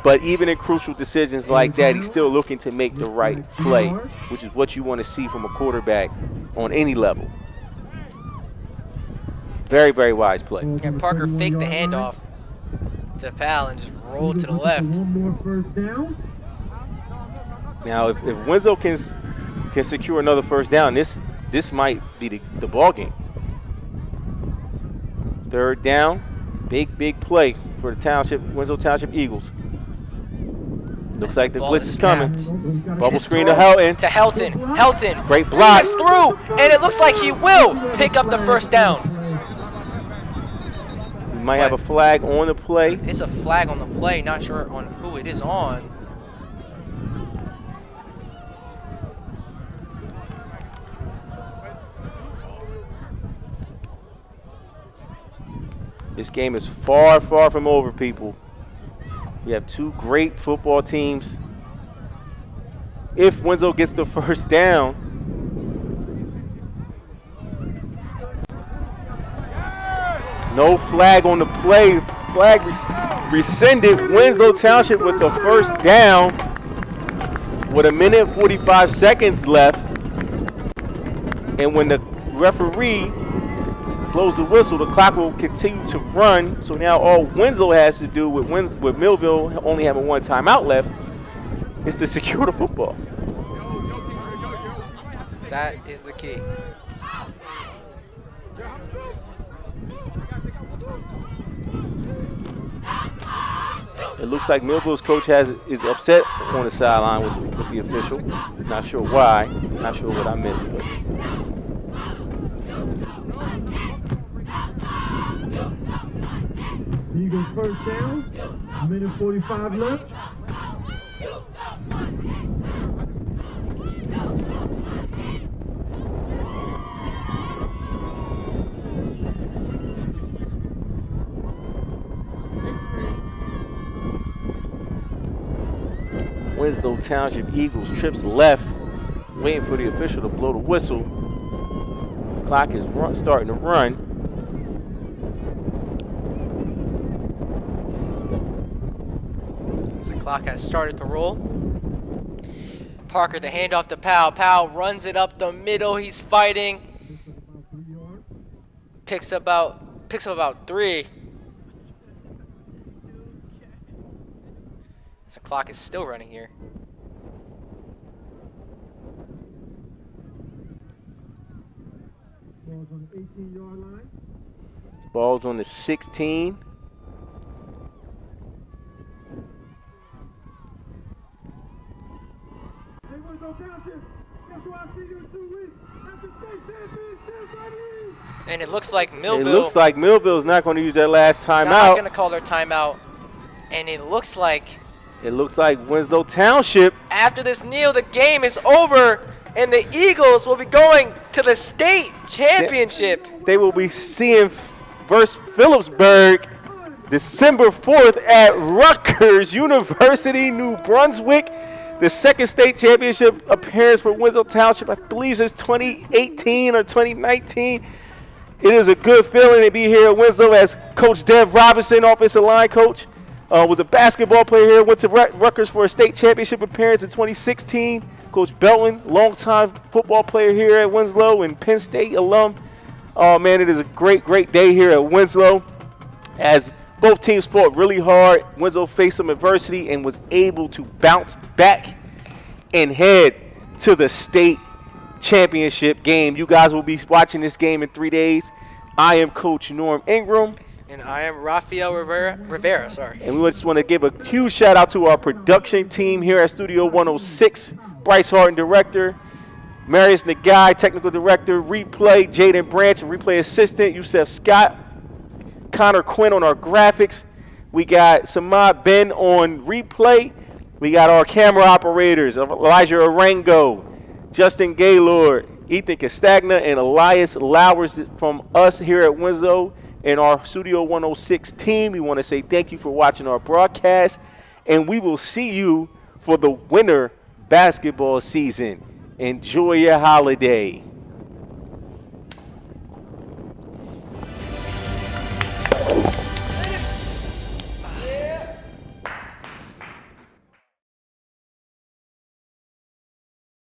But even in crucial decisions like that, he's still looking to make the right play, which is what you want to see from a quarterback on any level. Very, very wise play. And Parker faked the handoff to Powell and just rolled to the left. One more first down. Now, if Winslow can secure another first down, this might be the ball game. Third down, big play for the Winslow Township Eagles. Looks like the Ball blitz is is coming. snapped. Bubble It's screen to thrown Helton. To Helton. Helton. Great block. Slips through, and it looks like he will pick up the first down. We might have a flag on the play. It's a flag on the play. Not sure on who it is on. This game is far, far from over, people. We have two great football teams. If Winslow gets the first down, no flag on the play. Flag rescinded. Winslow Township with the first down with 1:45 left. And when the referee blows the whistle, the clock will continue to run. So now all Winslow has to do with Millville only having one timeout left is to secure the football. That is the key. It looks like Millville's coach is upset on the sideline with the official. Not sure why. Not sure what I missed, but. Eagles first down. 1:45 left. Winslow Township Eagles trips left, waiting for the official to blow the whistle. Clock is starting to run. So the clock has started to roll. Parker, the handoff to Powell. Powell runs it up the middle. He's fighting. Picks up about 3. So the clock is still running here. Ball's on the 18-yard line. Ball's on the 16. Hey, Winslow Township, guess what I see you in 2 weeks? At the state championship, buddy! And it looks like It Millville. looks like Millville's not going to use their last not timeout. going to call their timeout. And it looks like It looks like Winslow Township. after this kneel, the game is over. And the Eagles will be going to the state championship. They will be seeing versus Phillipsburg December 4th at Rutgers University, New Brunswick. The second state championship appearance for Winslow Township, I believe it's 2018 or 2019. It is a good feeling to be here at Winslow as Coach Dev Robinson, offensive line coach, was a basketball player here, went to Rutgers for a state championship appearance in 2016. Coach Belton, longtime football player here at Winslow and Penn State alum. Oh, man, it is a great, great day here at Winslow as both teams fought really hard. Winslow faced some adversity and was able to bounce back and head to the state championship game. You guys will be watching this game in 3 days. I am Coach Norm Ingram. And I am Rafael Rivera, sorry. And we just want to give a huge shout out to our production team here at Studio 106. Bryce Harden, director. Marius Nagai, technical director. Replay, Jaden Branch, replay assistant. Yusef Scott. Connor Quinn on our graphics. We got Samad Ben on replay. We got our camera operators, Elijah Arango, Justin Gaylord, Ethan Castagna, and Elias Lowers from us here at Winslow and our Studio 106 team. We want to say thank you for watching our broadcast, and we will see you for the winter basketball season. Enjoy your holiday.